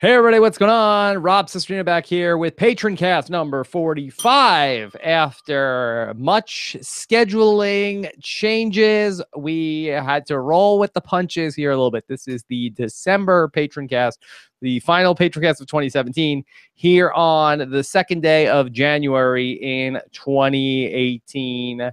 Hey everybody, what's going on? Rob Sestrina back here with Patroncast number 45. After much scheduling changes, we had to roll with the punches here a little bit. This is the December Patroncast, the final Patroncast of 2017, here on the second day of January in 2018.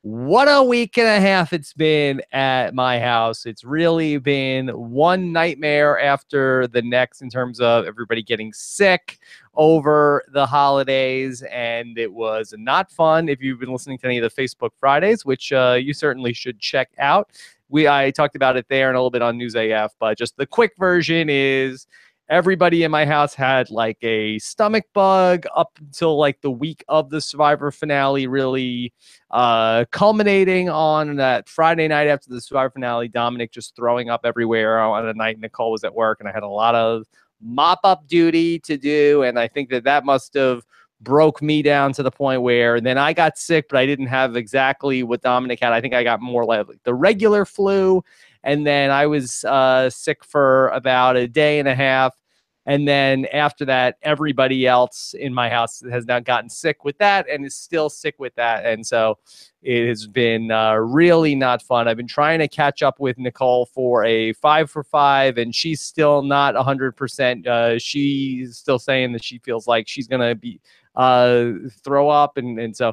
What a week and a half it's been at my house. It's really been one nightmare after the next in terms of everybody getting sick over the holidays, and it was not fun. If you've been listening to any of the Facebook Fridays, which you certainly should check out, I talked about it there and a little bit on News AF, but just the quick version is everybody in my house had like a stomach bug up until like the week of the Survivor finale, really culminating on that Friday night after the Survivor finale. Dominic just throwing up everywhere on a night Nicole was at work, and I had a lot of mop-up duty to do, and I think that must have broke me down to the point where then I got sick, but I didn't have exactly what Dominic had. I think I got more like the regular flu, and then I was sick for about a day and a half. And then after that, everybody else in my house has now gotten sick with that and is still sick with that. And so it has been really not fun. I've been trying to catch up with Nicole for a 5 for 5, and she's still not 100%. She's still saying that she feels like she's going to be throw up. And so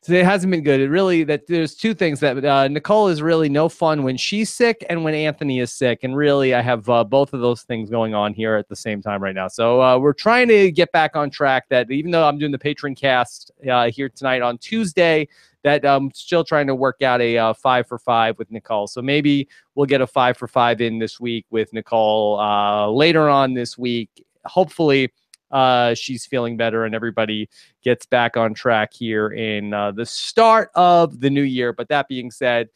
it hasn't been good. It really, that there's two things that Nicole is really no fun when she's sick and when Anthony is sick. And really, I have both of those things going on here at the same time right now. So we're trying to get back on track. That even though I'm doing the Patroncast here tonight on Tuesday, that I'm still trying to work out a 5 for 5 with Nicole. So maybe we'll get a 5 for 5 in this week with Nicole later on this week. Hopefully, she's feeling better and everybody gets back on track here in the start of the new year. But that being said,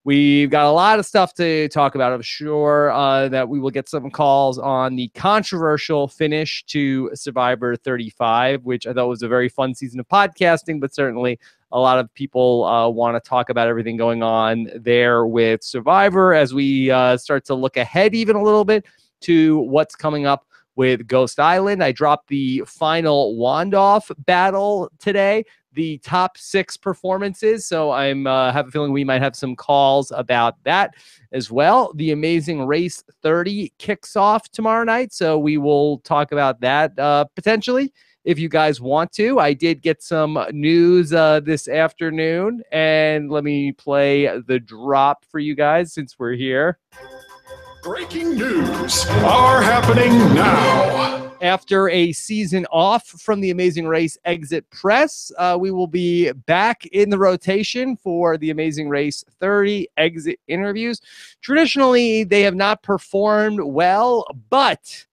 we've got a lot of stuff to talk about. I'm sure that we will get some calls on the controversial finish to Survivor 35, which I thought was a very fun season of podcasting, but certainly a lot of people want to talk about everything going on there with Survivor as we start to look ahead even a little bit to what's coming up with Ghost Island. I dropped the final Wandoff battle today, the top 6 performances. So I'm have a feeling we might have some calls about that as well. The Amazing Race 30 kicks off tomorrow night, so we will talk about that potentially if you guys want to. I did get some news this afternoon, and let me play the drop for you guys since we're here. Breaking news are happening now. After a season off from the Amazing Race Exit Press, we will be back in the rotation for the Amazing Race 30 exit interviews. Traditionally, they have not performed well, but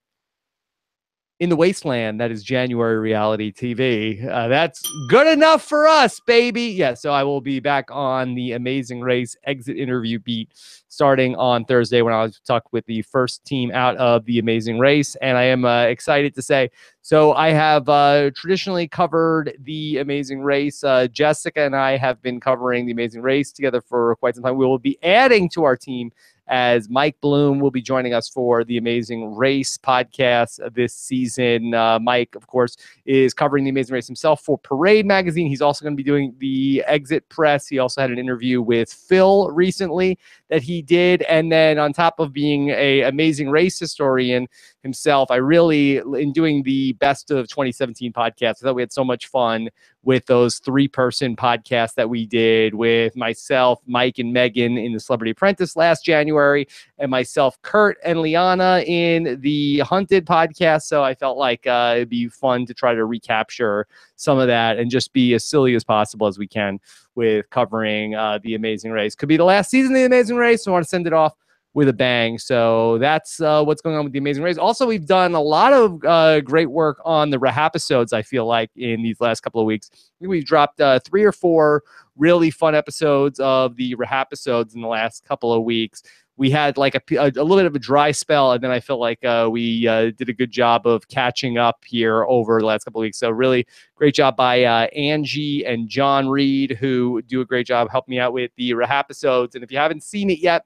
in the wasteland, that is January reality TV. That's good enough for us, baby. Yeah, so I will be back on the Amazing Race exit interview beat starting on Thursday when I'll talk with the first team out of the Amazing Race. And I am excited to say, so I have traditionally covered the Amazing Race. Jessica and I have been covering the Amazing Race together for quite some time. We will be adding to our team as Mike Bloom will be joining us for the Amazing Race podcast this season. Mike, of course, is covering the Amazing Race himself for Parade Magazine. He's also going to be doing the exit press. He also had an interview with Phil recently that he did. And then on top of being a Amazing Race historian himself, I really, in doing the best of 2017 podcast, I thought we had so much fun with those 3-person podcasts that we did with myself, Mike, and Megan in the Celebrity Apprentice last January, and myself, Kurt, and Liana in the Hunted podcast. So I felt like it'd be fun to try to recapture some of that and just be as silly as possible as we can with covering the Amazing Race. Could be the last season of the Amazing Race, so I want to send it off with a bang. So that's what's going on with the Amazing Race. Also, we've done a lot of great work on the RHAP episodes, I feel like, in these last couple of weeks. We've dropped 3 or 4 really fun episodes of the RHAP episodes in the last couple of weeks. We had like a little bit of a dry spell, and then I feel like we did a good job of catching up here over the last couple of weeks. So really great job by Angie and John Reed, who do a great job helping me out with the RHAP episodes. And if you haven't seen it yet,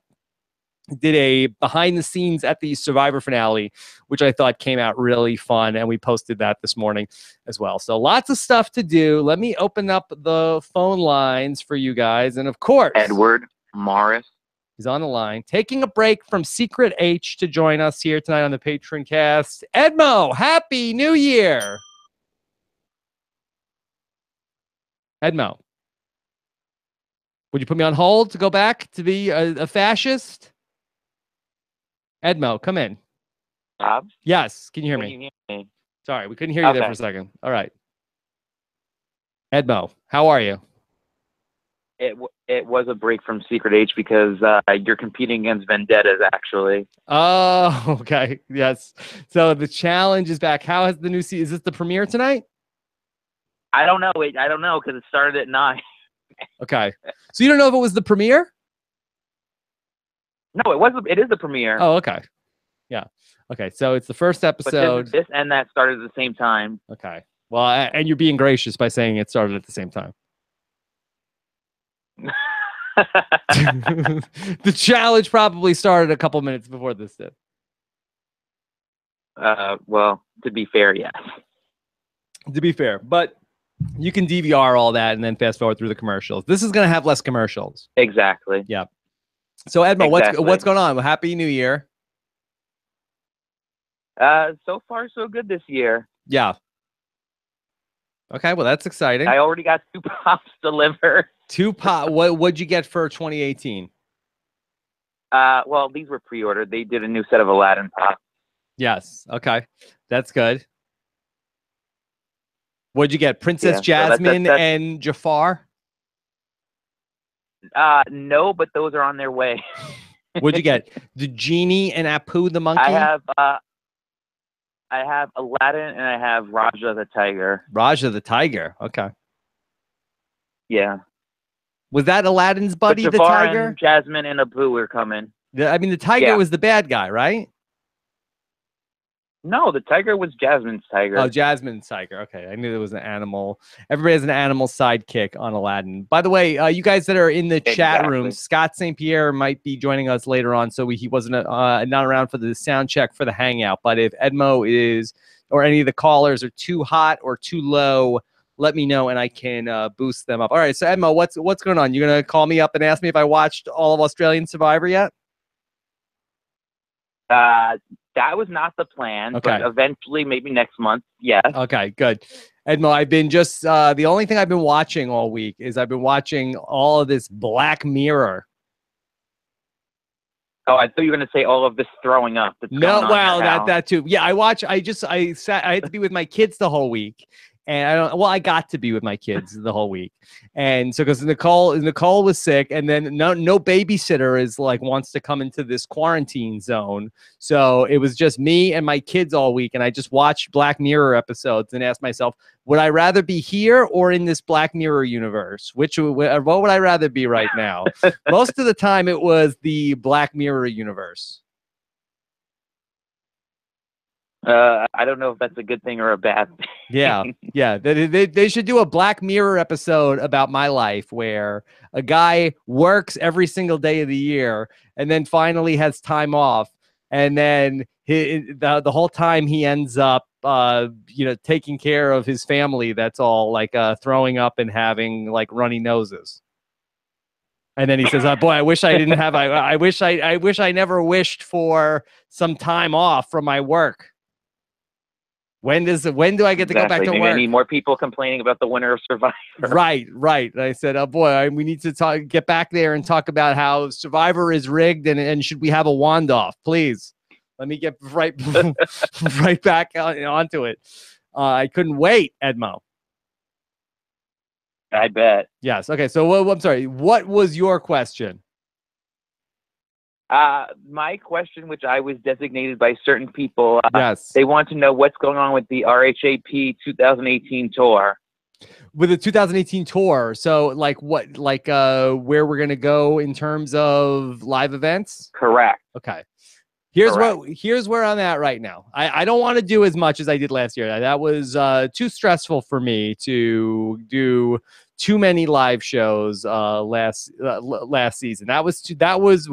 did a behind the scenes at the Survivor finale, which I thought came out really fun. And we posted that this morning as well. So lots of stuff to do. Let me open up the phone lines for you guys. And of course, Edward Morris is on the line, taking a break from Secret H to join us here tonight on the Patroncast. Edmo, Happy New Year. Edmo, would you put me on hold to go back to be a fascist? Edmo, come in. Bob? Yes, can you hear Can me? you hear me? Sorry, we couldn't hear you there Okay. for a second. All right. Edmo, how are you? It was a break from Secret H because you're competing against Vendettas, actually. Oh, okay. Yes. So the challenge is back. How has the new season? Is this the premiere tonight? I don't know. I don't know because it started at 9. Okay. So you don't know if it was the premiere? No, it wasn't. It is the premiere. Oh, okay. Yeah. Okay. So it's the first but episode. this and that started at the same time. Okay. Well, and you're being gracious by saying it started at the same time. The challenge probably started a couple minutes before this did. Well, to be fair, yes. To be fair, but you can DVR all that and then fast forward through the commercials. This is going to have less commercials. Exactly. Yeah. So Edmo, Exactly. what's going on? Well, Happy New Year. So far, so good this year. Yeah. Okay, well that's exciting. I already got 2 pops delivered. 2 pop. What'd you get for 2018? Well, these were pre-ordered. They did a new set of Aladdin pops. Yes. Okay, that's good. What'd you get? Princess Jasmine and Jafar? No, but those are on their way. What'd you get? The genie and Apu the monkey? I have Aladdin and I have Raja the tiger. Raja the tiger. Okay. Yeah. Was that Aladdin's buddy, but the Jafar tiger? And Jasmine and Apu are coming. I mean, the tiger was the bad guy, right? No, the tiger was Jasmine's tiger. Oh, Jasmine's tiger. Okay, I knew there was an animal. Everybody has an animal sidekick on Aladdin. By the way, you guys that are in the chat room, Scott St. Pierre might be joining us later on, so he wasn't not around for the sound check for the hangout. But if Edmo is or any of the callers are too hot or too low, let me know and I can boost them up. All right, so Edmo, what's going on? You gonna call me up and ask me if I watched all of Australian Survivor yet? That was not the plan, okay. But eventually, maybe next month, yes. Okay, good. Edmo, I've been just, the only thing I've been watching all week is I've been watching all of this Black Mirror. Oh, I thought you were going to say all of this throwing up. No, well, that too. Yeah, I had to be with my kids the whole week. And I got to be with my kids the whole week. And so, because Nicole was sick, and then no babysitter wants to come into this quarantine zone. So it was just me and my kids all week. And I just watched Black Mirror episodes and asked myself, would I rather be here or in this Black Mirror universe? What would I rather be right now? Most of the time it was the Black Mirror universe. I don't know if that's a good thing or a bad thing. Yeah. They should do a Black Mirror episode about my life where a guy works every single day of the year and then finally has time off. And then the whole time he ends up, taking care of his family. That's all throwing up and having runny noses. And then he says, "Oh boy, I wish I didn't have. I wish I never wished for some time off from my work. When do I get to go back to Maybe work? I need more people complaining about the winner of Survivor." Right. And I said, "Oh boy, we need to get back there and talk about how Survivor is rigged and should we have a wand off, please? Let me get right back onto it." I couldn't wait, Edmo. I bet. Yes. Okay. So I'm sorry. What was your question? My question, which I was designated by certain people, yes, they want to know what's going on with the RHAP 2018 tour. With the 2018 tour, so where we're gonna go in terms of live events? Correct. Okay. Here's where I'm at right now. I don't want to do as much as I did last year. That was too stressful for me to do too many live shows last season.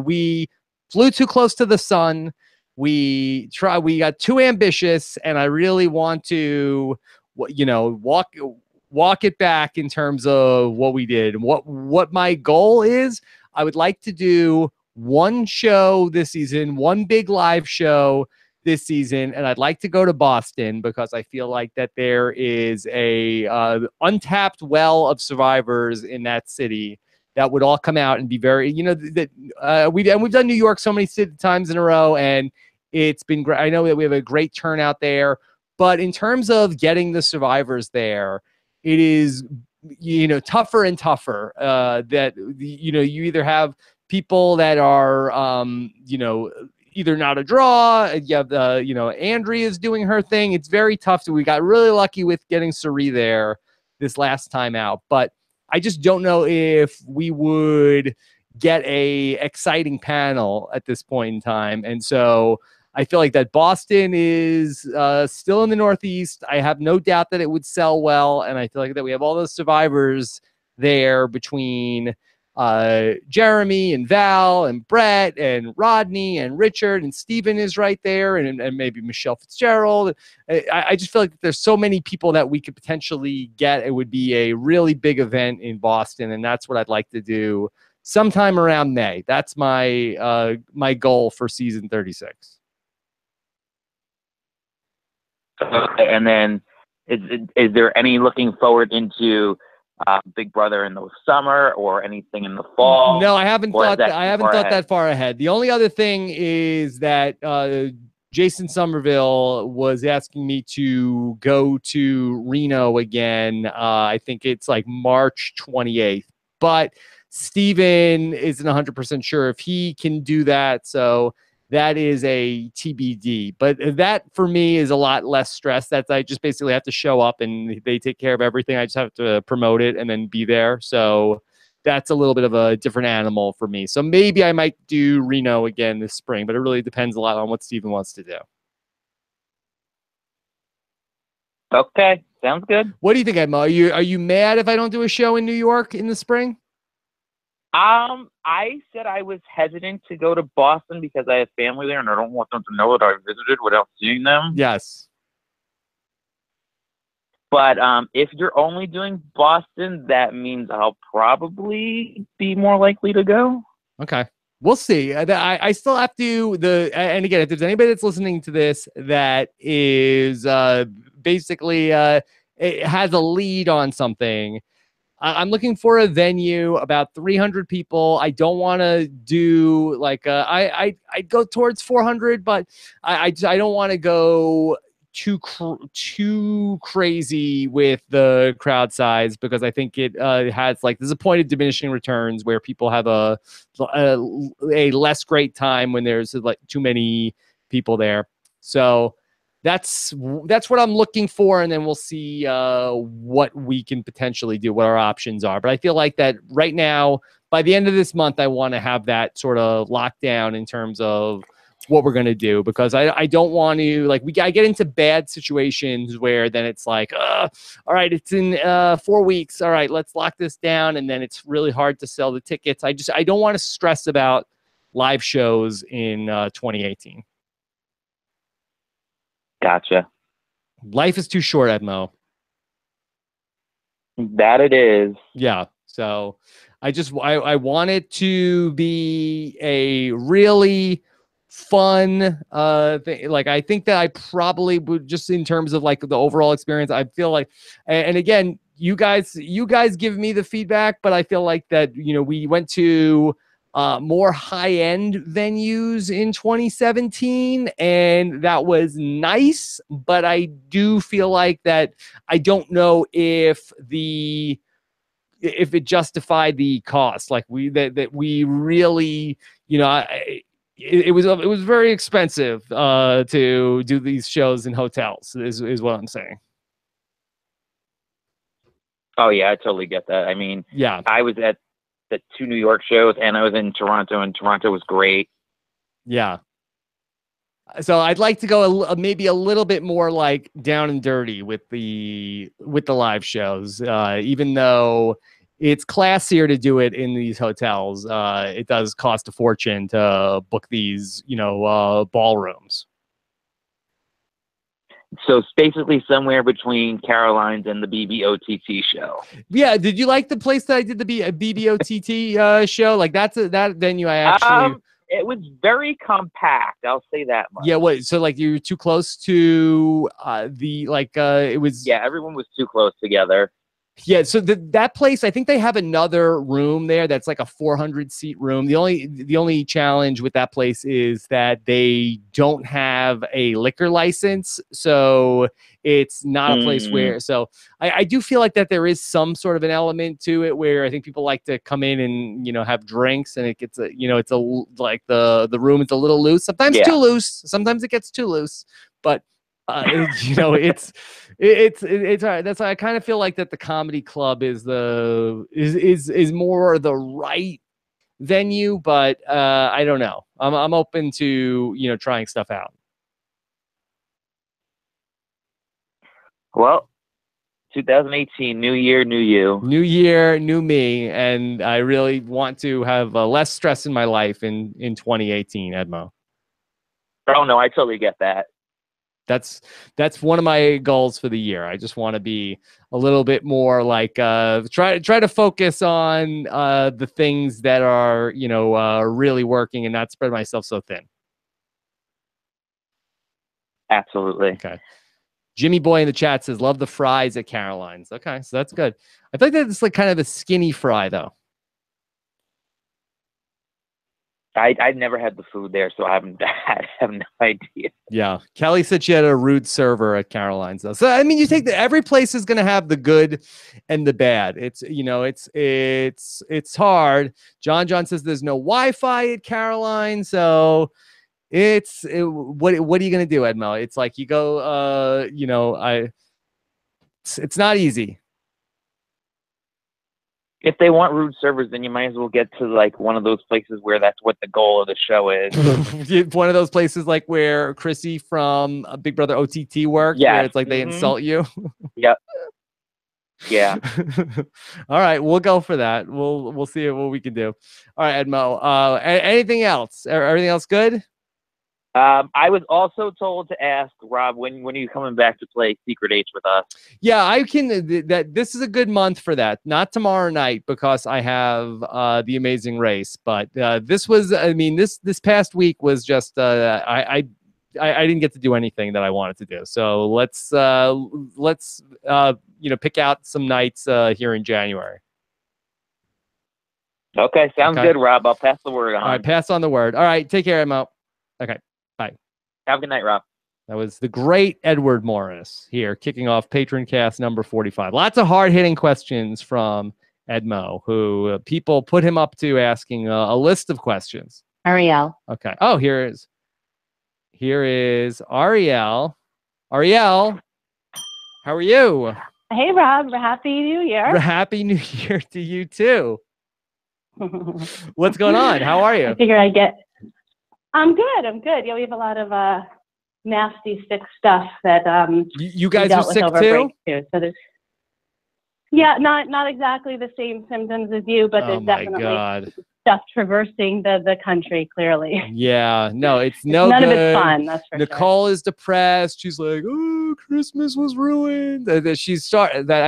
We flew too close to the sun. We got too ambitious, and I really want to, walk it back in terms of what we did. What my goal is, I would like to do one show this season, one big live show this season, and I'd like to go to Boston because I feel like that there is a untapped well of survivors in that city that would all come out and be very, we've done New York so many times in a row, and it's been great. I know that we have a great turnout there, but in terms of getting the survivors there, it is, tougher and tougher. That you either have people that are, either not a draw. You have Andrea's doing her thing. It's very tough. So we got really lucky with getting Suri there this last time out, but I just don't know if we would get a exciting panel at this point in time. And so I feel like that Boston is still in the Northeast. I have no doubt that it would sell well. And I feel like that we have all those survivors there between Jeremy and Val and Brett and Rodney and Richard, and Steven is right there, and maybe Michelle Fitzgerald. I just feel like there's so many people that we could potentially get. It would be a really big event in Boston, and that's what I'd like to do sometime around May. That's my my goal for season 36. And then is there any looking forward into Big Brother in the summer or anything in the fall? No, I haven't thought that. I haven't thought that far ahead. The only other thing is that Jason Somerville was asking me to go to Reno again. I think it's like March 28th, but Steven isn't 100% sure if he can do that. So that is a TBD, but that for me is a lot less stress. That's, I just basically have to show up and they take care of everything. I just have to promote it and then be there. So that's a little bit of a different animal for me. So maybe I might do Reno again this spring, but it really depends a lot on what Steven wants to do. Okay, sounds good. What do you think, Edmo? Are you mad if I don't do a show in New York in the spring? I said I was hesitant to go to Boston because I have family there and I don't want them to know that I visited without seeing them. Yes. But if you're only doing Boston, that means I'll probably be more likely to go. Okay. We'll see. I still have to and again, if there's anybody that's listening to this that is basically it has a lead on something, I'm looking for a venue about 300 people. I don't want to do like I'd go towards 400, but I don't want to go too crazy with the crowd size because I think it has like there's a point of diminishing returns where people have a less great time when there's like too many people there. So that's what I'm looking for, and then we'll see what we can potentially do, what our options are. But I feel like that right now, by the end of this month, I want to have that sort of locked down in terms of what we're going to do, because I don't want to, like, I get into bad situations where then it's like, all right, it's in 4 weeks. All right, let's lock this down. And then it's really hard to sell the tickets. I don't want to stress about live shows in 2018. Gotcha. Life is too short, Edmo. That it is. Yeah. So I want it to be a really fun thing. Like, I think that I probably would, just in terms of like the overall experience, I feel like, and again, you guys give me the feedback, but I feel like that, we went to more high-end venues in 2017, and that was nice, but I do feel like that I don't know if it justified the cost. Like that we really, it was very expensive to do these shows in hotels is what I'm saying. Oh yeah, I totally get that. I mean, yeah, I was at the 2 New York shows and I was in Toronto, and Toronto was great. Yeah. So I'd like to go maybe a little bit more like down and dirty with the live shows, even though it's classier to do it in these hotels. It does cost a fortune to book these, ballrooms. So it's basically somewhere between Caroline's and the BBOTT show. Yeah. Did you like the place that I did the BBOTT show? Like that venue I actually. It was very compact. I'll say that much. Yeah. What? So like you were too close to it was. Yeah, everyone was too close together. Yeah, so that place, I think they have another room there that's like a 400-seat room. The only challenge with that place is that they don't have a liquor license, so it's not a place where. So I do feel like that there is some sort of an element to it where I think people like to come in and have drinks, and it gets it's like the room is a little loose, sometimes too loose, sometimes it gets too loose, but. It's all right. That's why I kind of feel like that the comedy club is more the right venue, but I don't know. I'm open to trying stuff out. Well, 2018, new year, new you. New year, new me, and I really want to have less stress in my life in 2018, Edmo. Oh no, I totally get that. That's one of my goals for the year. I just want to be a little bit more like try to focus on the things that are really working and not spread myself so thin. Absolutely. Okay. Jimmy Boy in the chat says love the fries at Caroline's. Okay, so that's good. I think that's like kind of a skinny fry though. I've never had the food there, so I have no idea. Yeah, Kelly said she had a rude server at Caroline's though. So I mean, you take every place is going to have the good and the bad. It's it's hard. John says there's no Wi-Fi at Caroline, so what are you going to do, Edmo? It's like you go, it's not easy. If they want rude servers, then you might as well get to like one of those places where that's what the goal of the show is. One of those places like where Chrissy from Big Brother OTT worked, where it's like they insult you. Yep. Yeah. All right, we'll go for that. We'll see what we can do. All right, Edmo. Anything else? Everything else good? I was also told to ask Rob when are you coming back to play Secret H with us? Yeah, I can. This is a good month for that. Not tomorrow night because I have the Amazing Race, but this was. I mean, this past week was just. I didn't get to do anything that I wanted to do. So let's pick out some nights here in January. Okay, sounds good, Rob. I'll pass the word on. All right, pass on the word. All right, take care, Mo. Okay. Bye. Have a good night, Rob. That was the great Edward Morris here, kicking off Patroncast number 45. Lots of hard-hitting questions from Edmo, who people put him up to asking a list of questions. Ariel. Okay. Oh, here is Ariel. Ariel, how are you? Hey, Rob. Happy New Year. Happy New Year to you, too. What's going on? How are you? I figure I'm good. Yeah, we have a lot of nasty sick stuff that you guys are sick too? So there's not exactly the same symptoms as you, but there's definitely stuff traversing the country clearly. Yeah, no, it's no none good. of it's fun. That's for Nicole is depressed. She's like, "Oh, Christmas was ruined." I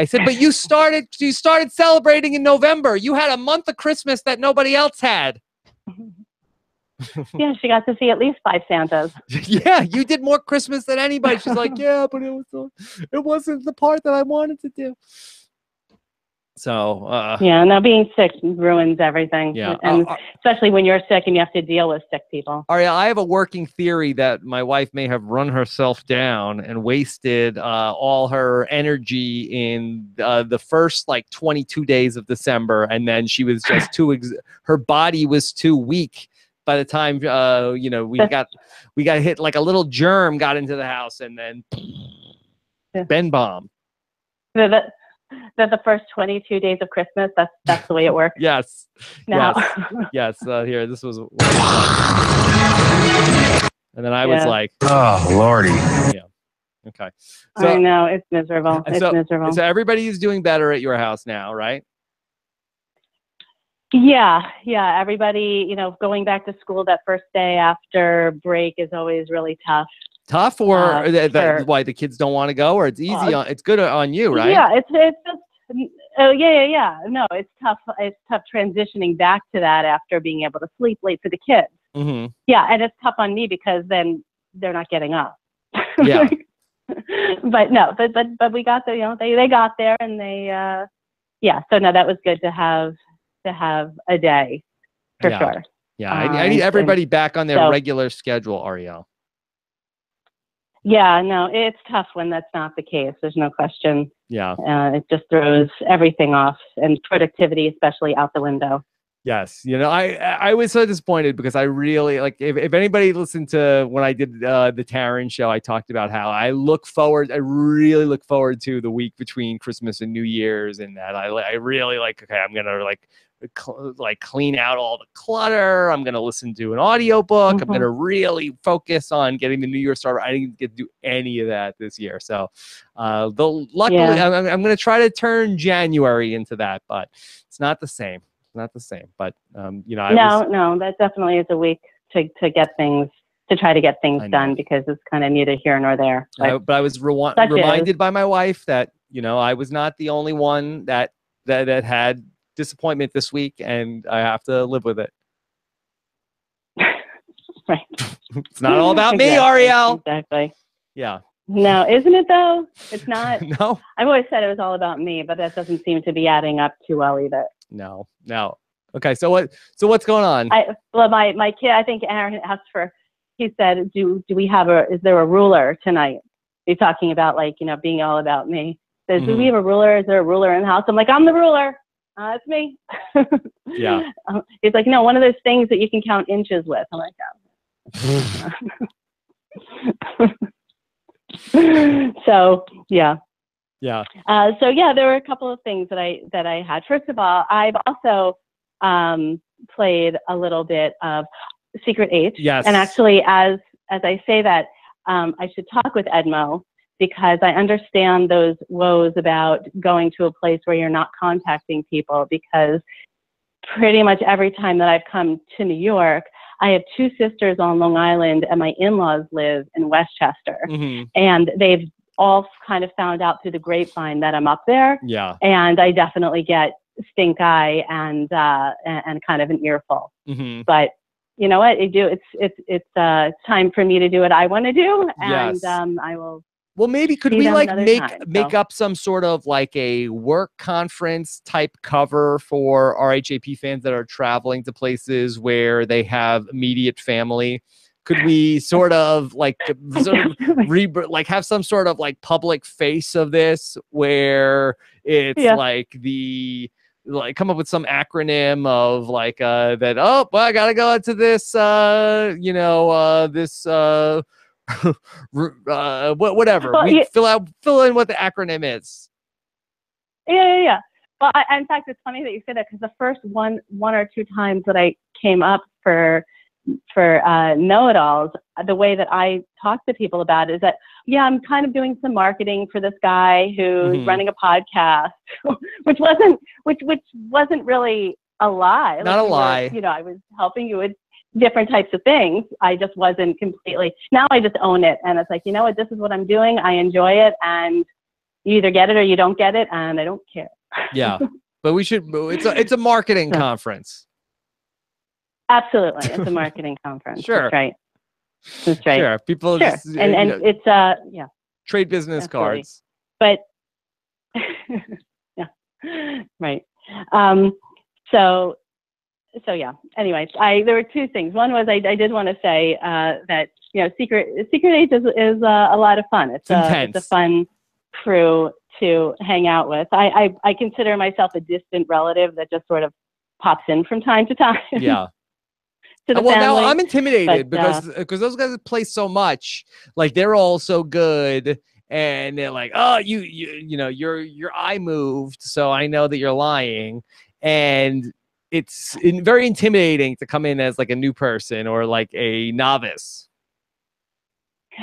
said, "But you started celebrating in November. You had a month of Christmas that nobody else had." Yeah, she got to see at least 5 Santas. Yeah, you did more Christmas than anybody. She's like, yeah, but it wasn't the part that I wanted to do. So yeah, now being sick ruins everything. Yeah, and especially when you're sick and you have to deal with sick people. Ariel, I have a working theory that my wife may have run herself down and wasted all her energy in the first 22 days of December, and then she was just her body was too weak. By the time we got hit, like a little germ got into the house, and then Ben bomb. The first 22 days of Christmas. That's the way it works. Yes. Now. Yes. Here, this was. And then I was like, "Oh, Lordy." Yeah. Okay. So, I know it's miserable. It's miserable. So everybody is doing better at your house now, right? Yeah. Everybody, going back to school that first day after break is always really tough. Tough, or why the kids don't want to go, or it's easy it's good on you, right? Yeah, it's just yeah. No, it's tough. It's tough transitioning back to that after being able to sleep late for the kids. Mm-hmm. Yeah, and it's tough on me because then they're not getting up. Yeah. But no, but we got there. They got there, and they yeah. So no, that was good to have a day for sure. Yeah, I need everybody back on their regular schedule, Ariel. Yeah, no, it's tough when that's not the case. There's no question. Yeah. It just throws everything off, and productivity especially out the window. Yes. I was so disappointed because I really if anybody listened to when I did the Taryn show, I talked about how I really look forward to the week between Christmas and New Year's, and that I really okay, I'm going to clean out all the clutter. I'm going to listen to an audiobook. I'm going to really focus on getting the New Year started. I didn't get to do any of that this year. So luckily I'm going to try to turn January into that, but it's not the same. Not the same, but no, that definitely is a week to try to get things done, because it's kind of neither here nor there. But I was reminded by my wife that I was not the only one that had disappointment this week, and I have to live with it. Right. It's not all about me, Ariel. Exactly. Yeah. No, isn't it though? It's not. No. I've always said it was all about me, but that doesn't seem to be adding up too well either. No. Okay. So what's going on? My kid, I think Aaron asked he said, is there a ruler tonight? He's talking about being all about me. Says, do we have a ruler? Is there a ruler in the house? I'm like, I'm the ruler. It's me. Yeah. He's like, no, one of those things that you can count inches with. I'm like, oh. So yeah. Yeah. There were a couple of things that I had. First of all, I've also played a little bit of Secret H. Yes. And actually, as I say that, I should talk with Edmo, because I understand those woes about going to a place where you're not contacting people, because pretty much every time that I've come to New York, I have two sisters on Long Island, and my in-laws live in Westchester. Mm-hmm. And they've all kind of found out through the grapevine that I'm up there. Yeah. And I definitely get stink eye and kind of an earful. Mm-hmm. But you know what? It's time for me to do what I want to do, and I will. Well, maybe could we make up some sort of a work conference type cover for RHAP fans that are traveling to places where they have immediate family? Could we sort of have some sort of public face of this, where it's come up with some acronym of that? Oh, well, I gotta go into this, whatever. Well, fill in what the acronym is. Yeah. Well, in fact, it's funny that you say that, because the first one or two times that I came up for know-it-alls, the way that I talk to people about it is that, I'm kind of doing some marketing for this guy who's running a podcast, which wasn't really a lie. Not a lie. I was helping you with different types of things. I just wasn't completely. Now I just own it, and it's like, you know what, this is what I'm doing. I enjoy it, and you either get it or you don't get it, and I don't care. Yeah, but we should. It's a marketing conference. Absolutely, it's a marketing conference. Sure, that's right. That's right. Sure, people sure. just It's trade business absolutely. Cards. But right. So yeah. Anyways, there were two things. One was I did want to say that Secret H is a lot of fun. It's a fun crew to hang out with. I consider myself a distant relative that just sort of pops in from time to time. Yeah. Well, now I'm intimidated because those guys play so much. They're all so good, and they're like, oh, your eye moved, so I know that you're lying, and it's very intimidating to come in as a new person or a novice.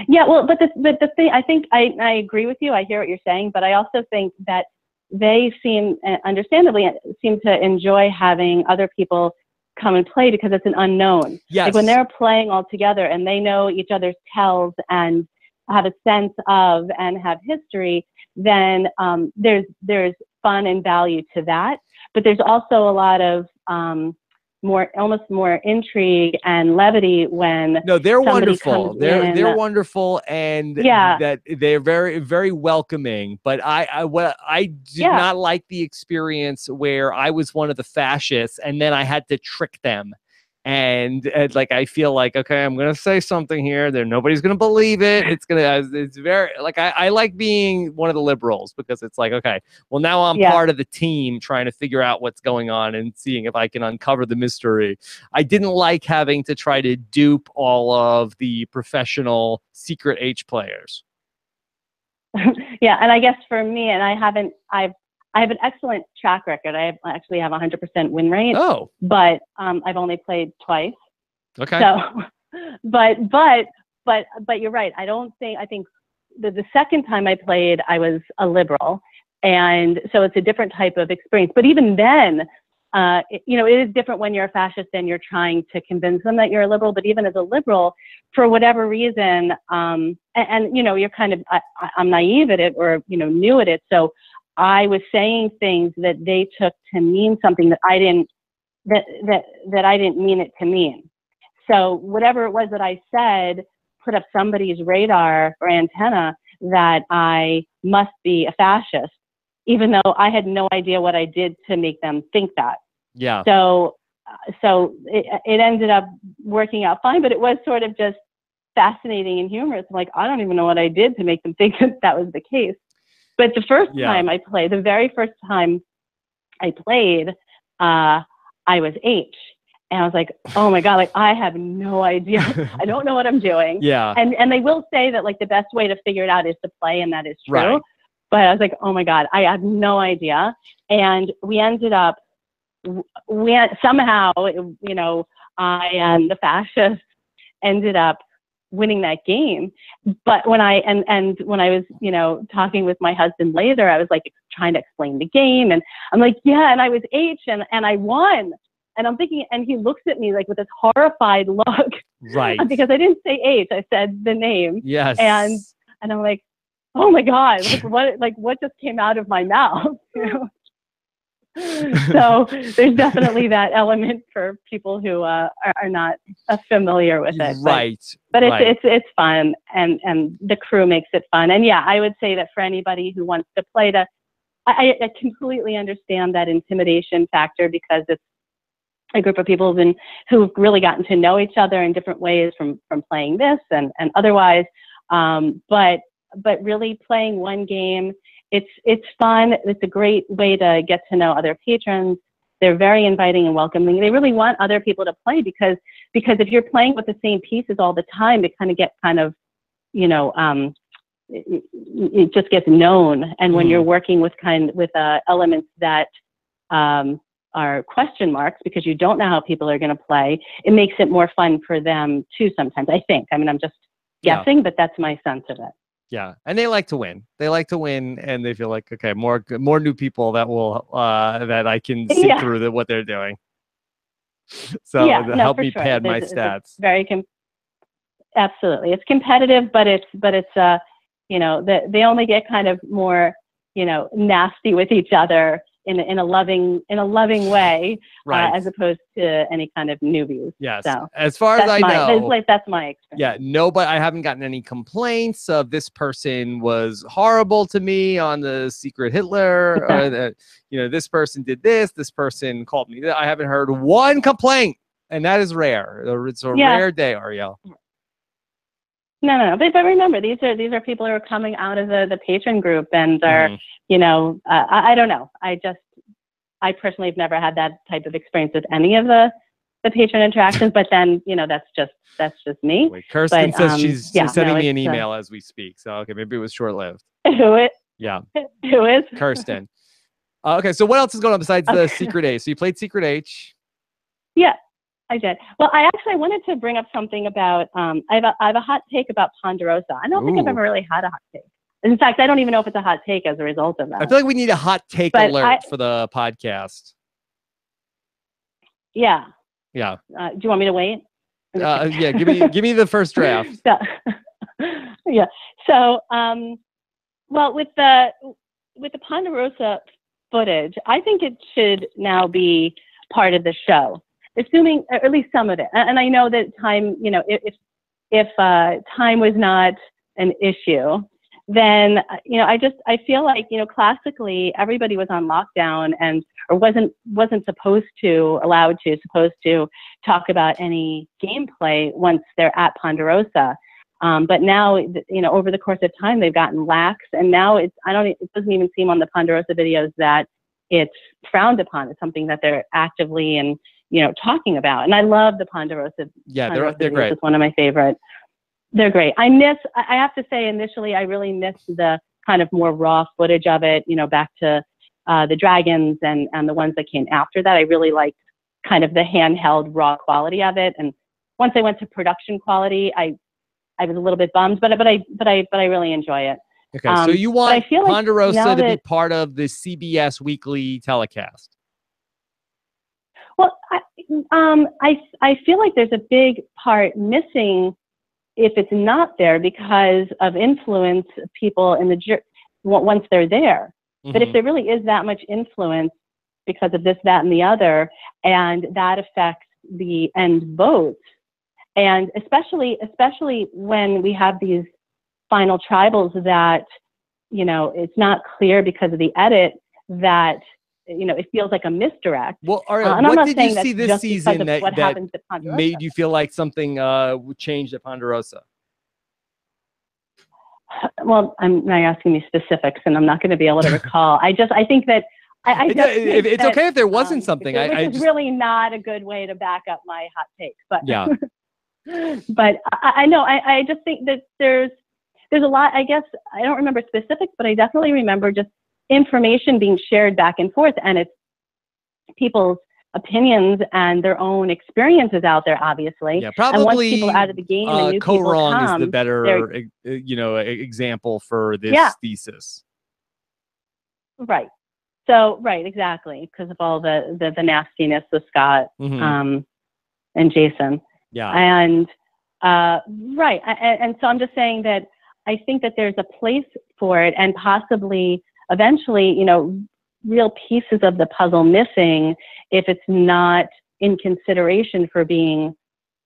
Yeah, well, but the thing, I think I agree with you. I hear what you're saying, but I also think that they seem, understandably, seem to enjoy having other people come and play because it's an unknown. Yes. Like when they're playing all together and they know each other's tells and have a sense of and have history, then there's fun and value to that. But there's also a lot of almost more intrigue and levity when they're somebody wonderful. comes They're in. wonderful, and Yeah. that they're very, very welcoming. But I did not like the experience where I was one of the fascists and then I had to trick them. And like, I feel like, okay, I'm gonna say something here. There, nobody's gonna believe it. It's very like I like being one of the liberals because it's like, okay, well, now I'm part of the team trying to figure out what's going on and seeing if I can uncover the mystery. I didn't like having to try to dupe all of the professional secret H players. Yeah, and I guess for me, and I have an excellent track record. I actually have 100% win rate. Oh, but I've only played twice. Okay. So, but you're right. I think the second time I played, I was a liberal, and so it's a different type of experience. But even then, it is different when you're a fascist and you're trying to convince them that you're a liberal. But even as a liberal, for whatever reason, and you're kind of I'm naive at it or new at it, so I was saying things that they took to mean something that I didn't mean it to mean. So whatever it was that I said put up somebody's radar or antenna that I must be a fascist, even though I had no idea what I did to make them think that. Yeah. So it ended up working out fine, but it was sort of just fascinating and humorous. I'm like, I don't even know what I did to make them think that was the case. But the very first time I played, I was H. And I was like, oh my God, like I have no idea. I don't know what I'm doing. Yeah. And they will say that like the best way to figure it out is to play, and that is true. Right. But I was like, oh my God, I have no idea. And we ended up, somehow, I and the fascists ended up winning that game. But when I was talking with my husband later, I was like trying to explain the game, and I'm like, yeah, and I was H and I won. And I'm thinking, and he looks at me like with this horrified look, right? Because I didn't say H, I said the name. Yes. And I'm like, oh my God, what just came out of my mouth? So there's definitely that element for people who are not familiar with it. Right. But it's fun, and the crew makes it fun. And yeah, I would say that for anybody who wants to play I completely understand that intimidation factor, because it's a group of people who've really gotten to know each other in different ways from playing this and otherwise. But really playing one game, it's fun. It's a great way to get to know other patrons. They're very inviting and welcoming. They really want other people to play because if you're playing with the same pieces all the time, it it just gets known. And when you're working with elements that are question marks because you don't know how people are going to play, it makes it more fun for them too sometimes, I think. I mean, I'm just guessing, but that's my sense of it. Yeah, and they like to win. And they feel like, okay, more new people that will that I can see through what they're doing. So help me pad my stats. Absolutely, it's competitive, but it's they only get kind of more nasty with each other in a loving way, right, as opposed to any kind of newbies. Yes. So as far as I know, that's my experience. Yeah, but I haven't gotten any complaints of this person was horrible to me on the secret Hitler, or that this person did this person called me that. I haven't heard one complaint, and that is rare. It's a rare day, Ariel. No. But remember, these are people who are coming out of the patron group and are, I don't know. I personally have never had that type of experience with any of the patron interactions. But then, that's just me. Wait, Kirsten says she's sending me an email as we speak. So okay, maybe it was short lived. Who is? Yeah. Who is? Kirsten. Okay, so what else is going on besides the Secret H? So you played Secret H. Yeah. I did. Well, I wanted to bring up something about, I have a hot take about Ponderosa. I don't think I've ever really had a hot take. In fact, I don't even know if it's a hot take as a result of that. I feel like we need a hot take alert for the podcast. Yeah. Yeah. Do you want me to wait? Yeah. Give me the first draft. Yeah. So, well, with the Ponderosa footage, I think it should now be part of the show, assuming, or at least some of it. And I know that time, you know, if time was not an issue, then, you know, I feel like, you know, classically everybody was on lockdown or wasn't supposed to talk about any gameplay once they're at Ponderosa. But now, you know, over the course of time, they've gotten lax, and now it doesn't even seem on the Ponderosa videos that it's frowned upon. It's something that they're actively and, you know, talking about. And I love the Ponderosa. Yeah, they're great. It's one of my favorite. They're great. I have to say, initially, I really missed the kind of more raw footage of it, you know, back to the dragons and the ones that came after that. I really liked kind of the handheld raw quality of it. And once I went to production quality, I was a little bit bummed, but I really enjoy it. Okay, so you want Ponderosa like to be part of the CBS weekly telecast? Well, I feel like there's a big part missing if it's not there because of influence people in the once they're there. Mm-hmm. But if there really is that much influence because of this, that, and the other, and that affects the end votes, and especially when we have these final tribals that, you know, it's not clear because of the edit that, you know, it feels like a misdirect. Well, what did you see this season that made you feel like something changed at Ponderosa? Well, now you're asking me specifics, and I'm not going to be able to recall. I think that it's okay if there wasn't something. It's really not a good way to back up my hot take, but yeah. But I know I just think that there's a lot. I guess I don't remember specifics, but I definitely remember just information being shared back and forth, and it's people's opinions and their own experiences out there, obviously. Yeah, probably. And once people out of the game and new people come, is the better example for this thesis. Right. So exactly, because of all the nastiness with Scott and Jason. Yeah. And and so I'm just saying that I think that there's a place for it, and possibly eventually, you know, real pieces of the puzzle missing if it's not in consideration for being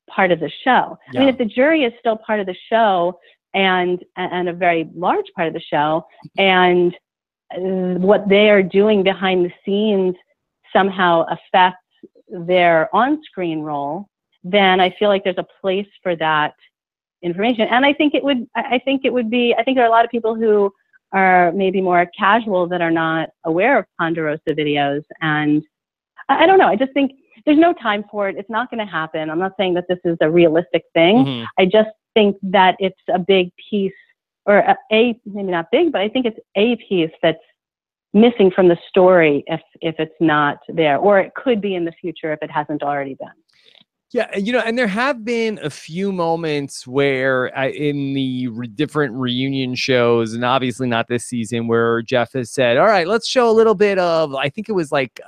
part of the show. Yeah. I mean, if the jury is still part of the show and a very large part of the show, and what they are doing behind the scenes somehow affects their on-screen role, then I feel like there's a place for that information. And I think there are a lot of people who are maybe more casual that are not aware of Ponderosa videos. And I don't know. I just think there's no time for it. It's not going to happen. I'm not saying that this is a realistic thing. Mm-hmm. I just think that it's a big piece, or maybe not big, but I think it's a piece that's missing from the story if it's not there, or it could be in the future if it hasn't already been. Yeah, you know, and there have been a few moments where in the different reunion shows, and obviously not this season, where Jeff has said, all right, let's show a little bit of, I think it was like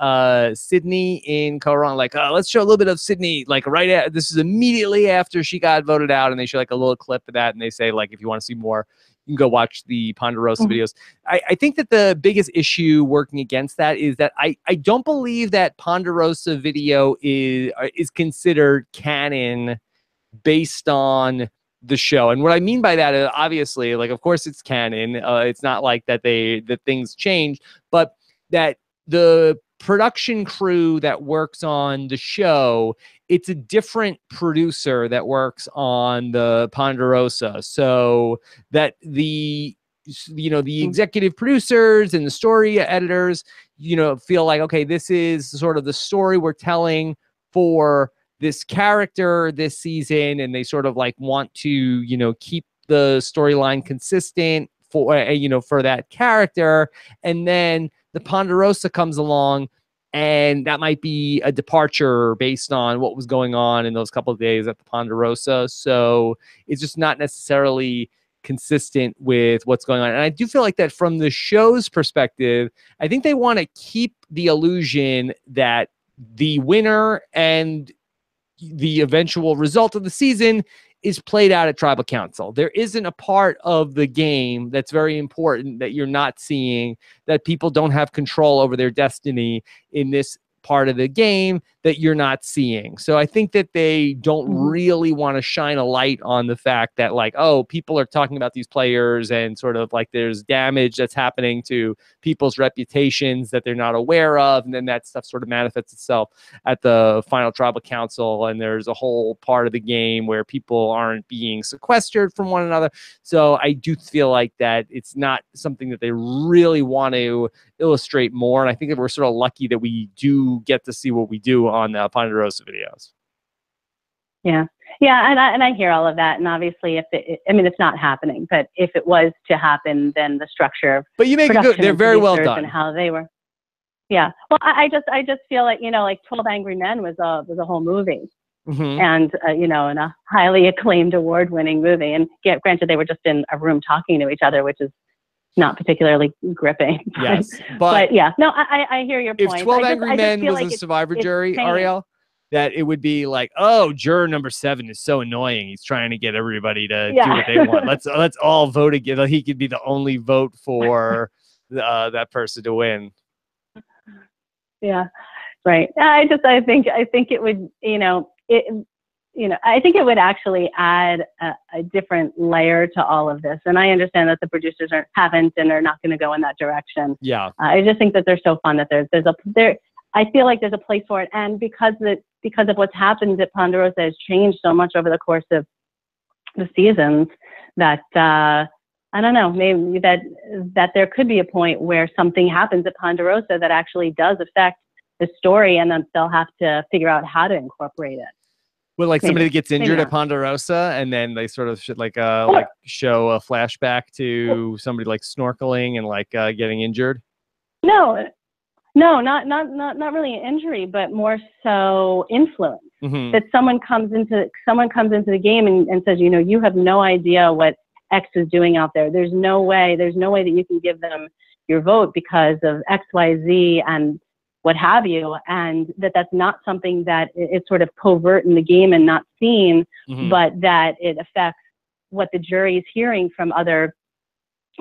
Sydney in Koran, like, let's show a little bit of Sydney, like this is immediately after she got voted out, and they show like a little clip of that, and they say, like, if you want to see more, you can go watch the Ponderosa videos. I think that the biggest issue working against that is that I don't believe that Ponderosa video is considered canon based on the show. And what I mean by that is, obviously, like, of course it's canon. It's not like that things change, but that the production crew that works on the show, it's a different producer that works on the Ponderosa. So that the executive producers and the story editors, feel like, okay, this is sort of the story we're telling for this character this season. And they sort of like want to, keep the storyline consistent for that character. And then the Ponderosa comes along, and that might be a departure based on what was going on in those couple of days at the Ponderosa. So it's just not necessarily consistent with what's going on. And I do feel like that from the show's perspective, I think they want to keep the illusion that the winner and the eventual result of the season is played out at Tribal Council. There isn't a part of the game that's very important that you're not seeing, that people don't have control over their destiny in this part of the game that you're not seeing. So I think that they don't really want to shine a light on the fact that, like, oh, people are talking about these players and sort of like there's damage that's happening to people's reputations that they're not aware of. And then that stuff sort of manifests itself at the final Tribal Council. And there's a whole part of the game where people aren't being sequestered from one another. So I do feel like that it's not something that they really want to illustrate more. And I think that we're sort of lucky that we do get to see what we do on the Ponderosa videos. Yeah. And I hear all of that. And obviously, it's not happening, but if it was to happen, then the structure of but you make it good. They're very well done. And how they were. Yeah. Well, I just feel like, like 12 Angry Men was a whole movie. And, and a highly acclaimed award-winning movie. And granted, they were just in a room talking to each other, which is not particularly gripping. Yes. But yeah, no, I hear your point. If 12 Angry Men was a survivor jury, Ariel, that it would be like, oh, juror number 7 is so annoying. He's trying to get everybody to do what they want. Let's all vote again. He could be the only vote for that person to win. Yeah, right. I think it would, I think it would actually add a different layer to all of this. And I understand that the producers haven't and are not going to go in that direction. Yeah. I just think that they're so fun that I feel like there's a place for it. And because of what's happened at Ponderosa has changed so much over the course of the seasons that, I don't know, maybe that there could be a point where something happens at Ponderosa that actually does affect the story, and then they'll have to figure out how to incorporate it. Well, like somebody that gets injured at Ponderosa, and then they sort of should like show a flashback to somebody like snorkeling and like getting injured. No, not really an injury, but more so influence. That someone comes into the game and says, you have no idea what X is doing out there. There's no way that you can give them your vote because of X, Y, Z, and what have you, and that's not something that it's sort of covert in the game and not seen, but that it affects what the jury is hearing from other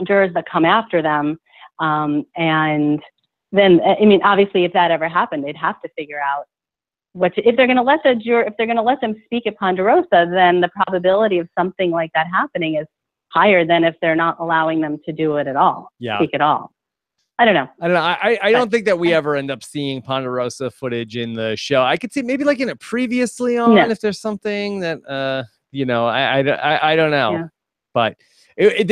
jurors that come after them. And then, obviously, if that ever happened, they'd have to figure out if they're going to let them speak at Ponderosa, then the probability of something like that happening is higher than if they're not allowing them to do it at all, speak at all. I don't know. I don't think that we ever end up seeing Ponderosa footage in the show. I could see maybe like in a previously on if there's something that I don't know. Yeah. But I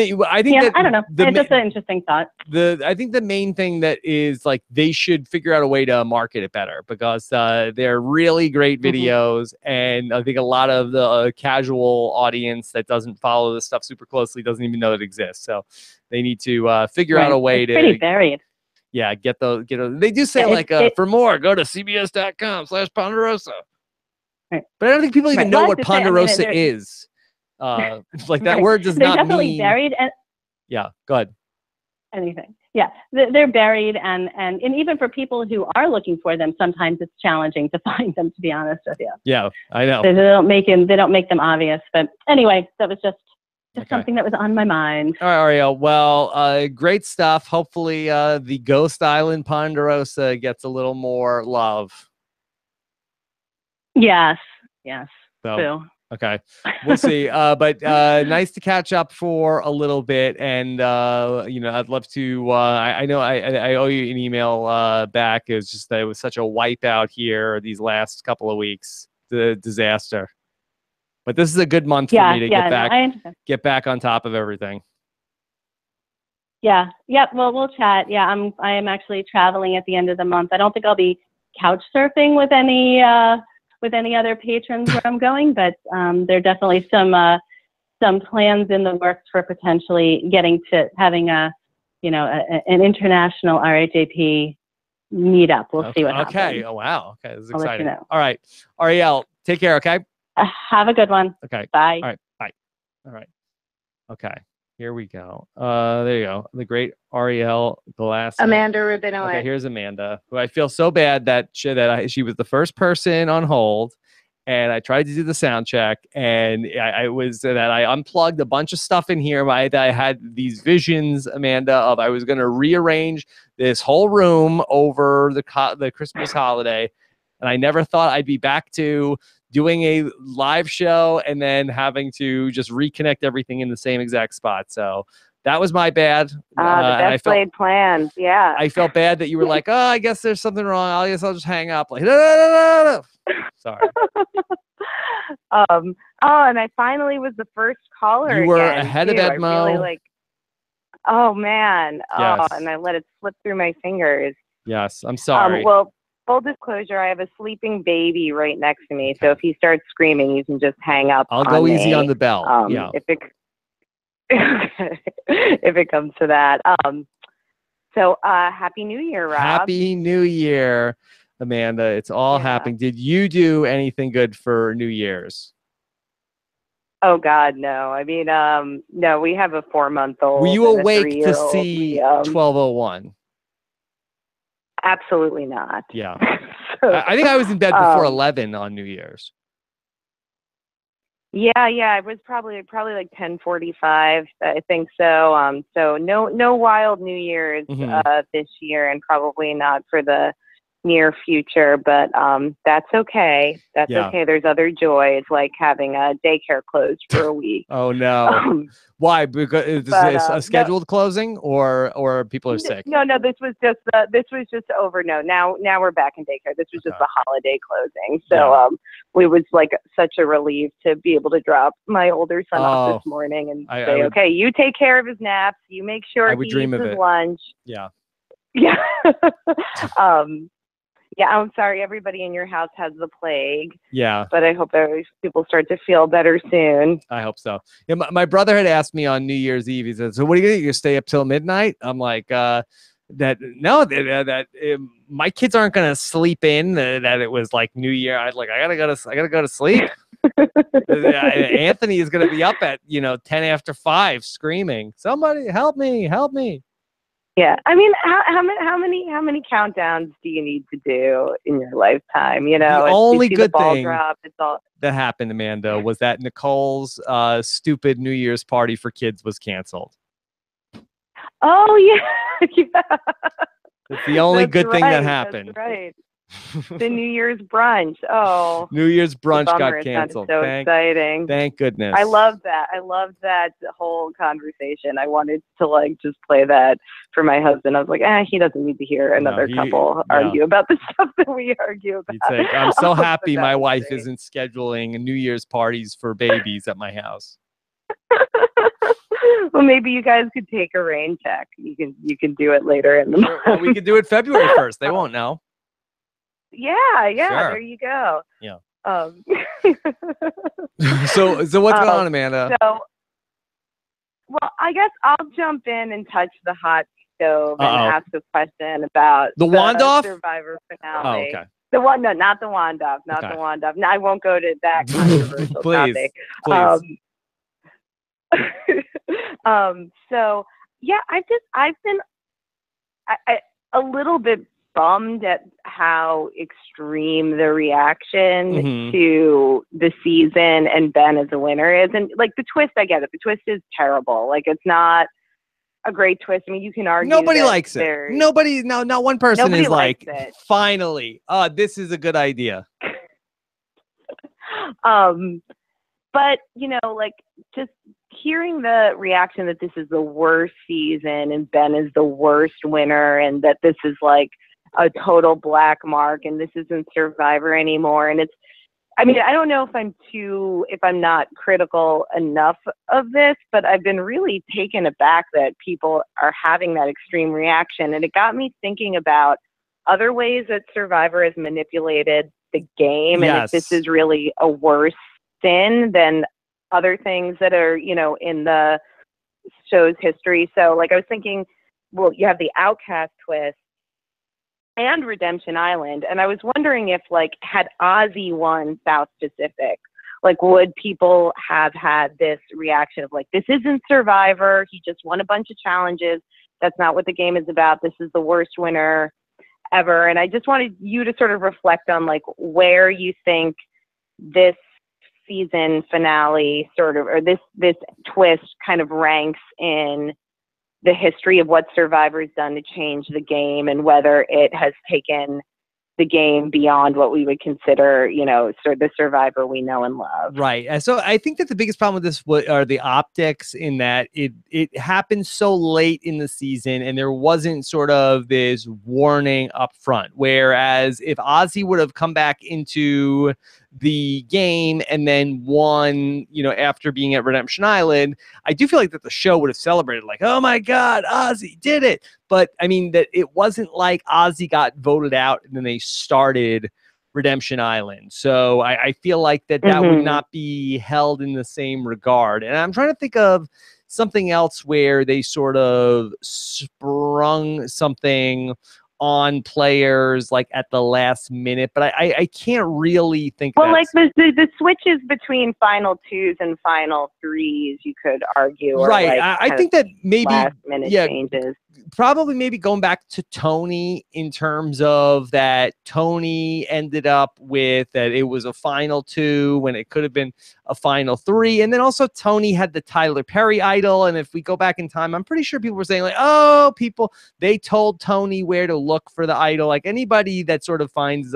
think that I don't know. It's just an interesting thought. I think the main thing that is like they should figure out a way to market it better because they're really great videos, and I think a lot of the casual audience that doesn't follow this stuff super closely doesn't even know it exists. So they need to figure out a way to pretty buried. Yeah, get those. They do say for more, go to cbs.com/Ponderosa. Right. But I don't think people even know what Ponderosa is. Like that word does not definitely mean buried. And yeah, go ahead. Anything. Yeah, they're buried, and even for people who are looking for them, sometimes it's challenging to find them. To be honest with you. Yeah, I know. They don't make them obvious. But anyway, that was just something that was on my mind. All right, Ariel. Well, great stuff. Hopefully, the Ghost Island Ponderosa gets a little more love. Yes. So, true. Okay, we'll see. But nice to catch up for a little bit, and I'd love to. I know I owe you an email back. It was just that it was such a wipeout here these last couple of weeks, the disaster. But this is a good month for me to get back on top of everything. Yeah. Yep. Well, we'll chat. Yeah, I am actually traveling at the end of the month. I don't think I'll be couch surfing with any other patrons where I'm going, but there are definitely some plans in the works for potentially getting to having an international RHAP meetup. We'll see what happens. Okay. Oh wow. Okay, this is exciting. All right, Ariel, take care. Okay. Have a good one. Okay. Bye. All right. Bye. All right. Okay. Here we go. There you go. The great Ariel Glass. Amanda Rubinow. Okay, here's Amanda, who I feel so bad that she was the first person on hold, and I tried to do the sound check, and I unplugged a bunch of stuff in here. That I had these visions, Amanda, of I was going to rearrange this whole room over the Christmas holiday, and I never thought I'd be back to doing a live show and then having to just reconnect everything in the same exact spot. So that was my bad. The best laid plans. Yeah. I felt bad that you were like, oh, I guess there's something wrong. I guess I'll just hang up. Like, no. Sorry. And I finally was the first caller. You were again, ahead too. of Edmo. I really oh man. Yes. Oh, and I let it slip through my fingers. Yes, I'm sorry. Well, full disclosure, I have a sleeping baby right next to me. So if he starts screaming, you can just hang up. I'll go easy on the bell. Yeah. If it comes to that. So Happy New Year, Rob. Happy New Year, Amanda. It's all happening. Did you do anything good for New Year's? Oh God, no. I mean, no, we have a 4-month-old. Were you and awake to see 1201? Absolutely not. Yeah. So, I think I was in bed before 11 on New Year's. Yeah. It was probably like 10:45. I think so. So no wild New Year's this year, and probably not for the near future. But that's okay. That's okay. There's other joys, like having a daycare closed for a week. Oh no! Why? Because is this a scheduled closing, or people are sick? No. This was just over. No, now we're back in daycare. This was just a holiday closing. So it was like such a relief to be able to drop my older son off this morning and say, okay, you take care of his naps. You make sure he eats his lunch. Yeah. Yeah. Yeah, I'm sorry everybody in your house has the plague. Yeah. But I hope people start to feel better soon. I hope so. Yeah, my brother had asked me on New Year's Eve, he said, so what are you going to do? You stay up till midnight? I'm like, my kids aren't going to sleep in, that it was like New Year. I gotta go to sleep. Anthony is going to be up at, 10 after 5 screaming, somebody help me. Yeah, I mean, how many countdowns do you need to do in your lifetime? The only good thing that happened, Amanda, was that Nicole's stupid New Year's party for kids was canceled. Oh yeah. It's the only good thing that happened. That's right. The New Year's brunch. Oh, New Year's brunch got canceled. So exciting. Thank goodness. I love that. I love that whole conversation. I wanted to just play that for my husband. I was like, he doesn't need to hear another couple argue about the stuff that we argue about. Like, I'm so happy my wife isn't scheduling New Year's parties for babies at my house. Well, maybe you guys could take a rain check. You can do it later in the month. Well, we could do it February 1st. They won't know. Yeah, sure. There you go. Yeah. So what's going on, Amanda? Well, I guess I'll jump in and touch the hot stove and ask a question about the wand-off Survivor finale. Oh, okay. No, not the wand-off, the wand-off. No, I won't go to that controversial topic. Please. So yeah, I've been a little bit bummed at how extreme the reaction to the season and Ben as a winner is. And like the twist, I get it. The twist is terrible. Like it's not a great twist. I mean, you can argue nobody likes it. Nobody, no, not one person is like, finally, this is a good idea. But like just hearing the reaction that this is the worst season and Ben is the worst winner and that this is like a total black mark and this isn't Survivor anymore. And I don't know if I'm not critical enough of this, but I've been really taken aback that people are having that extreme reaction. And it got me thinking about other ways that Survivor has manipulated the game. Yes. And if this is really a worse sin than other things that are, in the show's history. So like I was thinking, well, you have the Outcast twist and Redemption Island. And I was wondering if had Ozzy won South Pacific, Like, would people have had this reaction of like, this isn't Survivor, he just won a bunch of challenges, that's not what the game is about, this is the worst winner ever? And I just wanted you to sort of reflect on like where you think this season finale sort of, or this twist kind of ranks in the history of what Survivor's done to change the game, and whether it has taken the game beyond what we would consider, you know, sort of the Survivor we know and love. Right. And so I think that the biggest problem with this are the optics, in that it happened so late in the season and there wasn't sort of this warning up front. Whereas if Ozzy would have come back into the game and then won, you know, after being at Redemption Island, I do feel like that the show would have celebrated like, oh my God, Ozzy did it. But I mean, that it wasn't like Ozzy got voted out and then they started Redemption Island. So I feel like that would not be held in the same regard. And I'm trying to think of something else where they sort of sprung something on players like at the last minute, but I can't really think. Well, like the switches between final twos and final threes, you could argue, right? Like I think that maybe last minute changes. Probably maybe going back to Tony, in terms of that Tony ended up with that it was a final two when it could have been a final three. And then also Tony had the Tyler Perry idol. And if we go back in time, I'm pretty sure people were saying like, oh, they told Tony where to look for the idol. Like anybody that sort of finds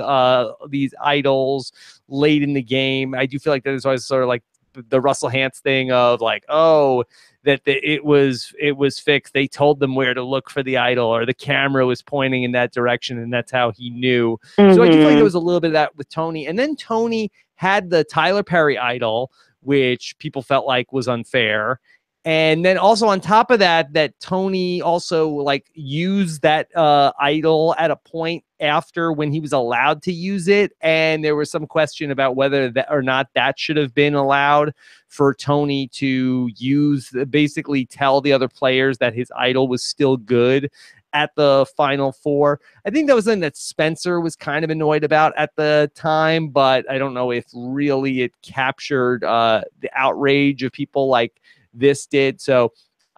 these idols late in the game, I do feel like that is always sort of like the Russell Hantz thing of like, oh, that it was fixed. They told them where to look for the idol, or the camera was pointing in that direction, and that's how he knew. So I do feel like there was a little bit of that with Tony. And then Tony had the Tyler Perry idol, which people felt like was unfair. And then also on top of that, that Tony also like used that idol at a point after when he was allowed to use it. And there was some question about whether that or not that should have been allowed for Tony to use, basically tell the other players that his idol was still good at the final four. I think that was something that Spencer was kind of annoyed about at the time, but I don't know if really it captured the outrage of people like this did. So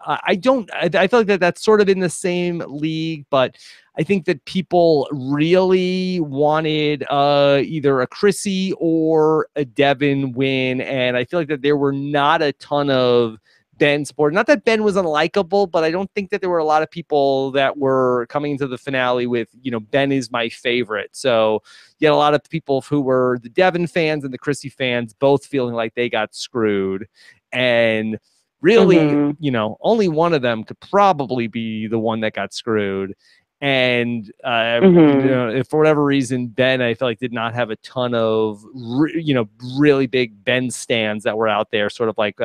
I feel like that's sort of in the same league, but I think that people really wanted either a Chrissy or a Devin win. And I feel like that there were not a ton of Ben support. Not that Ben was unlikable, but I don't think that there were a lot of people that were coming into the finale with, you know, Ben is my favorite. So you had a lot of people who were the Devin fans and the Chrissy fans both feeling like they got screwed. And really, you know, only one of them could probably be the one that got screwed. And, you know, if for whatever reason, Ben, I feel like did not have a ton of, you know, really big Ben stands that were out there sort of like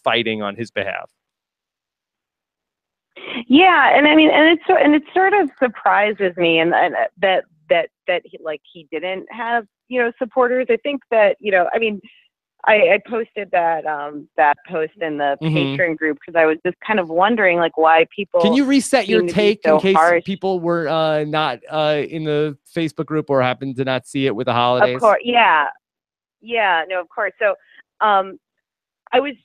fighting on his behalf. Yeah. And I mean, and it sort of surprises me, and that he didn't have, you know, supporters. I think that, you know, I mean, I posted that post in the Patreon group because I was just kind of wondering like why people. Can you reset your take in case people were not in the Facebook group or happened to not see it with the holidays? Of course, yeah, no, of course. So, I was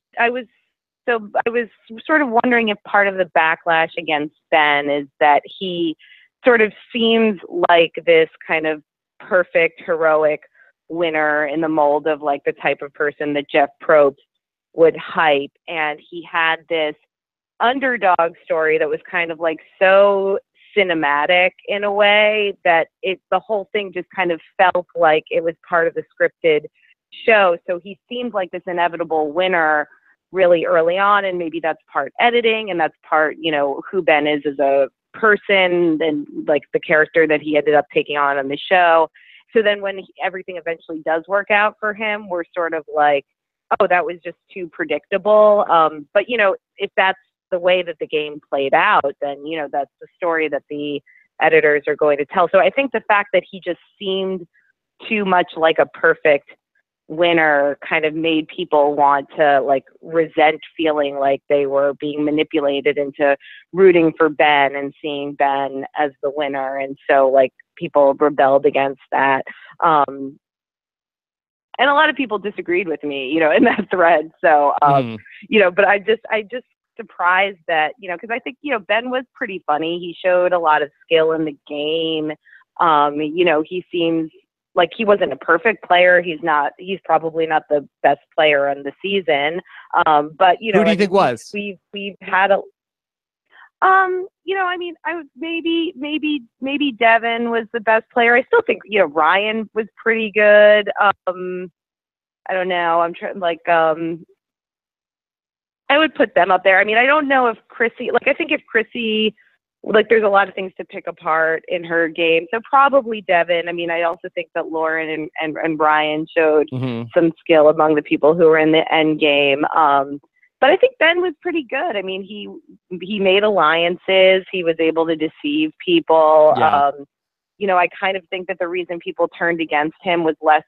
sort of wondering if part of the backlash against Ben is that he sort of seems like this kind of perfect, heroic winner in the mold of like the type of person that Jeff Probst would hype. And he had this underdog story that was kind of like so cinematic in a way that the whole thing just kind of felt like it was part of the scripted show. So he seemed like this inevitable winner really early on, and maybe that's part editing and that's part, you know, who Ben is as a person and like the character that he ended up taking on the show. So then when everything eventually does work out for him, we're sort of like, oh, that was just too predictable. But, you know, if that's the way that the game played out, then, you know, that's the story that the editors are going to tell. So I think the fact that he just seemed too much like a perfect winner kind of made people want to like resent feeling like they were being manipulated into rooting for Ben and seeing Ben as the winner. And so like people rebelled against that. and a lot of people disagreed with me, you know, in that thread. So, you know, but I just surprised that, you know, because I think, you know, Ben was pretty funny. He showed a lot of skill in the game. You know, he seems like he wasn't a perfect player. He's probably not the best player on the season. But, you know, who do you think was? We've had a, you know, I mean, maybe Devin was the best player. I still think, you know, Ryan was pretty good. I don't know. I'm trying, like, I would put them up there. I mean, I don't know if Chrissy, like, I think if Chrissy, like, there's a lot of things to pick apart in her game. So probably Devin. I mean, I also think that Lauren and Brian showed some skill among the people who were in the end game. But I think Ben was pretty good. I mean, he made alliances. He was able to deceive people. Yeah. You know, I kind of think that the reason people turned against him was less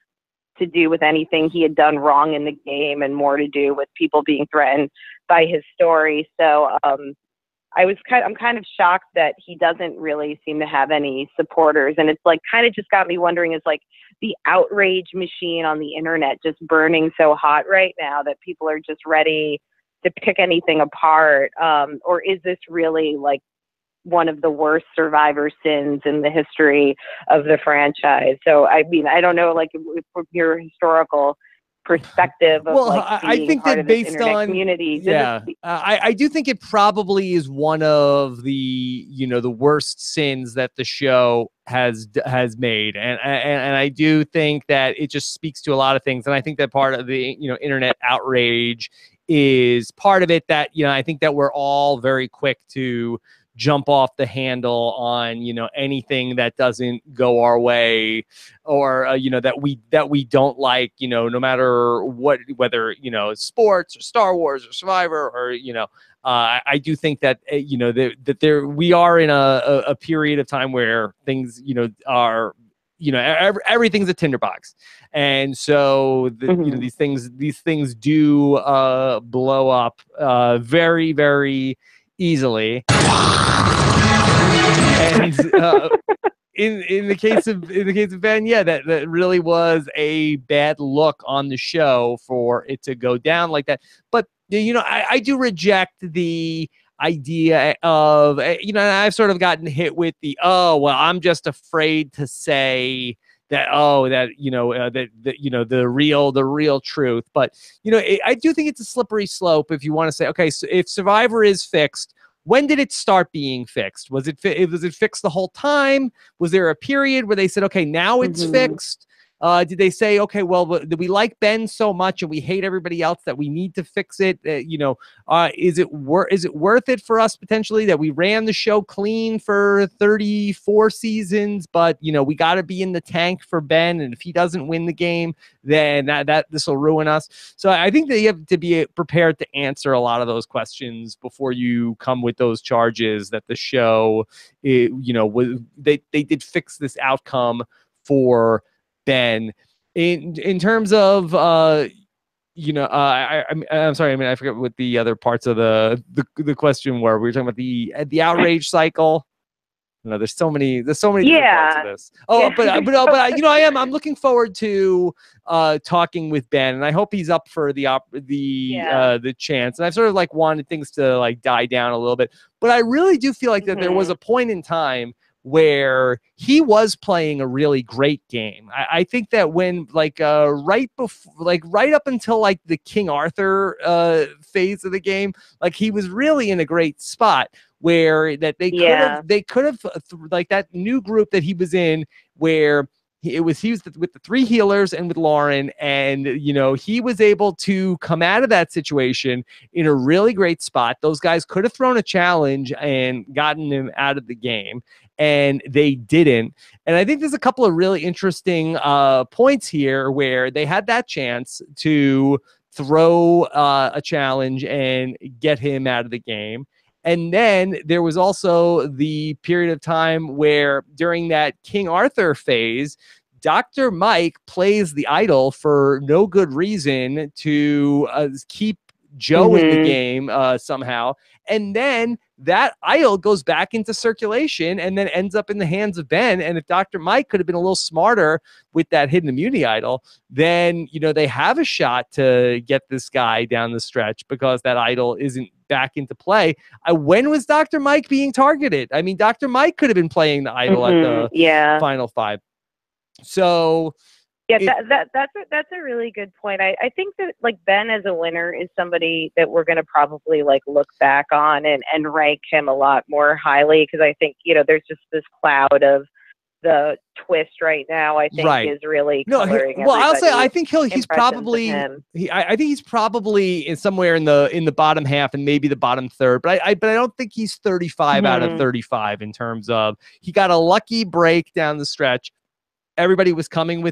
to do with anything he had done wrong in the game and more to do with people being threatened by his story. So I'm kind of shocked that he doesn't really seem to have any supporters. And it's like kind of just got me wondering, is like the outrage machine on the internet just burning so hot right now that people are just ready to pick anything apart? Or is this really like one of the worst Survivor sins in the history of the franchise? So, I mean, I don't know, like, from your historical perspective of, like, I think part that of this based internet on community. I do think it probably is one of the, you know, the worst sins that the show has made, and I do think that it just speaks to a lot of things, and I think that part of the, you know, internet outrage is part of it. That, you know, I think that we're all very quick to jump off the handle on, you know, anything that doesn't go our way, or you know, that we don't like, you know, no matter what, whether, you know, sports or Star Wars or Survivor, or, you know, I do think that, you know, that we are in a period of time where things, you know, are, you know, everything's a tinderbox, and so you know, these things do blow up very, very easily. And in the case of Ben, yeah, that really was a bad look on the show for it to go down like that. But, you know, I do reject the idea of, you know, I've sort of gotten hit with the, oh, well, I'm just afraid to say that, oh, that, you know, that you know, the real truth. But, you know, I do think it's a slippery slope if you want to say, okay, so if Survivor is fixed, when did it start being fixed? Was it fixed the whole time? Was there a period where they said, okay, now it's fixed? Did they say, okay, well, we like Ben so much and we hate everybody else that we need to fix it? You know, is it worth it for us potentially that we ran the show clean for 34 seasons, but, you know, we got to be in the tank for Ben, and if he doesn't win the game, then that this will ruin us. So I think that you have to be prepared to answer a lot of those questions before you come with those charges that the show, you know, they did fix this outcome for Ben. In terms of you know, I'm sorry, I mean, I forget what the other parts of the question were. We were talking about the outrage cycle. No, there's so many different parts of this. Oh, but you know, I'm looking forward to talking with Ben, and I hope he's up for the chance. And I've sort of like wanted things to like die down a little bit, but I really do feel like that there was a point in time where he was playing a really great game. I think that when right up until like the King Arthur phase of the game, like he was really in a great spot where that they could have like that new group that he was in, where he was with the three healers and with Lauren, and, you know, he was able to come out of that situation in a really great spot. Those guys could have thrown a challenge and gotten him out of the game, and they didn't. And I think there's a couple of really interesting points here where they had that chance to throw a challenge and get him out of the game. And then there was also the period of time where during that King Arthur phase, Dr. Mike plays the idol for no good reason to keep Joe in the game somehow. And then that idol goes back into circulation and then ends up in the hands of Ben. And if Dr. Mike could have been a little smarter with that hidden immunity idol, then, they have a shot to get this guy down the stretch because that idol isn't back into play. When was Dr. Mike being targeted? I mean, Dr. Mike could have been playing the idol at the final 5. So yeah, that's a really good point. I think that like Ben as a winner is somebody that we're going to probably like look back on and rank him a lot more highly, because I think, there's just this cloud of the twist right now, I think is really coloring. Well, I'll say I think he's probably I think he's probably somewhere in the bottom half and maybe the bottom third, but I don't think he's 35 out of 35 in terms of he got a lucky break down the stretch. Everybody was coming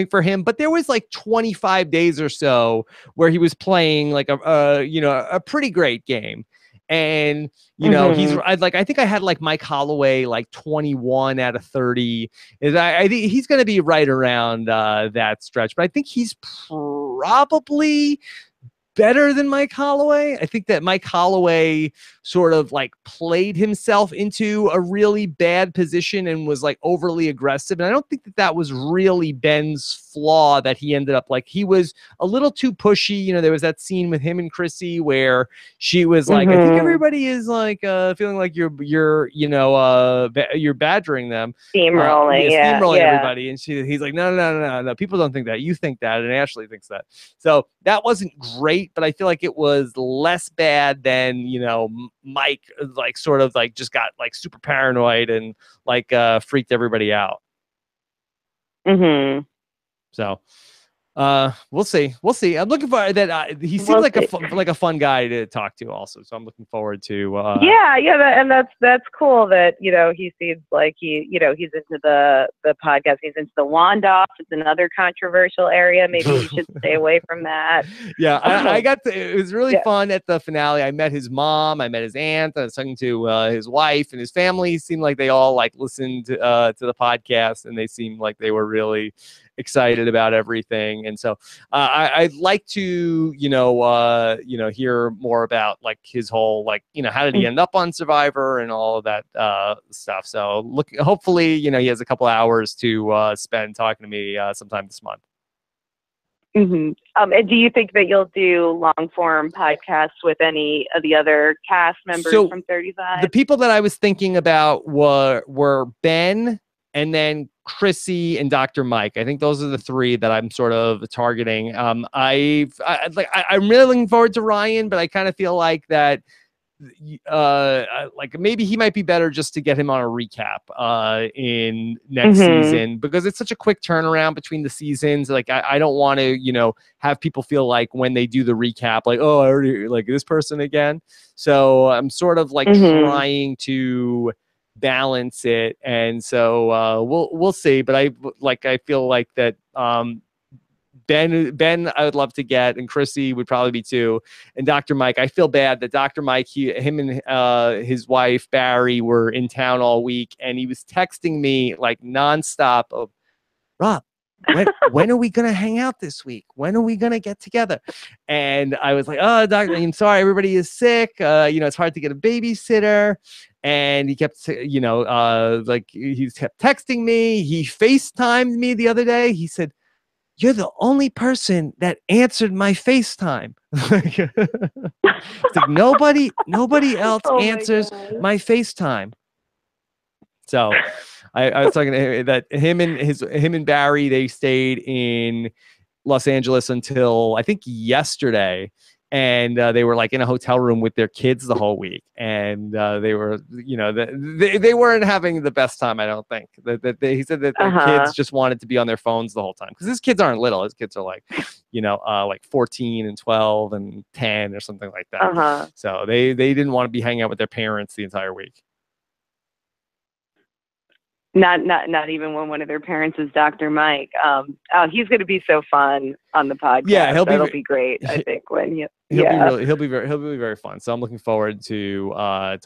for him, but there was like 25 days or so where he was playing like a pretty great game. And, I think I had like Mike Holloway, like 21 out of 30. I think he's going to be right around that stretch, but I think he's probably better than Mike Holloway. I think that Mike Holloway sort of like played himself into a really bad position and was like overly aggressive. And I don't think that was really Ben's flaw, that he ended up like, he was a little too pushy. There was that scene with him and Chrissy where she was like, I think everybody is like feeling like you're badgering them. Steamrolling. Steamrolling everybody. And he's like, no. People don't think that. You think that. And Ashley thinks that. So that wasn't great, but I feel like it was less bad than, Mike like sort of like just got like super paranoid and like freaked everybody out. So we'll see. I'm looking for that. He seems like a fun guy to talk to also. So I'm looking forward to. And that's cool that, he seems like he's into the podcast. He's into the wand-off. It's another controversial area. Maybe you should stay away from that. Yeah, I got it was really fun at the finale. I met his mom. I met his aunt. I was talking to his wife and his family. Seemed like they all like listened to the podcast, and they seemed like they were really excited about everything. And so I'd like to, hear more about like his whole, like, how did he end up on Survivor and all of that stuff. So hopefully, he has a couple hours to spend talking to me sometime this month. And do you think that you'll do long form podcasts with any of the other cast members from 35? The people that I was thinking about were Ben, and then Chrissy and Dr. Mike. I think those are the 3 that I'm sort of targeting. I'm really looking forward to Ryan, but I kind of feel like that, like maybe he might be better just to get him on a recap in next season, because it's such a quick turnaround between the seasons. Like I don't want to, have people feel like when they do the recap, like, oh, I already like this person again. So I'm sort of like trying to balance it, and so we'll see. But I feel like that Ben I would love to get, and Chrissy would probably be too, and Dr. Mike. I feel bad that Dr. Mike, him and his wife Barry were in town all week, and he was texting me like nonstop of, Rob, when are we gonna hang out this week? When are we gonna get together? And I was like, oh, doctor, I'm sorry, everybody is sick. It's hard to get a babysitter. And he kept, like he kept texting me. He FaceTimed me the other day. He said, you're the only person that answered my FaceTime. It's like nobody else answers my FaceTime. So I was talking to him that him and Barry, they stayed in Los Angeles until I think yesterday. And they were like in a hotel room with their kids the whole week, and they were, they weren't having the best time. I don't think he said that their kids just wanted to be on their phones the whole time, because his kids aren't little. His kids are like, like 14 and 12 and 10 or something like that. So they didn't want to be hanging out with their parents the entire week. Not even when one of their parents is Dr. Mike. He's going to be so fun. on the podcast. Yeah, that'll be great. I think when you. He'll be very fun. So I'm looking forward to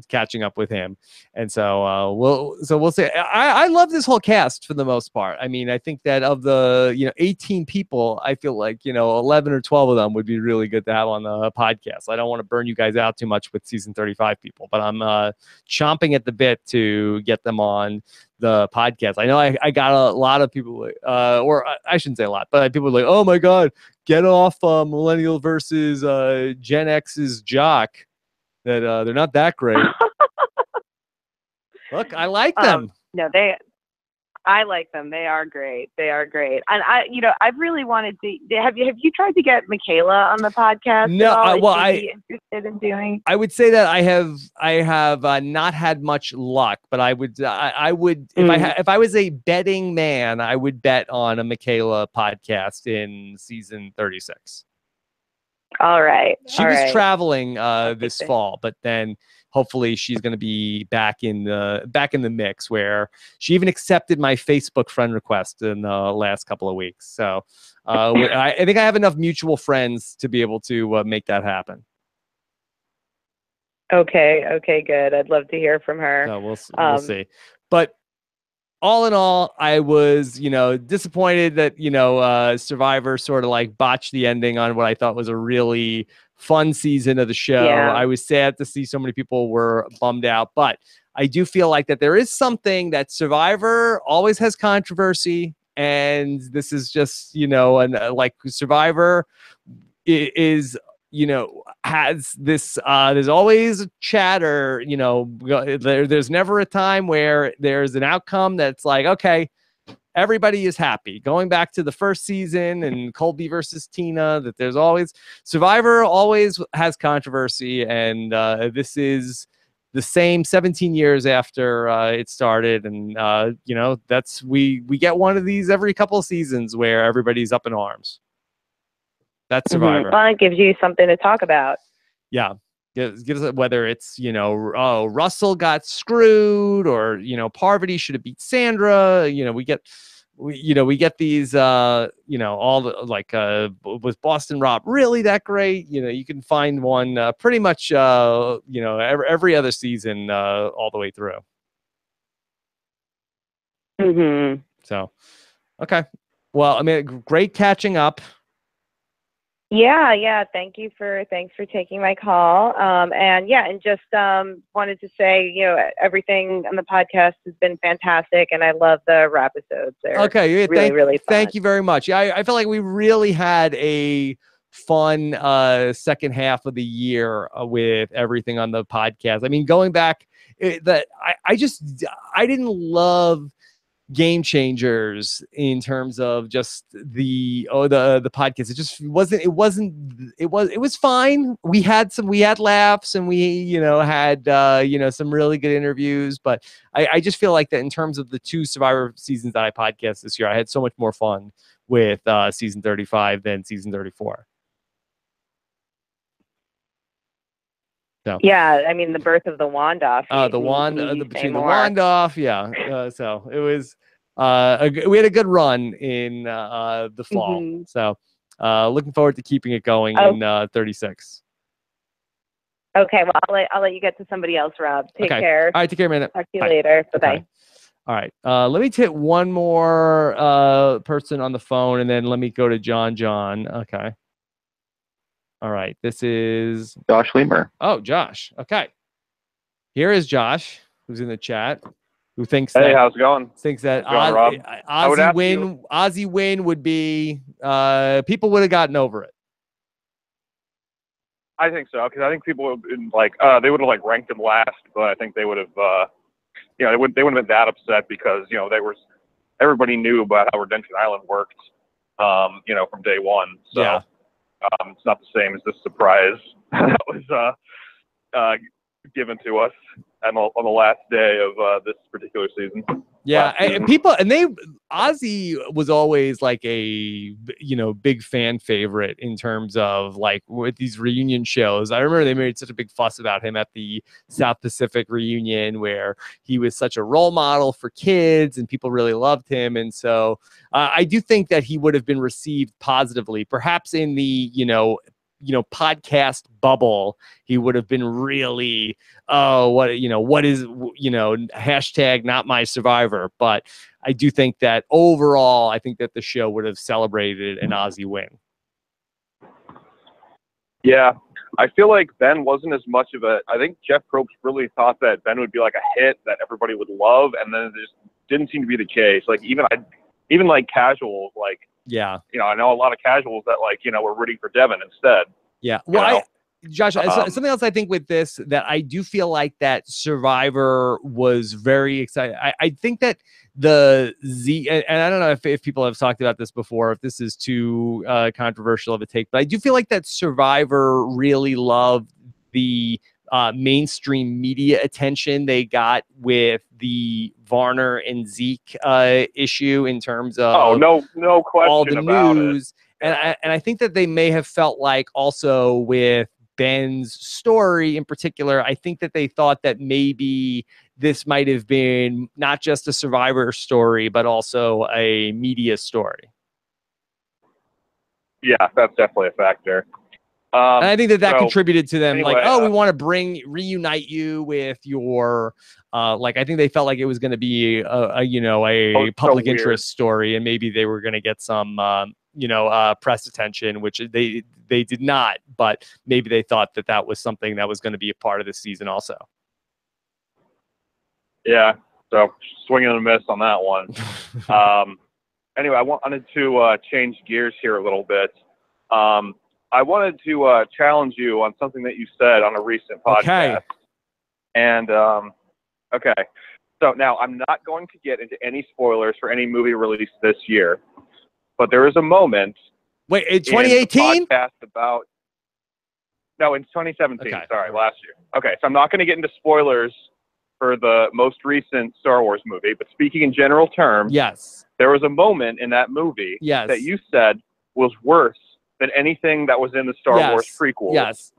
catching up with him. And so we'll see. I love this whole cast for the most part. I mean, I think that of the 18 people, I feel like 11 or 12 of them would be really good to have on the podcast. I don't want to burn you guys out too much with season 35 people, but I'm chomping at the bit to get them on the podcast. I know I got a lot of people, or I shouldn't say a lot, but people are like, oh my God, get off Millennial versus Gen X's jock. That they're not that great. Look, I like them. No, I like them. They are great. They are great. And I've really wanted to. Have you tried to get Michaela on the podcast? No, interested in doing. I would say that I have not had much luck, but I would if I was a betting man, I would bet on a Michaela podcast in season 36. All right. She was traveling this fall, but then hopefully she's going to be back in the mix, where she even accepted my Facebook friend request in the last couple of weeks. So I think I have enough mutual friends to be able to make that happen. Okay, good. I'd love to hear from her. So we'll see. But all in all, I was, disappointed that, Survivor sort of like botched the ending on what I thought was a really fun season of the show. Yeah. I was sad to see so many people were bummed out, but I do feel like that there is something that Survivor always has controversy. And this is just, like Survivor is, has this, there's always chatter, there's never a time where there's an outcome that's like, okay, everybody is happy. Going back to the first season and Colby versus Tina, that there's always, Survivor always has controversy. And this is the same 17 years after it started. And, we get one of these every couple of seasons where everybody's up in arms. That's Survivor. Well, it gives you something to talk about. Yeah. Gives it, whether it's, Russell got screwed, or, Parvati should have beat Sandra. We get these, all the, like, was Boston Rob really that great? You can find one pretty much, every other season all the way through. Mm-hmm. So, okay. Well, I mean, great catching up. Yeah. Thanks for taking my call. And just wanted to say, everything on the podcast has been fantastic, and I love the RHAP episodes. They're really fun. Thank you very much. I feel like we really had a fun second half of the year with everything on the podcast. I mean, going back, I didn't love Game Changers in terms of just the podcast. It was fine. We had laughs, and we had some really good interviews, but I just feel like that in terms of the two Survivor seasons that I podcast this year, I had so much more fun with season 35 than season 34. So. Yeah, I mean, the birth of the Wandoff. Between the Wandoff, yeah. So it was, we had a good run in the fall. Mm-hmm. So looking forward to keeping it going in 36. Okay, well, I'll let you get to somebody else, Rob. Take care. All right, take care, man. Talk to you later. Bye-bye. Okay. All right. Let me take one more person on the phone, and then let me go to John. Okay. All right, this is Josh Weimer. Oh, Josh. Okay. Here is Josh, who's in the chat, who thinks Hey, how's it going? Thinks that Ozzy win would be people would have gotten over it. I think so, because I think people would have been they would have ranked him last, but I think they would have they wouldn't have been that upset, because everybody knew about how Redemption Island worked from day one. So yeah. It's not the same as the surprise that was given to us on the last day of this particular season. Yeah, and Ozzy was always like a, big fan favorite in terms of like with these reunion shows. I remember they made such a big fuss about him at the South Pacific reunion where he was such a role model for kids and people really loved him. And so I do think that he would have been received positively, perhaps in the, podcast bubble. He would have been really, what is, hashtag not my survivor. But I do think that overall, I think that the show would have celebrated an Ozzy win. Yeah, I feel like Ben wasn't as much of a. I think Jeff Probst really thought that Ben would be like a hit that everybody would love, and then it just didn't seem to be the case. Like even like casuals, like yeah, I know a lot of casuals that like were rooting for Devin instead. Yeah, well, Josh, something else I think with this that I do feel like that Survivor was very exciting. I think that the Z, and I don't know if people have talked about this before, if this is too controversial of a take, but I do feel like that Survivor really loved the mainstream media attention they got with the Varner and Zeke issue in terms of no question all the about news. It. And I think that they may have felt like also with Ben's story in particular, I think that they thought that maybe this might have been not just a Survivor story, but also a media story. Yeah, that's definitely a factor. And I think that contributed to them, anyway, like, we want to reunite you with your, like, I think they felt like it was going to be a public interest story, and maybe they were going to get some, press attention, which they did not, but maybe they thought that was something that was going to be a part of the season also. Yeah, so swinging and a miss on that one. Anyway, I wanted to change gears here a little bit. I wanted to challenge you on something that you said on a recent podcast. Okay. And, okay. So now I'm not going to get into any spoilers for any movie released this year, but there is a moment. Wait, in 2018? Podcast about. No, in 2017. Okay. Sorry, last year. Okay, so I'm not going to get into spoilers for the most recent Star Wars movie, but speaking in general terms, yes, there was a moment in that movie that you said was worse than anything that was in the Star Wars prequel. Yes.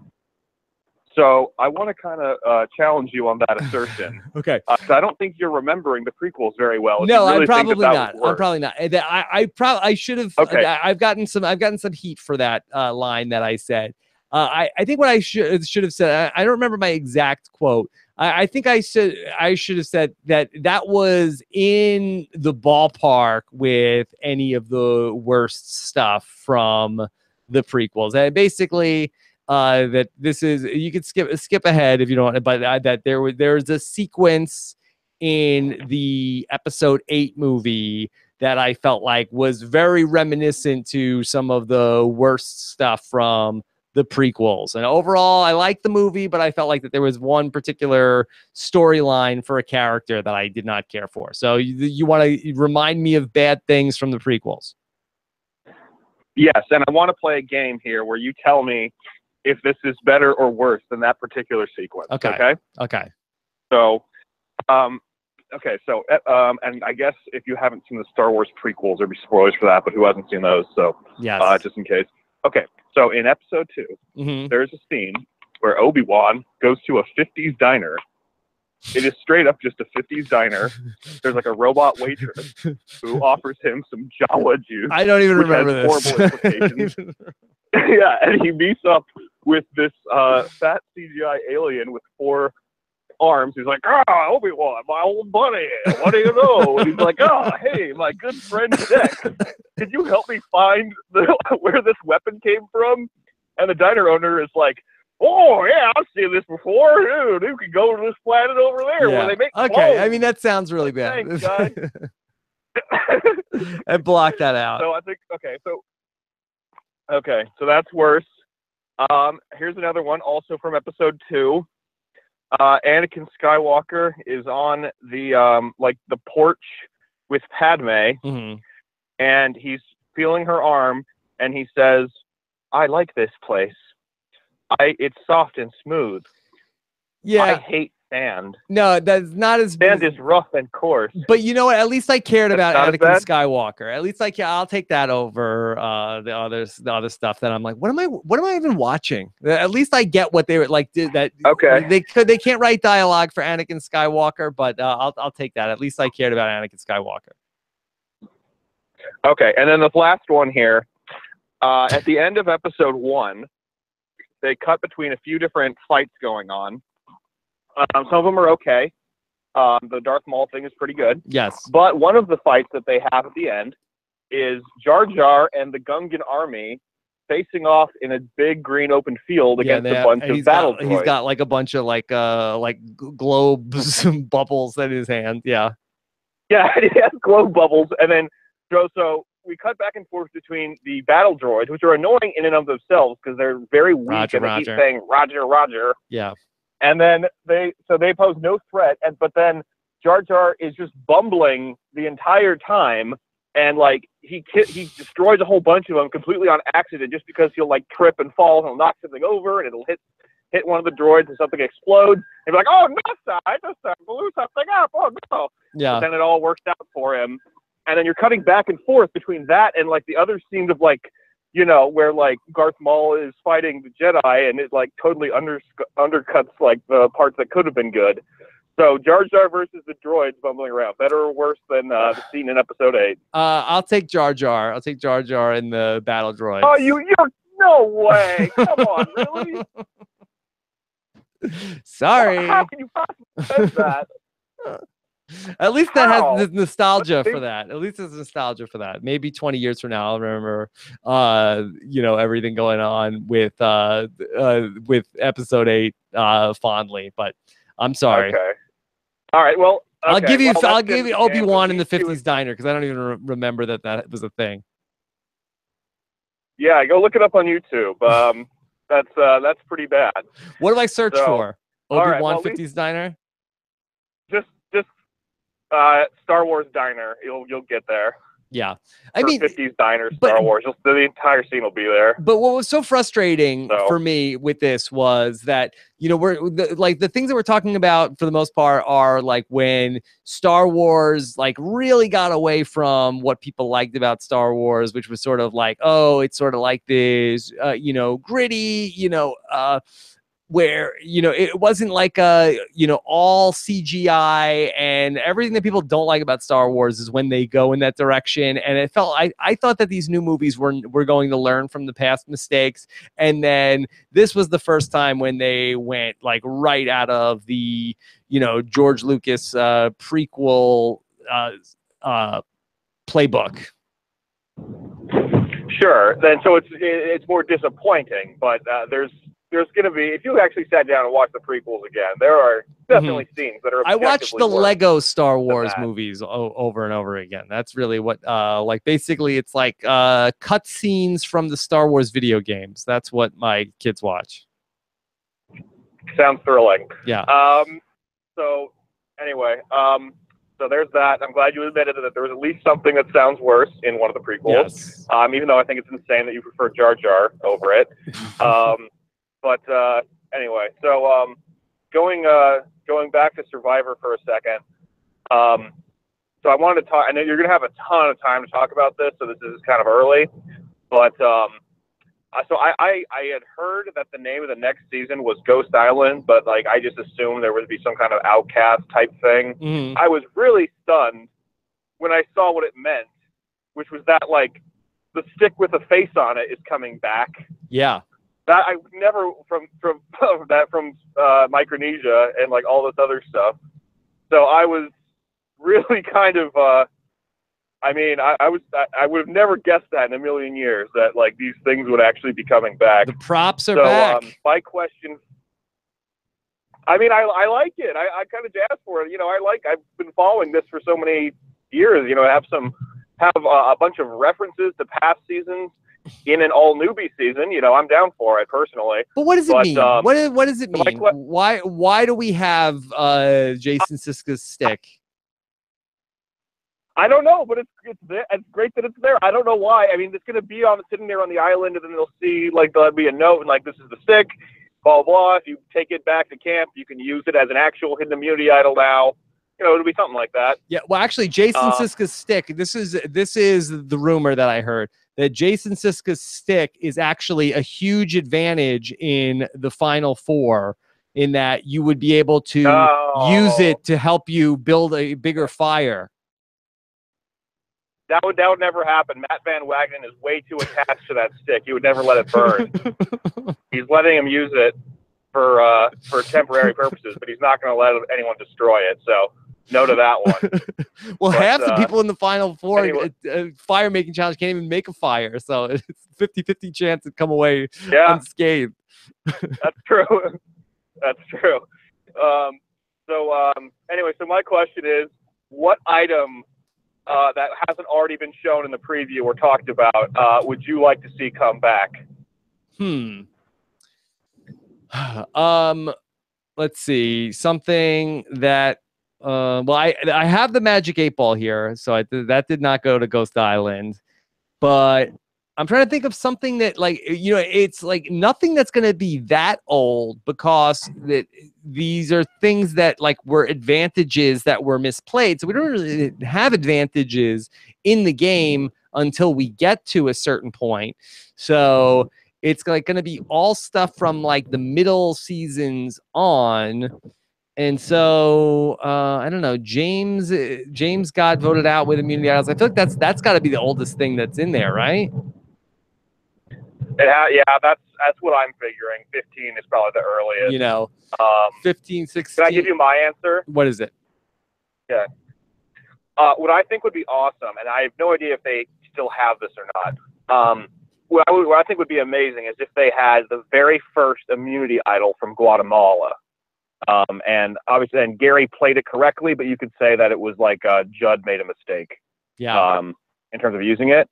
So I want to kind of challenge you on that assertion. Okay. Because I don't think you're remembering the prequels very well. No, really I'm probably not. I'm probably not. I should have. Okay. I've gotten some heat for that line that I said. I think what I should have said. I don't remember my exact quote. I think I should have said that was in the ballpark with any of the worst stuff from the prequels. And basically, that this is, you could skip ahead if you don't want, but that there's a sequence in the episode 8 movie that I felt like was very reminiscent to some of the worst stuff from the prequels. And overall, I liked the movie, but I felt like that there was one particular storyline for a character that I did not care for. So you want to remind me of bad things from the prequels? Yes, and I want to play a game here where you tell me if this is better or worse than that particular sequence. Okay. So, okay. So, and I guess if you haven't seen the Star Wars prequels, there'd be spoilers for that, but who hasn't seen those? So, just in case. Okay. So in episode 2, there's a scene where Obi-Wan goes to a 50s diner. It is straight up just a 50s diner. There's like a robot waitress who offers him some Jawa juice. I don't even remember this. Horrible implications. Yeah, and he meets up with this fat CGI alien with 4 arms. He's like, Obi-Wan, my old buddy. What do you know? And he's like, hey, my good friend Dex. Could you help me find where this weapon came from? And the diner owner is like, oh, yeah, I've seen this before. Dude, you can go to this planet over there where they make clothes. Okay, I mean, that sounds really bad. Thanks, guys. And block that out. So I think, so that's worse. Here's another one, also from episode 2. Anakin Skywalker is on the the porch with Padme, and he's feeling her arm, and he says, "I like this place. It's soft and smooth. Yeah, I hate sand. No, that's not as Sand is rough and coarse. But you know what? At least I cared about not as Anakin bad? Skywalker. At least I'll take that over the other stuff that I'm like, what am I even watching? At least I get what they were like. That Okay. they can't write dialogue for Anakin Skywalker, but I'll take that. At least I cared about Anakin Skywalker. Okay, and then the last one here. At the end of episode 1, they cut between a few different fights going on. Some of them are okay. The Darth Maul thing is pretty good. Yes. But one of the fights that they have at the end is Jar Jar and the Gungan army facing off in a big green open field against a bunch of battle droids. He's got like a bunch of like globes and bubbles in his hand. Yeah. Yeah, he has globe bubbles. And then, so we cut back and forth between the battle droids, which are annoying in and of themselves because they're very weak Roger, and they Roger. keep saying, Roger, Roger. Yeah. And then they pose no threat, but then Jar Jar is just bumbling the entire time, and like he destroys a whole bunch of them completely on accident just because he'll like trip and fall and he'll knock something over and it'll hit one of the droids and something explodes. And be like, oh no, I just blew something up. Oh no. Yeah. But then it all works out for him, and then you're cutting back and forth between that and like the other scenes of like, you know, where like Darth Maul is fighting the Jedi and it like totally undercuts like the parts that could have been good. So Jar Jar versus the droids bumbling around, better or worse than the scene in episode 8? I'll take Jar Jar. I'll take Jar Jar in the battle droids. Oh, you're no way! Come on, really? Sorry. How can you possibly say that? At least that How? has the nostalgia for that. At least there's nostalgia for that. Maybe 20 years from now, I'll remember, you know, everything going on with episode 8 fondly. But I'm sorry. Okay. All right. Well, okay. I'll give you Obi-Wan in the 50s diner because I don't even remember that was a thing. Yeah, go look it up on YouTube. That's pretty bad. What do I search for? Obi-Wan right, well, 50s diner. Just Star Wars diner. You'll get there. Yeah, I mean 50s diner Star Wars. The entire scene will be there. But what was so frustrating for me with this was that, you know, the things that we're talking about for the most part are like when Star Wars like really got away from what people liked about Star Wars, which was sort of like, oh, it's sort of like this, you know, gritty, you know, where, you know, it wasn't like you know, all CGI, and everything that people don't like about Star Wars is when they go in that direction. And it felt, I thought that these new movies were going to learn from the past mistakes, and then this was the first time when they went like right out of the, you know, George Lucas prequel playbook. Sure. Then so it's more disappointing, but there's going to be, if you actually sat down and watched the prequels again, there are definitely scenes that are. I watched the Lego Star Wars that. movies over and over again. That's really what, like, basically it's like cut scenes from the Star Wars video games. That's what my kids watch. Sounds thrilling. Yeah. So anyway, so there's that. I'm glad you admitted that there was at least something that sounds worse in one of the prequels. Yes. Even though I think it's insane that you prefer Jar Jar over it. But anyway, so going back to Survivor for a second. So I wanted to talk. I know you're going to have a ton of time to talk about this, so this is kind of early. But so I had heard that the name of the next season was Ghost Island, but like I just assumed there would be some kind of Outcast type thing. Mm-hmm. I was really stunned when I saw what it meant, which was that like the stick with a face on it is coming back. Yeah. That I never from Micronesia and like all this other stuff. So I was really kind of I mean I would have never guessed that in a million years that like these things would actually be coming back. The props are back. My question, I mean I like it. I kind of jazzed for it. You know, I've been following this for so many years. You know, have a bunch of references to past seasons in an all newbie season. You know, I'm down for it personally. But what does it mean? What does it mean? Why do we have Jason Siska's stick? I don't know, but it's great that it's there. I don't know why. I mean, it's going to be sitting there on the island, and then they'll see like there'll be a note and like this is the stick. blah, blah. If you take it back to camp, you can use it as an actual hidden immunity idol now. You know, it'll be something like that. Yeah, well, actually, Jason Siska's stick. This is the rumor that I heard, that Jason Siska's stick is actually a huge advantage in the Final Four, in that you would be able to use it to help you build a bigger fire. That would never happen. Matt Van Wagenen is way too attached to that stick. He would never let it burn. He's letting him use it for temporary purposes, but he's not going to let anyone destroy it. So no to that one. Well, but, half the people in the Final Four anyway. fire making challenge can't even make a fire, so it's 50-50 chance to come away unscathed. That's true. That's true. Anyway, so my question is, what item that hasn't already been shown in the preview or talked about would you like to see come back? Let's see, something that well, I have the Magic 8 Ball here, so that did not go to Ghost Island, but I'm trying to think of something that, like, you know, it's like nothing that's going to be that old, because these are things that, like, were advantages that were misplayed. So we don't really have advantages in the game until we get to a certain point. So it's like going to be all stuff from like the middle seasons on. And so I don't know. James got voted out with immunity idols. I feel like that's got to be the oldest thing that's in there, right? That's what I'm figuring. 15 is probably the earliest. You know, 15, 16. Can I give you my answer? What is it? Yeah. What I think would be awesome, and I have no idea if they still have this or not. What I think would be amazing is if they had the very first immunity idol from Guatemala. And obviously, and Gary played it correctly, but you could say that it was like Judd made a mistake. Yeah. In terms of using it.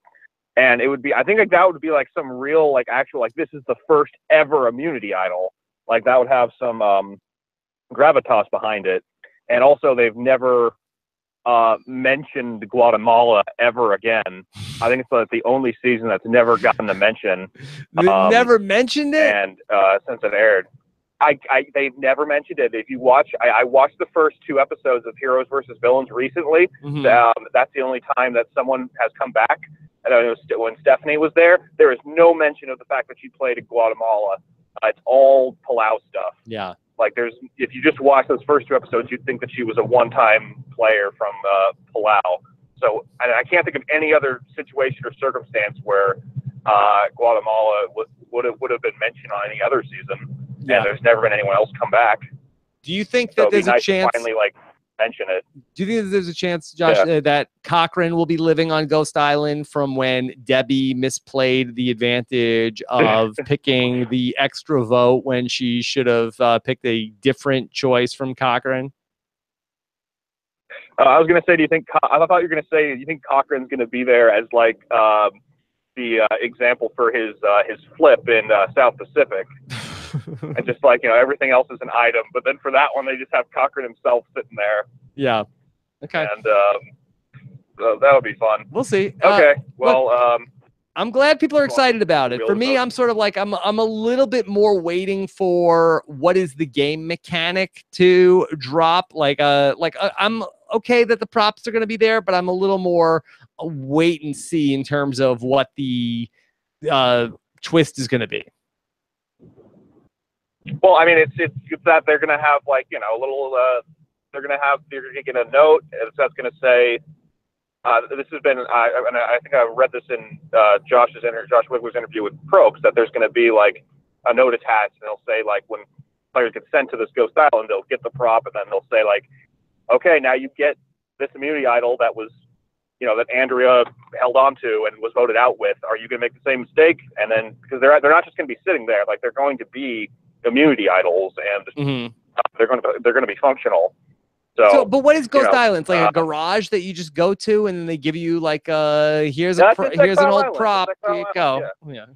And it would be, I think like that would be like some real, like actual, like this is the first ever immunity idol. Like that would have some gravitas behind it. And also they've never mentioned Guatemala ever again. I think it's like the only season that's never gotten a mention. They never mentioned it? And since it aired. They've never mentioned it. If you watch, I watched the first 2 episodes of Heroes versus Villains recently. Mm-hmm. That's the only time that someone has come back. And I know when Stephanie was there is no mention of the fact that she played in Guatemala. It's all Palau stuff. Yeah. Like if you just watch those first 2 episodes, you'd think that she was a one-time player from Palau. So I can't think of any other situation or circumstance where Guatemala would have been mentioned on any other season. Yeah. And there's never been anyone else come back. Do you think that there's a chance to finally mention it? Do you think that there's a chance, Josh, that Cochran will be living on Ghost Island from when Debbie misplayed the advantage of picking the extra vote when she should have picked a different choice from Cochran? I was going to say, I thought you were going to say, do you think Cochran's going to be there as like the example for his flip in South Pacific? And just like, everything else is an item, but then for that one, they just have Cochran himself sitting there. Yeah. Okay. And that would be fun. We'll see. Okay. Well, I'm glad people are excited about it. For me, I'm sort of like, I'm a little bit more waiting for what is the game mechanic to drop. I'm okay that the props are going to be there, but I'm a little more wait and see in terms of what the twist is going to be. Well, I mean, it's that they're going to have a little. They're going to get a note that's going to say, "This has been." I think I read this in Josh Wigler's interview with Probst, that there's going to be like a note attached, and they'll say like when players get sent to this Ghost Island, they'll get the prop, and then they'll say like, "Okay, now you get this immunity idol that was, that Andrea held on to and was voted out with. Are you going to make the same mistake?" And then because they're not just going to be sitting there, like they're going to be immunity idols, and they're going to be functional. So, but what is Ghost Island? It's like a garage that you just go to, and then they give you like here's an old prop. Here you go. Yeah.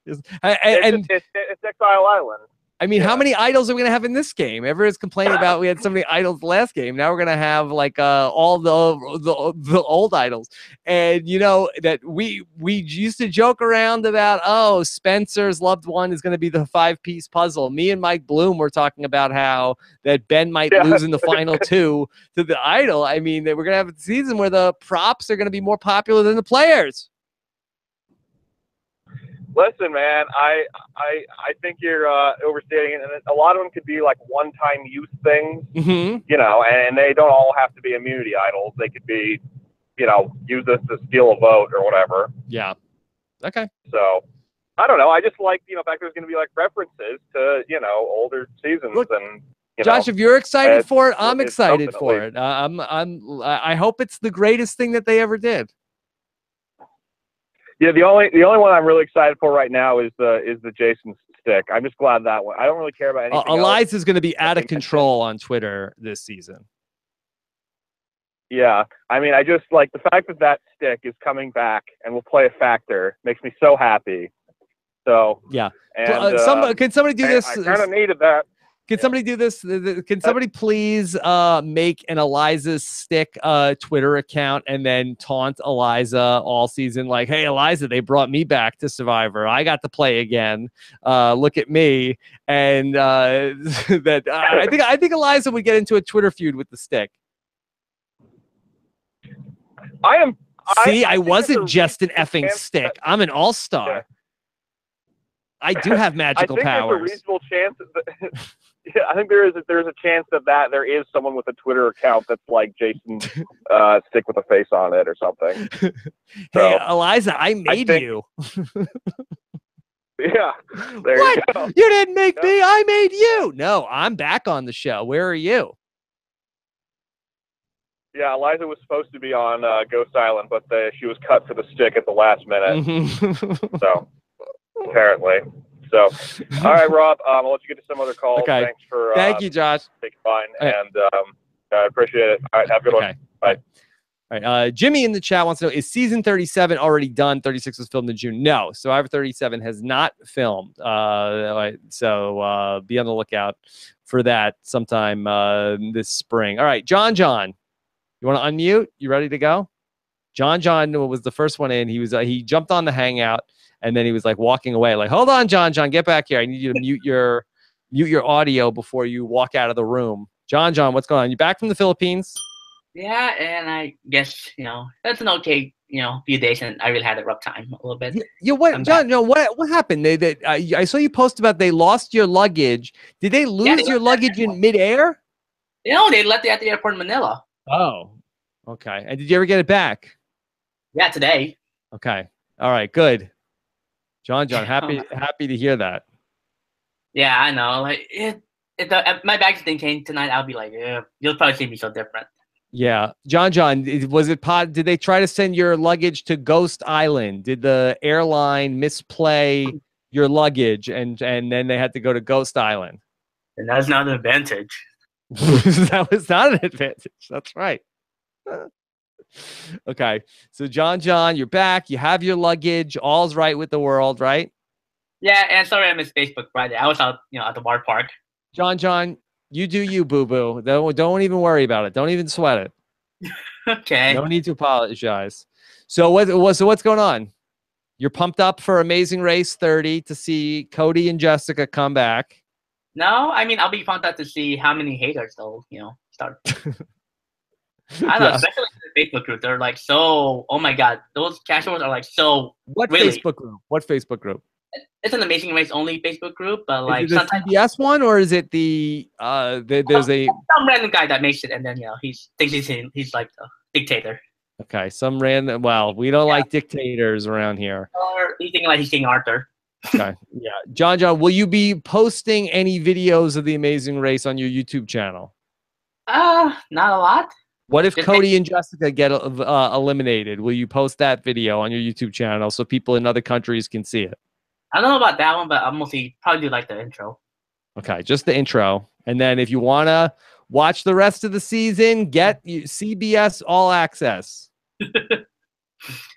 It's Exile Island. I mean, how many idols are we gonna have in this game? Everyone's complaining about we had so many idols last game. Now we're gonna have like all the old idols, and you know that we used to joke around about, oh, Spencer's loved one is gonna be the 5-piece puzzle. Me and Mike Bloom were talking about how that Ben might lose in the final 2 to the idol. I mean, that we're gonna have a season where the props are gonna be more popular than the players. Listen, man, I think you're overstating it, and a lot of them could be like one-time use things, you know, and they don't all have to be immunity idols. They could be, you know, use this to steal a vote or whatever. Yeah. Okay. So, I don't know. I just like, you know, back there's going to be like references to, you know, older seasons. Look, and you Josh, know, if you're excited for it, I'm it's excited for definitely- it. I hope it's the greatest thing that they ever did. Yeah, the only one I'm really excited for right now is the Jason stick. I'm just glad that one. I don't really care about anything else. Eliza's going to be out of control on Twitter this season. Yeah, I mean, I just like the fact that stick is coming back and will play a factor makes me so happy. So yeah, and can somebody do this? I kind of needed that. Can somebody do this? Can somebody please make an Eliza's stick Twitter account and then taunt Eliza all season? Like, hey, Eliza, they brought me back to Survivor. I got to play again. Look at me. And that I think Eliza would get into a Twitter feud with the stick. I wasn't just an effing stick. I'm an all-star. Yeah. I do have magical powers. There's a reasonable chance that, yeah, I think there's a chance that there is someone with a Twitter account that's like Jason stick with a face on it or something. Hey, Eliza, I made you. Yeah. There what? You go. You didn't make me. I made you. No, I'm back on the show. Where are you? Yeah, Eliza was supposed to be on Ghost Island, but she was cut for the stick at the last minute. So, apparently. So, all right, Rob, I'll let you get to some other calls. Okay. Thanks for Thank you, Josh. taking mine, Okay. and I appreciate it. All right, have a good one. Bye. All right. Jimmy in the chat wants to know, is season 37 already done? 36 was filmed in June. No. Survivor 37 has not filmed. So be on the lookout for that sometime this spring. All right, John. You want to unmute? You ready to go? John was the first one in. He jumped on the Hangout, and then he was like walking away. Like, hold on, John, get back here. I need you to mute your audio before you walk out of the room. John, what's going on? You back from the Philippines? Yeah, and I guess that's an okay few days, and I really had a rough time a little bit. Yeah, what, John? What happened? I saw you post about they lost your luggage. Did they lose your luggage in midair? They left it at the airport in Manila. Oh, okay. And did you ever get it back? Yeah, today. Okay. All right. Good. John, happy to hear that. Yeah, I know. Like, if my bags didn't came tonight, I'll be like, yeah, you'll probably see me so different. Yeah, John, was it did they try to send your luggage to Ghost Island? Did the airline misplay your luggage, and then they had to go to Ghost Island? And that's not an advantage. That was not an advantage. That's right. Okay, so John, you're back. You have your luggage. All's right with the world, right? Yeah, and sorry I missed Facebook Friday. I was out, at the bar park. John, you do you, boo-boo. Don't even worry about it. Don't even sweat it. Okay. No need to apologize. So what's going on? You're pumped up for Amazing Race 30 to see Cody and Jessica come back. No, I mean, I'll be pumped up to see how many haters they'll, start. I don't know, especially in the Facebook group. They're like, so, oh my God, those casuals are like, so. What really? Facebook group? It's an Amazing Race only Facebook group, but like is it the CBS one, or is it there's some random guy that makes it, and then he thinks he's like a dictator. Okay, some random. Well, we don't like dictators around here. Or he's thinking like he's King Arthur. Okay, yeah, John, will you be posting any videos of the Amazing Race on your YouTube channel? Not a lot. What if Cody and Jessica get eliminated? Will you post that video on your YouTube channel so people in other countries can see it? I don't know about that one, but I'll mostly probably do like the intro. Okay, just the intro. And then if you want to watch the rest of the season, get CBS All Access. And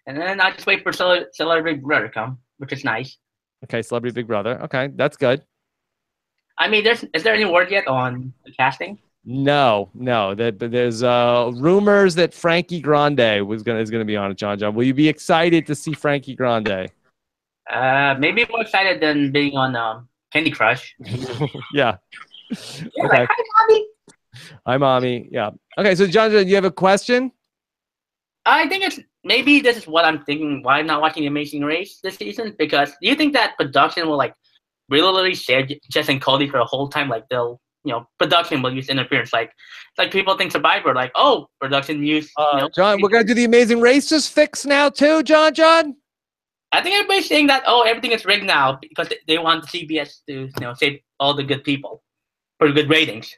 then I just wait for Celebrity Big Brother to come, which is nice. Okay, Celebrity Big Brother. Okay, that's good. I mean, is there any word yet on the casting? No. There's rumors that Frankie Grande is gonna be on it. John. Will you be excited to see Frankie Grande? Maybe more excited than being on Candy Crush. Yeah. Yeah, Okay. like, hi, mommy. Hi, mommy. Yeah. Okay. So, John, do you have a question? I think it's maybe this is what I'm thinking. Why I'm not watching The Amazing Race this season? Because do you think that production will like really share Jess and Cody for the whole time? Like they'll, production will use interference. Like people think Survivor, like, oh, production use, John, we're gonna do the Amazing Race just fix now too, John. I think everybody's saying that, oh, everything is rigged now because they want the CBS to, save all the good people for good ratings.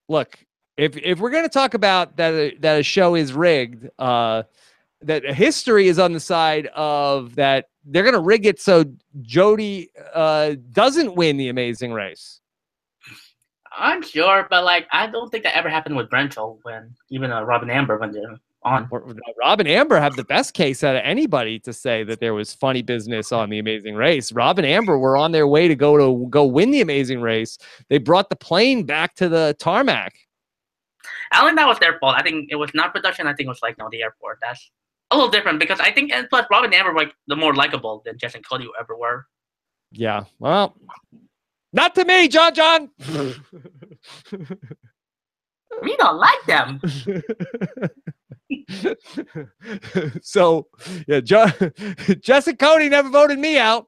Look, if we're gonna talk about that a show is rigged, that history is on the side of that they're gonna rig it so Jody doesn't win the Amazing Race. I'm sure, but like I don't think that ever happened with Brentel when even Rob and Amber when they're on. Rob and Amber have the best case out of anybody to say that there was funny business on the Amazing Race. Rob and Amber were on their way to go win the Amazing Race. They brought the plane back to the tarmac. I don't think that was their fault. I think it was not production. I think it was like the airport. That's a little different because I think, and plus Rob and Amber were like the more likable than Jess and Cody ever were. Yeah, well, not to me, John. We don't like them. So, yeah, Jess and Cody never voted me out.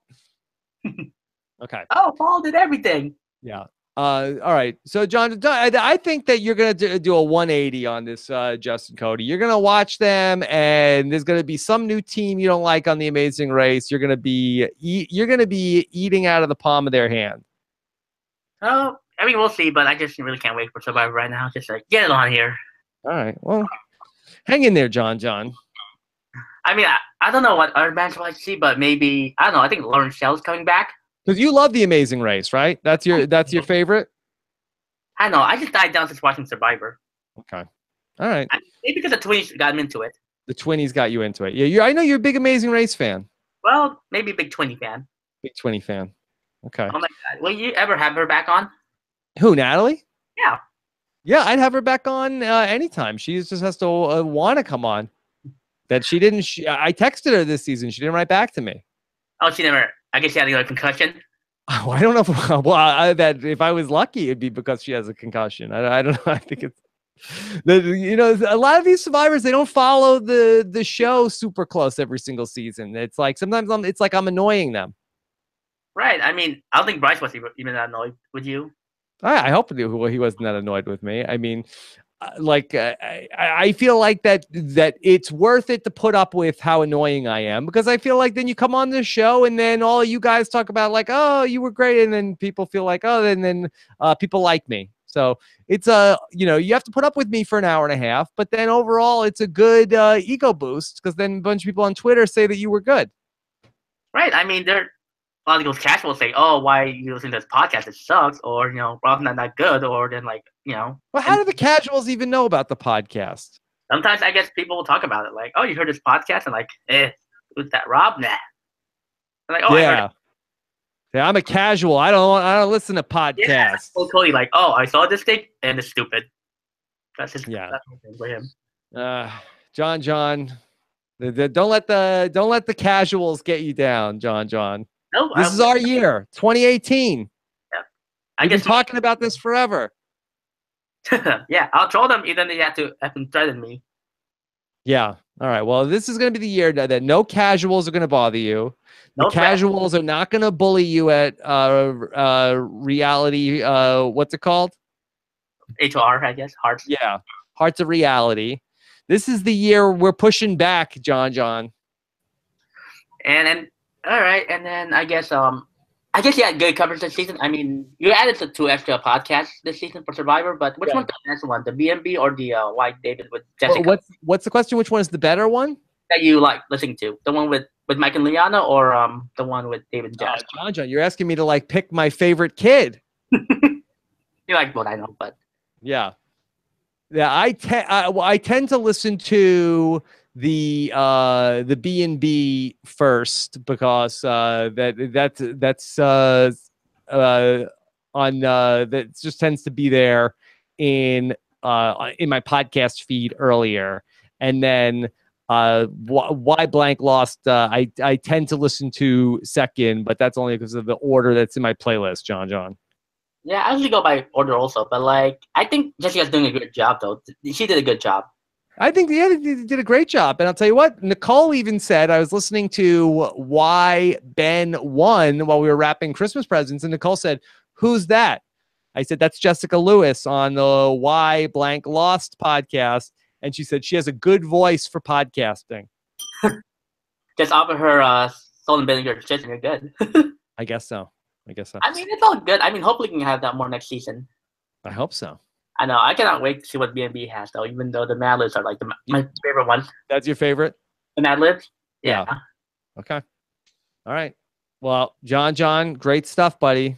Okay. Oh, Paul did everything. Yeah. All right. So, John, I think that you're going to do a 180 on this, Justin Cody. You're going to watch them, and there's going to be some new team you don't like on the Amazing Race. You're going to be eating out of the palm of their hand. Oh, I mean, we'll see, but I just really can't wait for Survivor right now. Just like, get it on here. All right. Well, hang in there, John. I mean, I don't know what other bands will I see, but maybe, I don't know. I think Lauren Shell's coming back. Because you love the Amazing Race, right? That's your favorite? I know. I just died down since watching Survivor. Okay. All right. Maybe because the Twins got me into it. The Twinnies got you into it. Yeah, I know you're a big Amazing Race fan. Well, maybe a big Twinnie fan. Big Twinnie fan. Okay. Oh my God. Will you ever have her back on? Who, Natalie? Yeah. Yeah, I'd have her back on anytime. She just has to want to come on. That she didn't. I texted her this season. She didn't write back to me. Oh, she never. I guess she had a concussion. Oh, I don't know. Well, that if I was lucky, it'd be because she has a concussion. I don't know. I think it's a lot of these survivors, they don't follow the show super close every single season. It's like sometimes I'm annoying them. Right. I mean, I don't think Bryce was even that annoyed with you. I hope he wasn't that annoyed with me. I mean, I feel like that it's worth it to put up with how annoying I am, because I feel like then you come on this show and then all you guys talk about like, oh, you were great, and then people feel like, oh, then people like me. So it's you have to put up with me for an hour and a half, but then overall it's a good ego boost, because then a bunch of people on Twitter say that you were good. Right. I mean, a lot of those casuals say, oh, why are you listening to this podcast? It sucks, or, Rob's not that good, or then, like, Well, how do the casuals even know about the podcast? Sometimes I guess people will talk about it, like, oh, you heard this podcast? And like, who's that Rob? Nah. I'm like, oh, yeah. I heard it. Yeah, I'm a casual. I don't listen to podcasts. Yeah, totally like, oh, I saw this thing, and it's stupid. That's his, yeah. That's for him. John, don't let the casuals get you down, John. No, this is our year, 2018. Yeah. We've been talking about this forever. Yeah, I'll troll them, even they have to threaten me. Yeah. All right. Well, this is going to be the year that no casuals are going to bother you. The casuals are not going to bully you at reality. What's it called? HR, I guess. Hearts. Yeah. Hearts of Reality. This is the year we're pushing back, John. And then, all right. And then I guess you had good coverage this season. I mean, you added 2 extra podcasts this season for Survivor, but which one's the best one? The B&B or the White David with Jessica? What's the question? Which one is the better one? That you like listening to? The one with Mike and Liana, or the one with David and Jess? John, you're asking me to like pick my favorite kid. You like what I know, but yeah. I tend to listen to the B&B first, because that's that just tends to be there in my podcast feed earlier, and then why blank lost. I tend to listen to second, but that's only because of the order that's in my playlist. John. Yeah, I usually go by order also, but like I think Jessica's doing a good job though. She did a good job. I think they did a great job. And I'll tell you what, Nicole even said, I was listening to Why Ben Won while we were wrapping Christmas presents, and Nicole said, "Who's that?" I said, "That's Jessica Lewis on the Why Blank Lost podcast." And she said she has a good voice for podcasting. Just offer her salt and vinegar chips and you're good. I guess so. I mean, it's all good. I mean, hopefully we can have that more next season. I hope so. I know. I cannot wait to see what B&B has, though, even though the Mad Libs are like my favorite one. That's your favorite? The Mad Libs? Yeah. Okay. All right. Well, John, great stuff, buddy.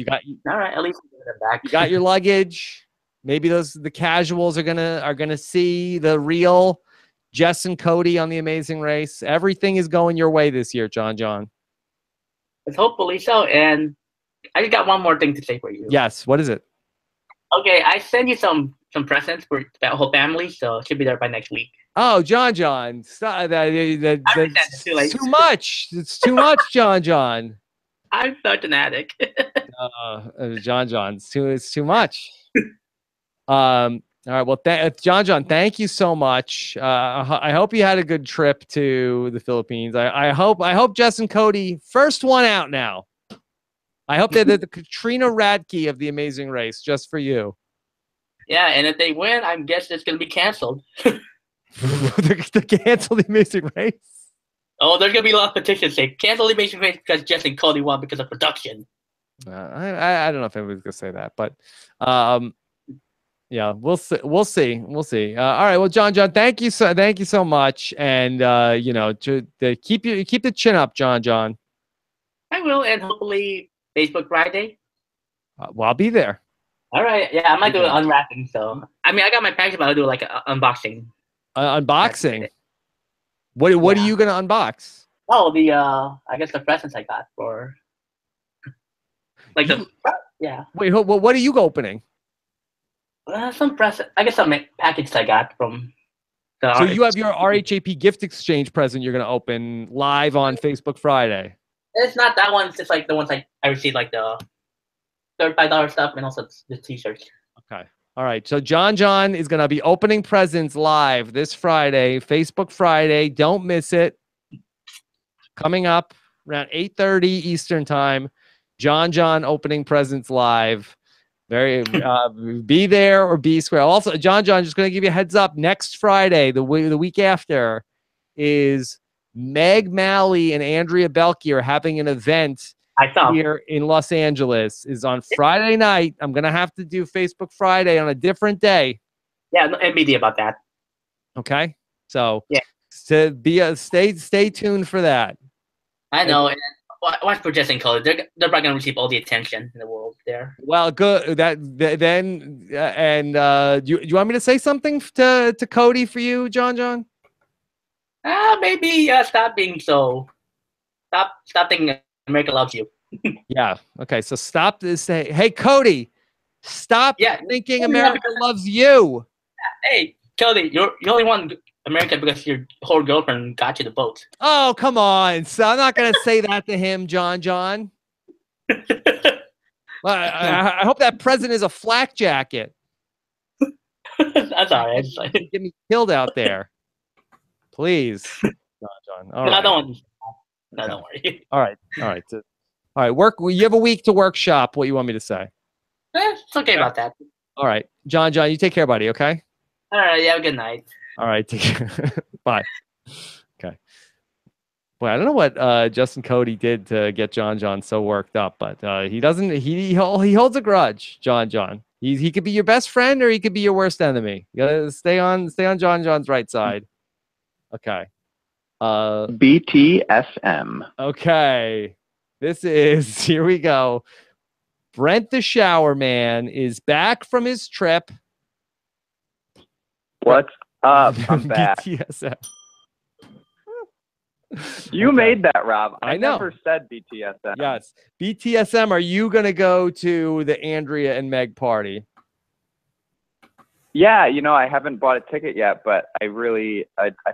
All right. At least we get it back. You got your luggage. Maybe the casuals are gonna see the real Jess and Cody on The Amazing Race. Everything is going your way this year, John. Let's hopefully so. And I just got one more thing to say for you. Yes. What is it? Okay, I sent you some presents for that whole family, so it should be there by next week. Oh, John, stop, that's too much. It's too much, John. I'm such an addict. John, it's too much. All right. Well, John, thank you so much. I hope you had a good trip to the Philippines. I hope Jess and Cody, first one out now. I hope they're the Katrina Radke of The Amazing Race, just for you. Yeah, and if they win, I guess it's going to be canceled. They cancel The Amazing Race? Oh, there's going to be a lot of petitions saying cancel The Amazing Race because Jess and Cody won because of production. I don't know if anybody's going to say that, but yeah, we'll see. All right. Well, John, thank you so much. And, keep the chin up, John. I will, and hopefully Facebook Friday. Well, I'll be there. All right. Yeah, I might do an unwrapping. So, I mean, I got my package, but I'll do like an unboxing. Unboxing? What are you going to unbox? Oh, I guess the presents I got for. Like yeah. Wait, what are you opening? Some present. I guess some package I got from. So you have your RHAP gift exchange present you're going to open live on Facebook Friday. It's not that one. It's just like the ones I received, like the $35 stuff and also the T-shirts. Okay. All right. So John is going to be opening presents live this Friday, Facebook Friday. Don't miss it. Coming up around 8:30 Eastern time. John opening presents live. Be there or be square. Also, John, just going to give you a heads up. Next Friday, the week after, is Meg Malley and Andrea Belke are having an event here in Los Angeles. Is on Friday night. I'm going to have to do Facebook Friday on a different day. Yeah, no NBD about that. Okay. So yeah, stay tuned for that. I know. And watch for Jess and Cody. They're probably going to receive all the attention in the world there. Well, good. Do you want me to say something to Cody for you, John? Maybe stop being so. Stop thinking America loves you. Yeah. Okay. So stop this. Hey, Cody, stop thinking America loves you. Hey, Cody, you only want America because your whole girlfriend got you the vote. Oh, come on. So I'm not going to say that to him, John. I hope that present is a flak jacket. That's all right. Get me killed out there. Please, John. All right. I don't want to. No, don't worry. All right. You have a week to workshop what you want me to say. It's okay about that. All right. John, you take care, buddy, okay? All right. You have a good night. All right. Take care. Bye. Okay. Boy, I don't know what Justin Cody did to get John so worked up, but he doesn't. He holds a grudge, John. He could be your best friend or he could be your worst enemy. You gotta stay on John's right side. Okay. BTSM. Okay. Here we go. Brent the Shower Man is back from his trip. What's up? I'm back. BTSM. You made that, Rob. I know. Never said BTSM. Yes. BTSM, are you going to go to the Andrea and Meg party? Yeah, I haven't bought a ticket yet, but I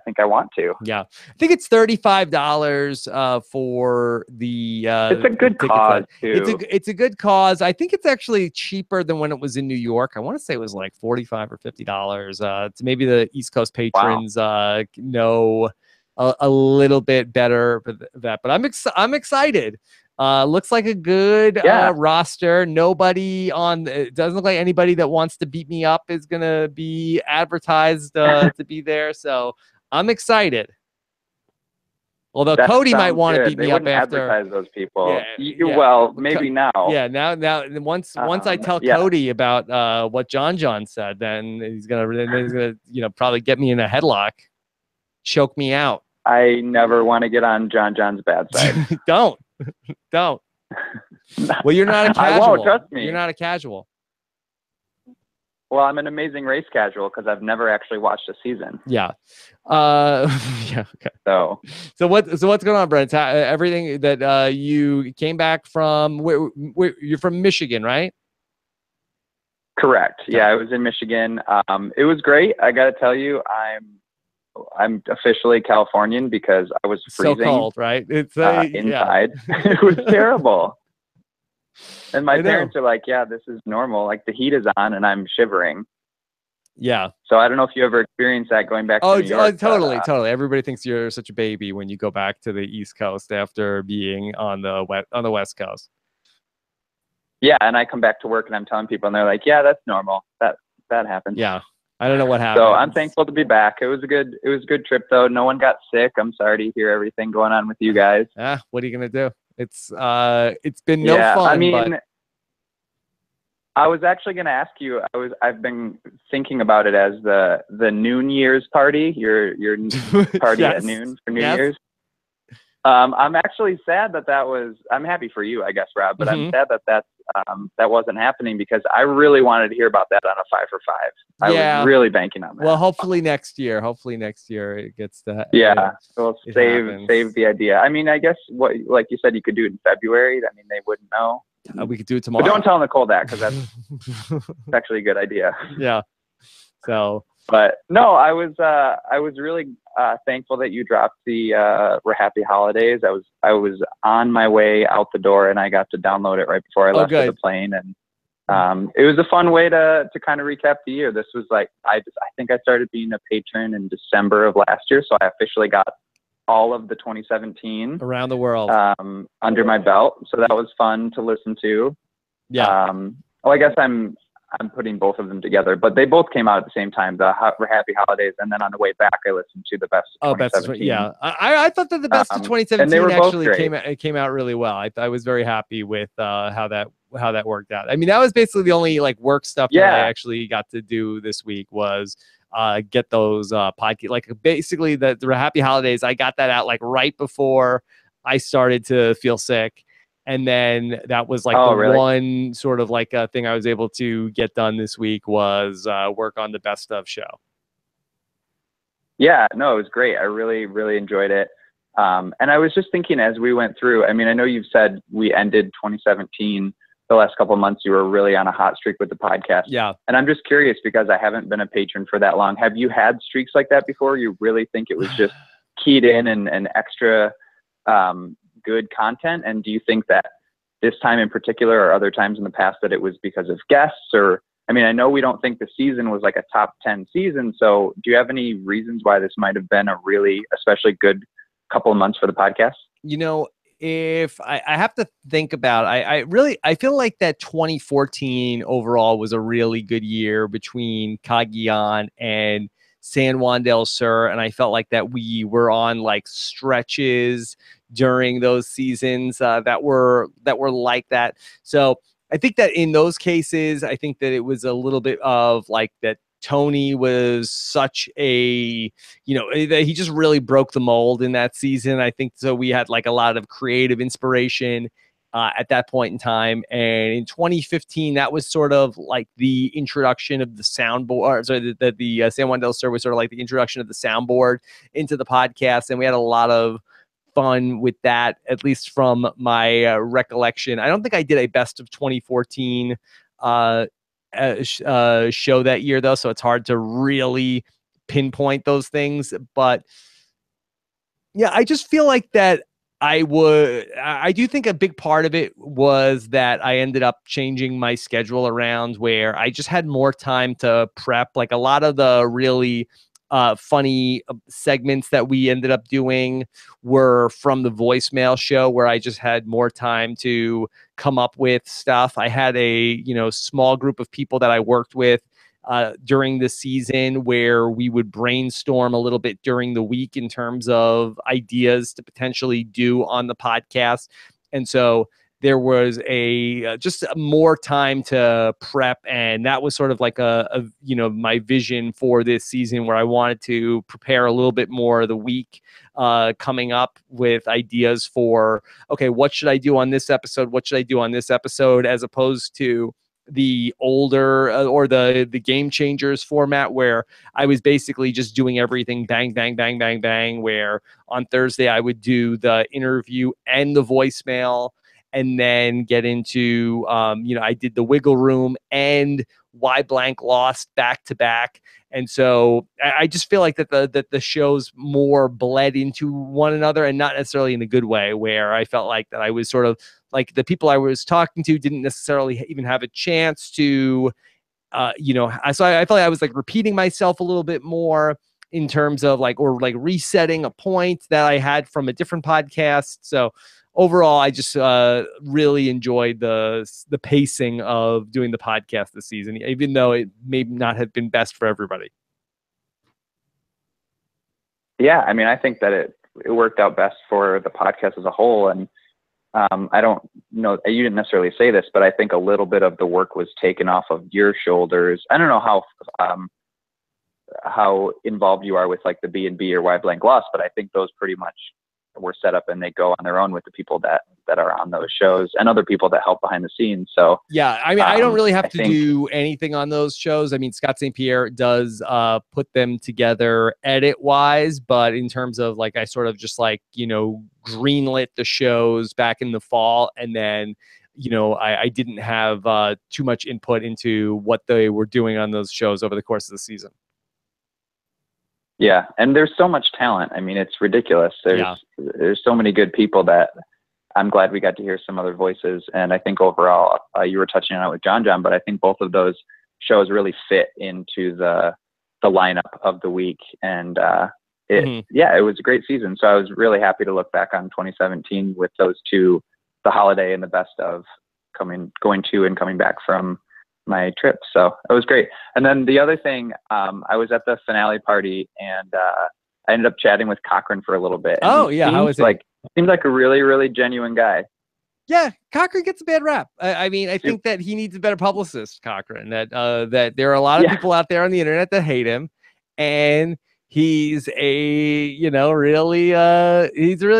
think I want to. Yeah. I think it's $35 for the it's a good cause too. It's a good cause. I think it's actually cheaper than when it was in New York. I want to say it was like $45 or $50. To maybe the East Coast patrons know a little bit better for that, but I'm excited. Looks like a good roster. Nobody it doesn't look like anybody that wants to beat me up is going to be advertised to be there. So I'm excited. Although Cody might want to beat me up after. Advertise those people. Yeah. Well, maybe now. Yeah. Now, once I tell Cody about what John said, then he's gonna probably get me in a headlock, choke me out. I never want to get on John's bad side. Don't. Well, you're not a casual. I won't, trust me. You're not a casual. Well, I'm an amazing race casual because I've never actually watched a season. Yeah. Yeah. Okay. So what's going on, Brent? Everything that you came back from? Where you're from Michigan, right? Correct. Yeah, I was in Michigan. It was great. I got to tell you, I'm officially Californian because I was freezing. So cold, right? It's inside. It was terrible. And my parents are like, "Yeah, this is normal. Like the heat is on, and I'm shivering." Yeah. So I don't know if you ever experienced that going back to New York. Totally. Everybody thinks you're such a baby when you go back to the East Coast after being on the West Coast. Yeah, and I come back to work and I'm telling people, and they're like, "Yeah, that's normal. That happens." Yeah. I don't know what happened. So I'm thankful to be back. It was a good trip though. No one got sick. I'm sorry to hear everything going on with you guys. What are you gonna do? It's been no fun. I mean, but... I was actually gonna ask you. I've been thinking about it as the Noon Year's party. Your party at noon for New Year's. I'm actually sad that was. I'm happy for you, I guess, Rob, but I'm sad that wasn't happening because I really wanted to hear about that on a 5 for 5. I was really banking on that. Well, hopefully next year it gets to. Yeah, we'll save the idea. I mean, I guess like you said, you could do it in February. I mean, they wouldn't know. We could do it tomorrow. But don't tell Nicole that because that's actually a good idea. Yeah. So. But no, I was really thankful that you dropped the "We're Happy Holidays." I was on my way out the door and I got to download it right before I left for the plane, and it was a fun way to kind of recap the year. This was like I think I started being a patron in December of last year, so I officially got all of the 2017 around the world under my belt. So that was fun to listen to. Yeah. Well, I guess I'm putting both of them together, but they both came out at the same time. The Happy Holidays, and then on the way back, I listened to the best of 2017. Yeah, I thought that the best of 2017 actually came out really well. I was very happy with how that worked out. I mean, that was basically the only like work stuff that I actually got to do this week was get those podcasts. Like basically the Happy Holidays, I got that out like right before I started to feel sick. And then that was like one sort of like thing I was able to get done this week was work on the best of show. Yeah, no, it was great. I really, really enjoyed it. And I was just thinking as we went through, I mean, I know you've said we ended 2017, the last couple of months, you were really on a hot streak with the podcast. Yeah. And I'm just curious because I haven't been a patron for that long. Have you had streaks like that before? You really think it was just keyed in and extra good content? And do you think that this time in particular or other times in the past that it was because of guests? Or, I mean, I know we don't think the season was like a top 10 season. So do you have any reasons why this might have been a really, especially good couple of months for the podcast? You know, if I have to think about, I feel like that 2014 overall was a really good year between Cagayan and San Juan del Sur. And I felt like that we were on like stretches during those seasons that were like that. So I think that in those cases, I think that it was a little bit of like that Tony was such a, he just really broke the mold in that season. I think so. We had like a lot of creative inspiration at that point in time. And in 2015, that was sort of like the introduction of the soundboard. So the San Juan del Sur was sort of like the introduction of the soundboard into the podcast. And we had a lot of fun with that, at least from my recollection. I don't think I did a best of 2014 show that year, though, so it's hard to really pinpoint those things. But yeah, I just feel like that I do think a big part of it was that I ended up changing my schedule around where I just had more time to prep. Like a lot of the really funny segments that we ended up doing were from the voicemail show, where I just had more time to come up with stuff. I had a small group of people that I worked with during the season where we would brainstorm a little bit during the week in terms of ideas to potentially do on the podcast. And so there was just more time to prep. And that was sort of like my vision for this season, where I wanted to prepare a little bit more of the week coming up with ideas for, okay, what should I do on this episode? What should I do on this episode? As opposed to the older or the Game Changers format, where I was basically just doing everything bang, bang, bang, bang, bang, where on Thursday I would do the interview and the voicemail, and then get into, I did the Wiggle Room and Why Blank Lost back to back. And so I just feel like that the shows more bled into one another, and not necessarily in a good way, where I felt like that I was sort of like the people I was talking to didn't necessarily even have a chance to, so I felt like I was like repeating myself a little bit more in terms of or resetting a point that I had from a different podcast. So overall, I just really enjoyed the pacing of doing the podcast this season, even though it may not have been best for everybody. Yeah, I mean, I think that it worked out best for the podcast as a whole. And I don't know, you didn't necessarily say this, but I think a little bit of the work was taken off of your shoulders. I don't know how involved you are with like the B&B or Why Blank Lost, but I think those pretty much were set up and they go on their own with the people that are on those shows and other people that help behind the scenes. So yeah, I mean, I don't really have to do anything on those shows. I mean, Scott St. Pierre does put them together edit wise, but in terms of I sort of just greenlit the shows back in the fall, and then I didn't have too much input into what they were doing on those shows over the course of the season. Yeah, and there's so much talent. I mean, it's ridiculous. There's so many good people that I'm glad we got to hear some other voices. And I think overall, you were touching on it with John, but I think both of those shows really fit into the lineup of the week. And it was a great season. So I was really happy to look back on 2017 with those two, the holiday and the best of going to and coming back from my trip. So it was great. And then the other thing, I was at the finale party, and I ended up chatting with Cochran for a little bit. Oh yeah, how was it? Seems like a really, really genuine guy. Yeah, Cochran gets a bad rap. I mean, I think that he needs a better publicist, Cochran. That there are a lot of people out there on the internet that hate him, and he's a he's a really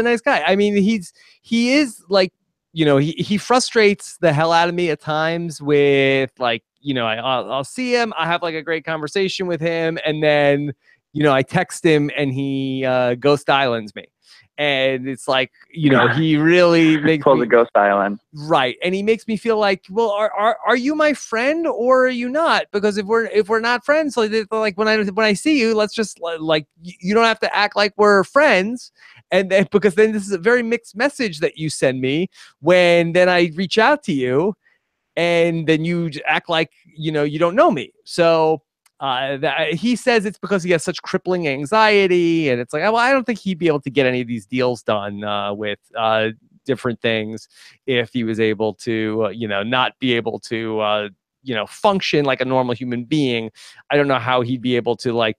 nice guy. I mean, he is like, he frustrates the hell out of me at times with I'll see him, I have a great conversation with him, and then I text him and he Ghost Islands me. And it's he really makes me... the Ghost Island. Right. And he makes me feel like, well, are you my friend or are you not? Because if we're not friends, when I see you, let's just you don't have to act like we're friends. And then, because then this is a very mixed message that you send me when then I reach out to you and then you act like, you don't know me. So he says it's because he has such crippling anxiety, and it's well, I don't think he'd be able to get any of these deals done with different things if he was able to, not be able to, function like a normal human being. I don't know how he'd be able to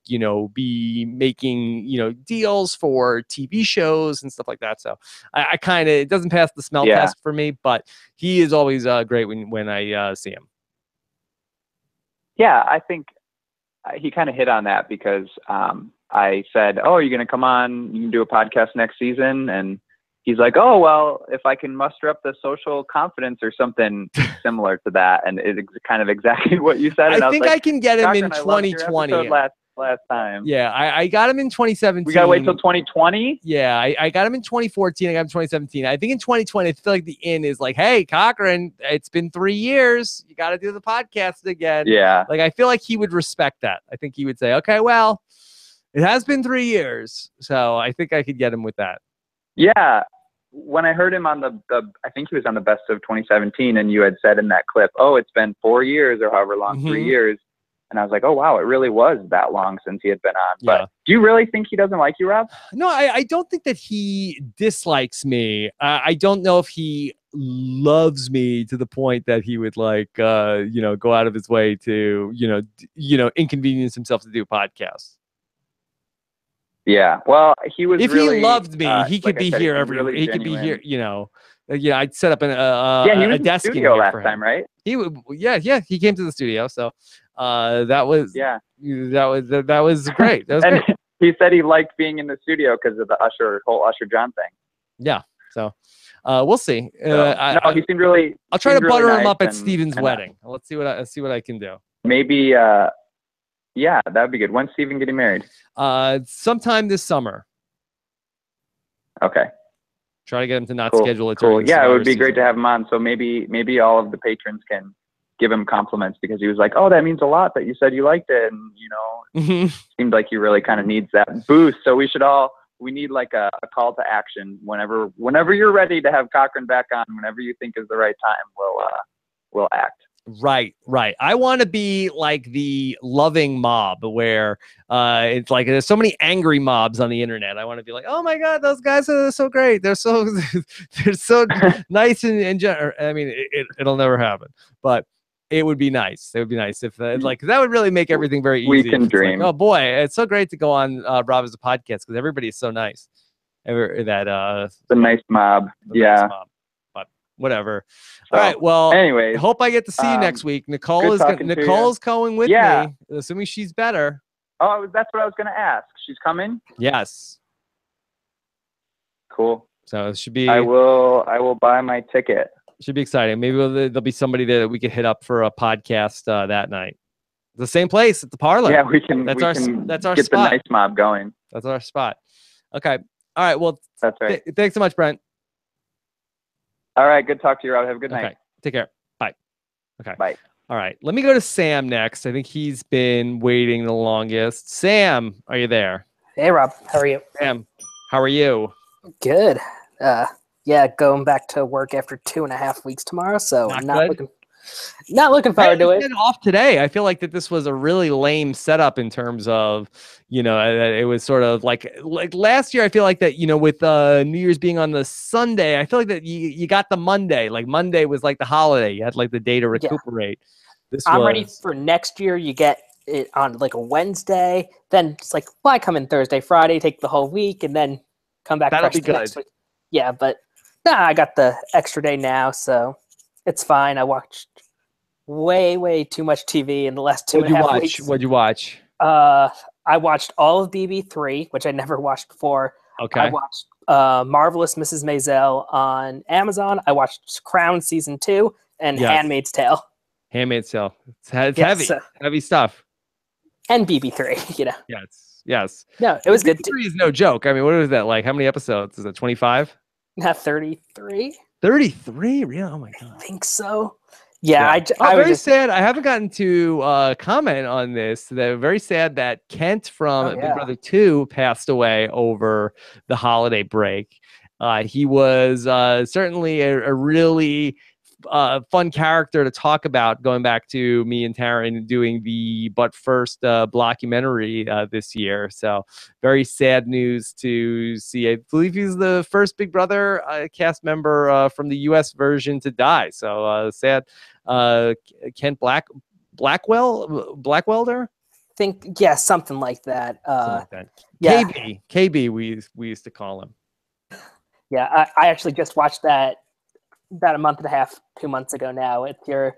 be making, deals for TV shows and stuff like that. So I kind of, it doesn't pass the smell test for me, but he is always great when I see him. Yeah, I think he kind of hit on that because I said, oh, are you going to come on? You can do a podcast next season. And he's like, oh, well, if I can muster up the social confidence or something similar to that. And it's kind of exactly what you said. And I think I can get him in 2020. last time. Yeah, I got him in 2017. We gotta wait till 2020. Yeah, I got him in 2014. I got him in 2017. I think in 2020, I feel like the in is like, hey, Cochran, it's been 3 years. You got to do the podcast again. Yeah. Like, I feel like he would respect that. I think he would say, okay, well, it has been 3 years. So I think I could get him with that. Yeah. When I heard him on the I think he was on the best of 2017, and you had said in that clip, oh, it's been 4 years or however long, 3 years. And I was like, oh, wow, it really was that long since he had been on. Yeah. But do you really think he doesn't like you, Rob? No, I don't think that he dislikes me. I don't know if he loves me to the point that he would like, go out of his way to, inconvenience himself to do podcasts. Yeah. Well, he was. If really, he loved me, he could be here every. Really he genuine. could be here. I'd set up he was a in desk the studio in here last time, right? He would. Yeah. He came to the studio, so that was that was great. That was and great. He said he liked being in the studio because of the whole Usher John thing. Yeah. So we'll see. No, he seemed really. I'll try to butter him nice up at Steven's wedding. Let's see what I can do. Maybe. Yeah, that'd be good. When's Steven getting married? Sometime this summer. Okay. Try to get him to not schedule it. Cool. Yeah, it would be season. great to have him on. So maybe all of the patrons can give him compliments, because he was like, "Oh, that means a lot that you said you liked it," and seemed like he really kind of needs that boost. So we need like a call to action whenever you're ready to have Cochran back on. Whenever you think is the right time, we'll act. Right. I want to be like the loving mob where it's like there's so many angry mobs on the internet. I want to be like, oh my God, those guys are so great. They're so nice and I mean, it'll never happen, but it would be nice. It would be nice if like that would really make everything very easy. We can dream. Like, oh boy, it's so great to go on Rob as a podcast because everybody is so nice. The nice mob. Nice mob. Whatever. So, all right. Well, anyways, hope I get to see you next week. Nicole's going with me, assuming she's better. Oh, that's what I was going to ask. She's coming? Yes. Cool. So it should be. I will buy my ticket. Should be exciting. Maybe there'll be somebody that we could hit up for a podcast that night. The same place at the parlor. Yeah, we can. That's our get spot. The nice mob going. That's our spot. Okay. All right. Well, that's right. Thanks so much, Brent. All right. Good talk to you, Rob. Have a good night. Okay. Take care. Bye. Okay. Bye. All right. Let me go to Sam next. I think he's been waiting the longest. Sam, are you there? Hey, Rob. How are you? Sam, how are you? Good. Going back to work after 2.5 weeks tomorrow. So not looking forward to it. Off today. I feel like that this was a really lame setup in terms of, it was sort of like last year. I feel like that, with New Year's being on the Sunday, I feel like that you got the Monday. Like Monday was like the holiday. You had like the day to recuperate. Yeah. I'm ready for next year. You get it on like a Wednesday. Then it's like, why come in Thursday, Friday, take the whole week, and then come back. That'll be good. Next week. Yeah, but I got the extra day now, so it's fine. I watched way too much TV in the last 2.5 weeks. What'd you watch? I watched all of BB3, which I never watched before. Okay. I watched Marvelous Mrs. Maisel on Amazon. I watched Crown Season 2 and Handmaid's Tale. Handmaid's Tale. It's heavy. Heavy stuff. And BB3, Yes. No, it was good. BB3 is no joke. I mean, what is that like? How many episodes? Is it 25? 33. 33? Really? Oh my God. I think so. Yeah. I'm very sad. I haven't gotten to comment on this. They're very sad that Kent from Big Brother 2 passed away over the holiday break. He was certainly a really fun character to talk about, going back to me and Taryn doing the But First blockumentary this year. So very sad news to see. I believe he's the first Big Brother cast member from the US version to die. So sad. Kent Blackwelder? Something like that. Yeah. KB we used to call him. Yeah, I actually just watched that about 1.5 months, 2 months ago now. It's your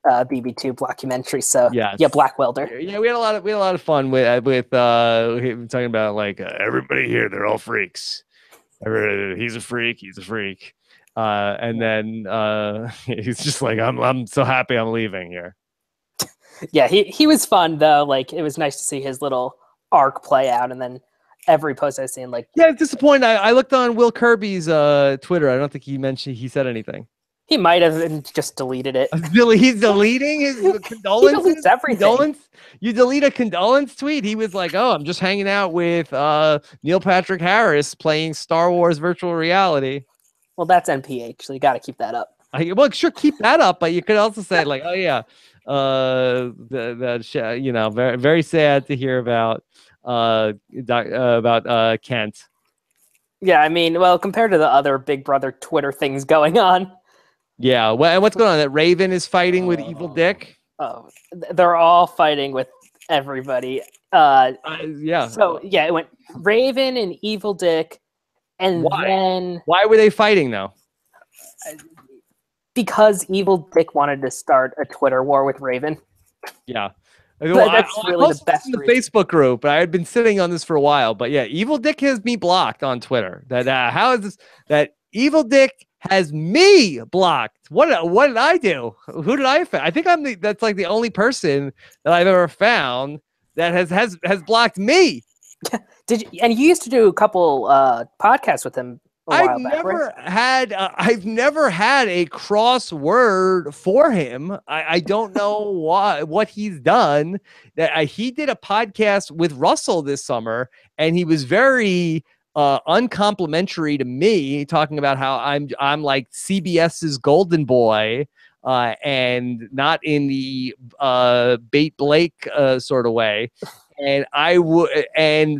BB2 blockumentary. So Blackwelder. Yeah, we had a lot of fun with talking about like everybody here, they're all freaks. He's a freak. And then he's just like, I'm so happy I'm leaving here. Yeah, he was fun though. Like it was nice to see his little arc play out, and then every post I've seen, like it's disappointing. I looked on Will Kirby's Twitter. I don't think he said anything. he might have just deleted it. He's deleting his condolences. He deletes everything. You delete a condolence tweet. He was like, "Oh, I'm just hanging out with Neil Patrick Harris playing Star Wars virtual reality." Well, that's NPH, so you got to keep that up. Well, sure, keep that up, but you could also say like, "Oh yeah, very very sad to hear about Kent." Yeah, I mean, well, compared to the other Big Brother Twitter things going on. Yeah, what's going on? That Raven is fighting with Evil Dick. Oh, they're all fighting with everybody. Yeah. So yeah, it went Raven and Evil Dick, and then why were they fighting though? Because Evil Dick wanted to start a Twitter war with Raven. Yeah. That's really the best in the Facebook group. I had been sitting on this for a while, but yeah, Evil Dick has me blocked on Twitter. How is this? That Evil Dick has me blocked. What did I do? Who did I find? I think that's like the only person that I've ever found that has blocked me. Did you? And you used to do a couple podcasts with him. I've never had a crossword for him. I don't know what he's done. He did a podcast with Russell this summer, and he was very uncomplimentary to me, talking about how I'm like CBS's golden boy, and not in the Bait Blake sort of way. And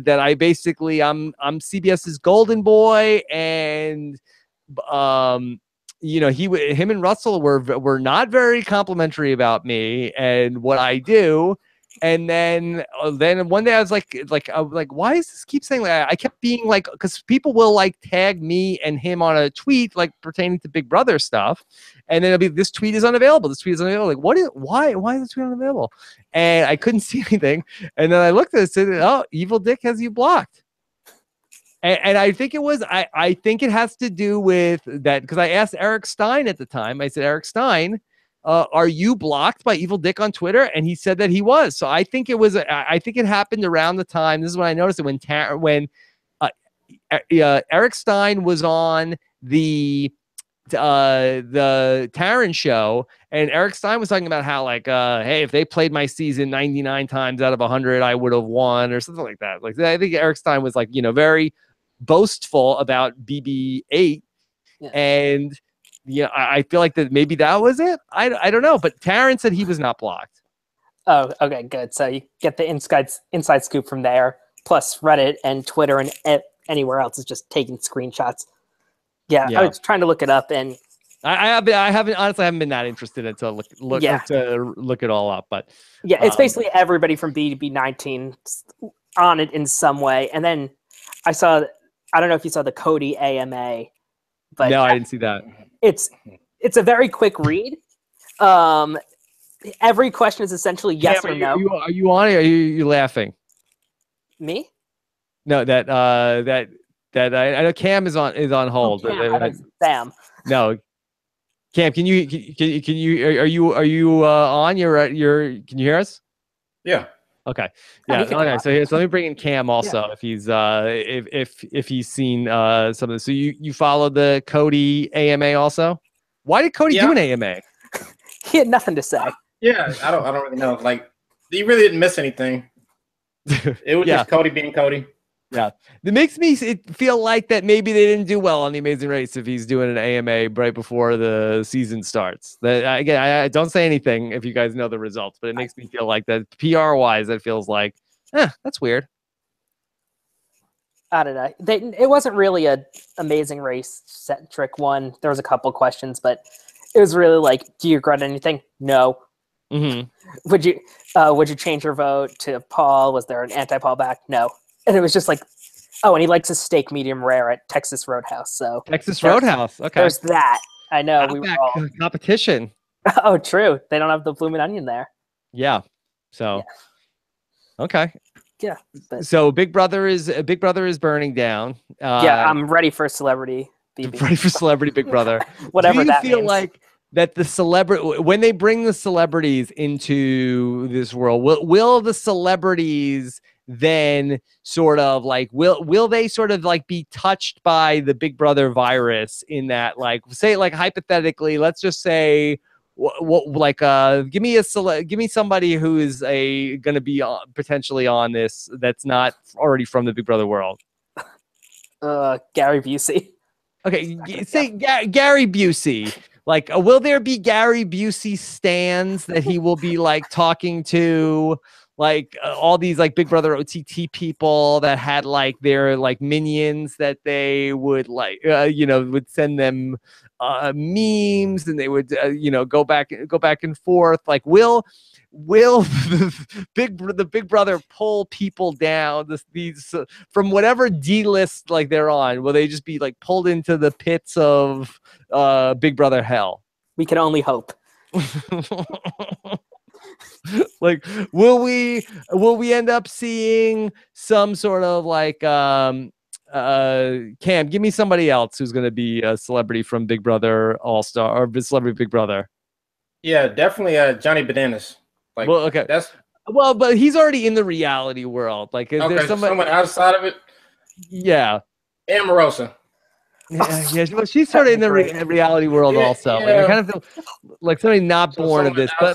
that I basically I'm CBS's golden boy, and him and Russell were not very complimentary about me and what I do. And then one day I was like, why is this keep saying that? I kept being like, because people will like tag me and him on a tweet like pertaining to Big Brother stuff, and then it'll be, this tweet is unavailable. This tweet is unavailable. Like, why is this tweet unavailable? And I couldn't see anything. And then I looked at it and said, oh, Evil Dick has you blocked. And I think I think it has to do with that, because I asked Eric Stein at the time. I said, Eric Stein, are you blocked by Evil Dick on Twitter? And he said that he was. So I think I think it happened around the time. This is when I noticed it, when Eric Stein was on the Taryn show, and Eric Stein was talking about how like, hey, if they played my season 99 times out of 100, I would have won, or something like that. Like, I think Eric Stein was like, very boastful about BB-8, and I feel like that maybe that was it. I don't know, but Taryn said he was not blocked. Oh, okay, good. So you get the inside scoop from there, plus Reddit and Twitter and anywhere else is just taking screenshots. Yeah, I was trying to look it up, and I haven't been that interested in to look it all up. But yeah, it's basically everybody from BB19 on it in some way. And then I don't know if you saw the Cody AMA, but no, I didn't see that. It's a very quick read. Every question is essentially yes or no. Are you on it? Or are you laughing? Me? No, that I know Cam is on hold. Sam. No, Cam, can you are you on? Can you hear us? Yeah. Okay. Yeah. Okay. So let me bring in Cam also, if he's if he's seen some of this. So you followed the Cody AMA also? Why did Cody do an AMA? He had nothing to say. Yeah, I don't really know. Like, he really didn't miss anything. It was just Cody being Cody. Yeah, it makes me feel like that maybe they didn't do well on The Amazing Race if he's doing an AMA right before the season starts. Again, I don't say anything if you guys know the results, but it makes me feel like that PR-wise, it feels like, that's weird. I don't know. It wasn't really a Amazing Race centric one. There was a couple questions, but it was really like, do you regret anything? No. Mm-hmm. Would you change your vote to Paul? Was there an anti-Paul back? No. And it was just like, oh, and he likes his steak medium rare at Texas Roadhouse. So Texas Roadhouse, okay. There's that. I know we were all competition. Oh, true. They don't have the bloomin' onion there. Yeah. So, okay. Yeah. So Big Brother is burning down. Yeah, I'm ready for Celebrity BB. Ready for Celebrity Big Brother. Whatever that means. that the celebrity, when they bring the celebrities into this world, will the celebrities then sort of like will they sort of like be touched by the Big Brother virus in that, like, say, like, hypothetically, let's just say give me somebody who is going to be potentially on this that's not already from the Big Brother world. Gary Busey. Okay, say Gary Busey. Like, will there be Gary Busey stands that he will be like talking to, like all these like Big Brother OTT people that had like their like minions that they would like, would send them memes, and they would go back and forth. Like, will the Big Brother pull people down these from whatever D list like they're on? Will they just be like pulled into the pits of Big Brother hell? We can only hope. Like, will we end up seeing some sort of like Cam, give me somebody else who's going to be a celebrity from Big Brother All-Star or Celebrity Big Brother? Yeah, definitely Johnny Bananas. Like, well, okay, but he's already in the reality world. Like, is there someone outside of it? Yeah, Amorosa. Yeah, well, she's sort of in the reality world also. Yeah. Like, I kind of feel like somebody not born of this, but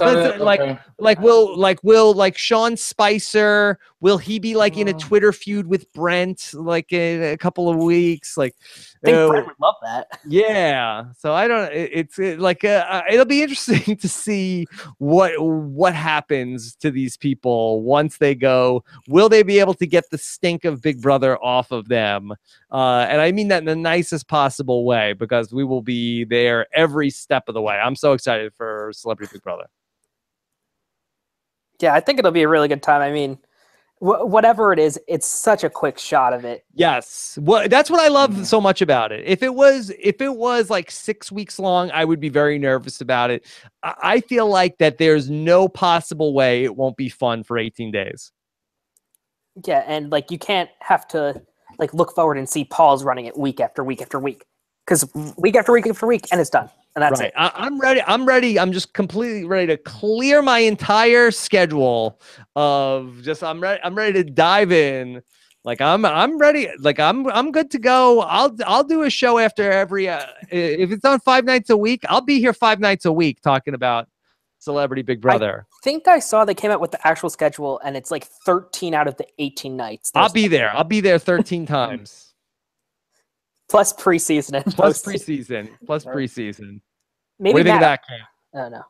will Sean Spicer, will he be like in a Twitter feud with Brent like in a couple of weeks? Like, I think Brent would love that. Yeah, so I don't. It'll be interesting to see what happens to these people once they go. Will they be able to get the stink of Big Brother off of them? And I mean that in the nicest possible way, because we will be there every step of the way. I'm so excited for Celebrity Big Brother. Yeah, I think it'll be a really good time. I mean, whatever it is, it's such a quick shot of it. Yes. Well, that's what I love so much about it. If it was like 6 weeks long, I would be very nervous about it. I feel like that there's no possible way it won't be fun for 18 days. Yeah, and like you can't have to like look forward and see Paul's running it week after week after week, because week after week after week, and it's done. And that's right. it. I'm ready. I'm just completely ready to clear my entire schedule of just, I'm ready to dive in. Like, I'm ready. Like, I'm good to go. I'll do a show after every, if it's on 5 nights a week, I'll be here 5 nights a week talking about Celebrity Big Brother. I think I saw they came out with the actual schedule, and it's like 13 out of the 18 nights. I'll be there 13 times. Plus preseason and preseason. Maybe what do you think of that, Cam? I don't know.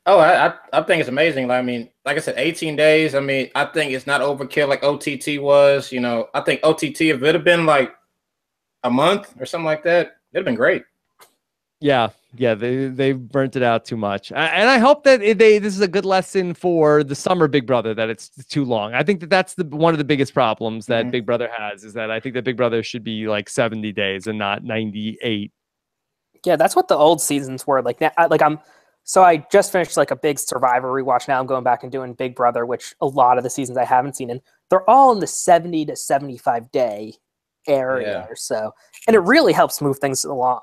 Oh, I think it's amazing. I mean, like I said, 18 days. I mean, I think it's not overkill like OTT was. You know, I think OTT, if it had been like a month or something like that, it'd have been great. Yeah, they burnt it out too much, and I hope that this is a good lesson for the summer Big Brother, that it's too long. I think that's one of the biggest problems that Big Brother has, is that I think that Big Brother should be like 70 days and not 98. Yeah, that's what the old seasons were like. So I just finished like a big Survivor rewatch. Now I'm going back and doing Big Brother, which a lot of the seasons I haven't seen, and they're all in the 70 to 75 day area or so, and it really helps move things along.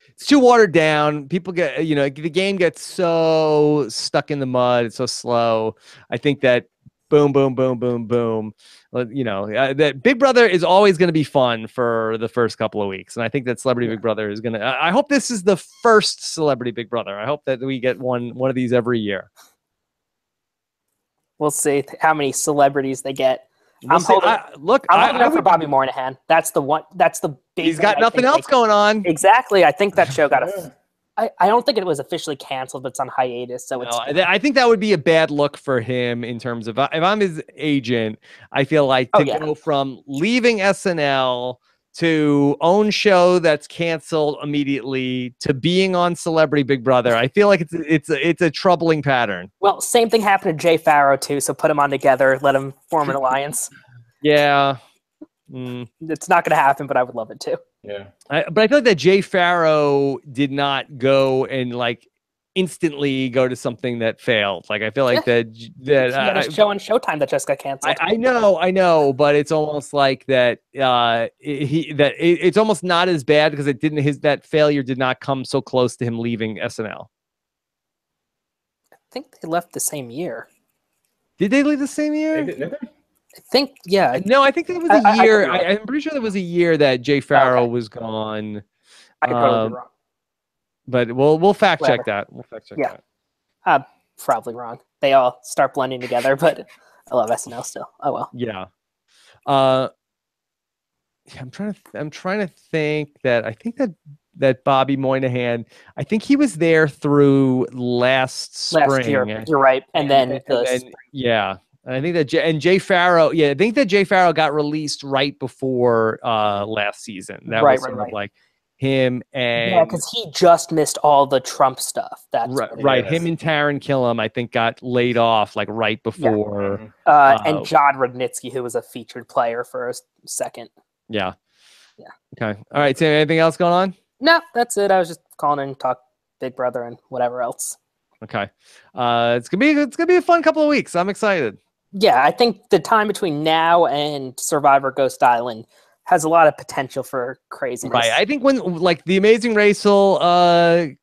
It's too watered down. People get, the game gets so stuck in the mud. It's so slow. I think that boom, boom, boom, boom, boom. That Big Brother is always going to be fun for the first couple of weeks. And I think that Celebrity Big Brother is going to, I hope this is the first Celebrity Big Brother. I hope that we get one of these every year. We'll see how many celebrities they get. I'm holding for Bobby Moynihan. That's the one. That's the big. He's got nothing else going on. Exactly. I think that show got I don't think it was officially canceled, but it's on hiatus. So I think that would be a bad look for him in terms of, if I'm his agent, I feel like go from leaving SNL to own show that's canceled immediately to being on Celebrity Big Brother. I feel like it's a troubling pattern. Well, same thing happened to Jay Farrow too. So put them on together, let them form an alliance. Yeah. It's not going to happen, but I would love it too. Yeah. But I feel like that Jay Farrow did not go and like instantly go to something that failed. Like I feel like that he had a show on Showtime that just got canceled. I know, but it's almost like that. It's almost not as bad because it didn't. That failure did not come so close to him leaving SNL. I think they left the same year. Did they leave the same year? Did they? I think, yeah. No, I think there was a year. I'm pretty sure there was a year that Jay Farrow was gone. I could totally be wrong. But we'll fact check that. We'll fact check that. I'm probably wrong. They all start blending together, but I love SNL still. Oh well. Yeah. I'm trying to think that I think that Bobby Moynihan, I think he was there through last spring. Last year, you're right. And then yeah. I think that Jay Farrow, I think that Jay Farrow got released right before last season. That was sort of like him and because he just missed all the Trump stuff. That's right. Him and Taron Killam, I think, got laid off like right before. And John Rudnitsky, who was a featured player for a second. Yeah. Okay. All right. So, anything else going on? No, that's it. I was just calling in, talk Big Brother and whatever else. Okay. It's gonna be a fun couple of weeks. I'm excited. Yeah, I think the time between now and Survivor Ghost Island has a lot of potential for craziness. Right. I think when like the Amazing Race will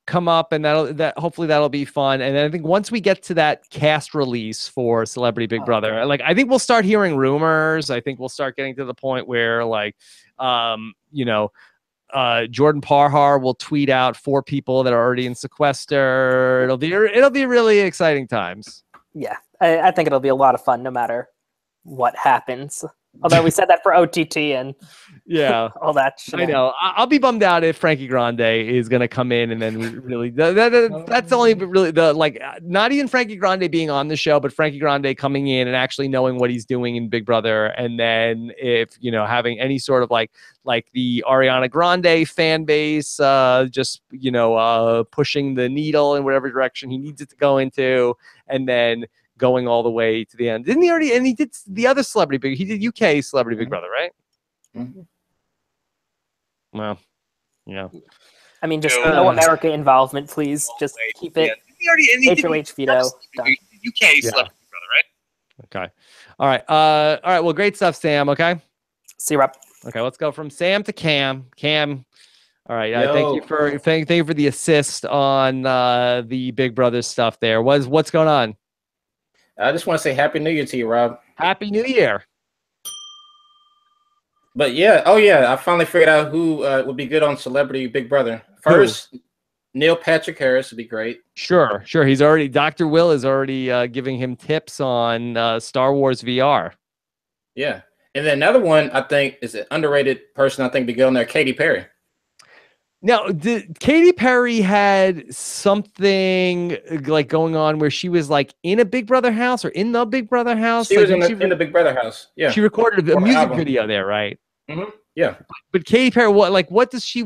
come up, and hopefully that'll be fun. And then I think once we get to that cast release for Celebrity Big Brother, like I think we'll start hearing rumors. I think we'll start getting to the point where like Jordan Parhar will tweet out 4 people that are already in sequester. It'll be really exciting times. Yeah, I think it'll be a lot of fun no matter what happens. Although we said that for OTT and all that shit. I know. I'll be bummed out if Frankie Grande is going to come in and then really that's only really not even Frankie Grande being on the show, but Frankie Grande coming in and actually knowing what he's doing in Big Brother. And then if, having any sort of like the Ariana Grande fan base, just, pushing the needle in whatever direction he needs it to go into. And then going all the way to the end. Didn't he already? And he did the other celebrity he did UK Celebrity Big Brother, right? Mm-hmm. Well, yeah. I mean, just no America involvement, please. Just keep it HOH veto. UK Celebrity Big Brother, right? Okay. All right. Well, great stuff, Sam. Okay. See you, Rob. Okay, let's go from Sam to Cam. Cam. All right. Thank you for the assist on the Big Brother stuff there. What's going on? I just want to say Happy New Year to you, Rob. Happy New Year. But I finally figured out who would be good on Celebrity Big Brother. First, Neil Patrick Harris would be great. Sure. Dr. Will is already giving him tips on Star Wars VR. Yeah. And then another one I think is an underrated person I think would be good on there, Katy Perry. Now, Katy Perry had something like going on where she was like in a Big Brother house or in the Big Brother house. She was in the Big Brother house. Yeah, she recorded a music video there, right? Mm-hmm. Yeah. But Katy Perry, what does she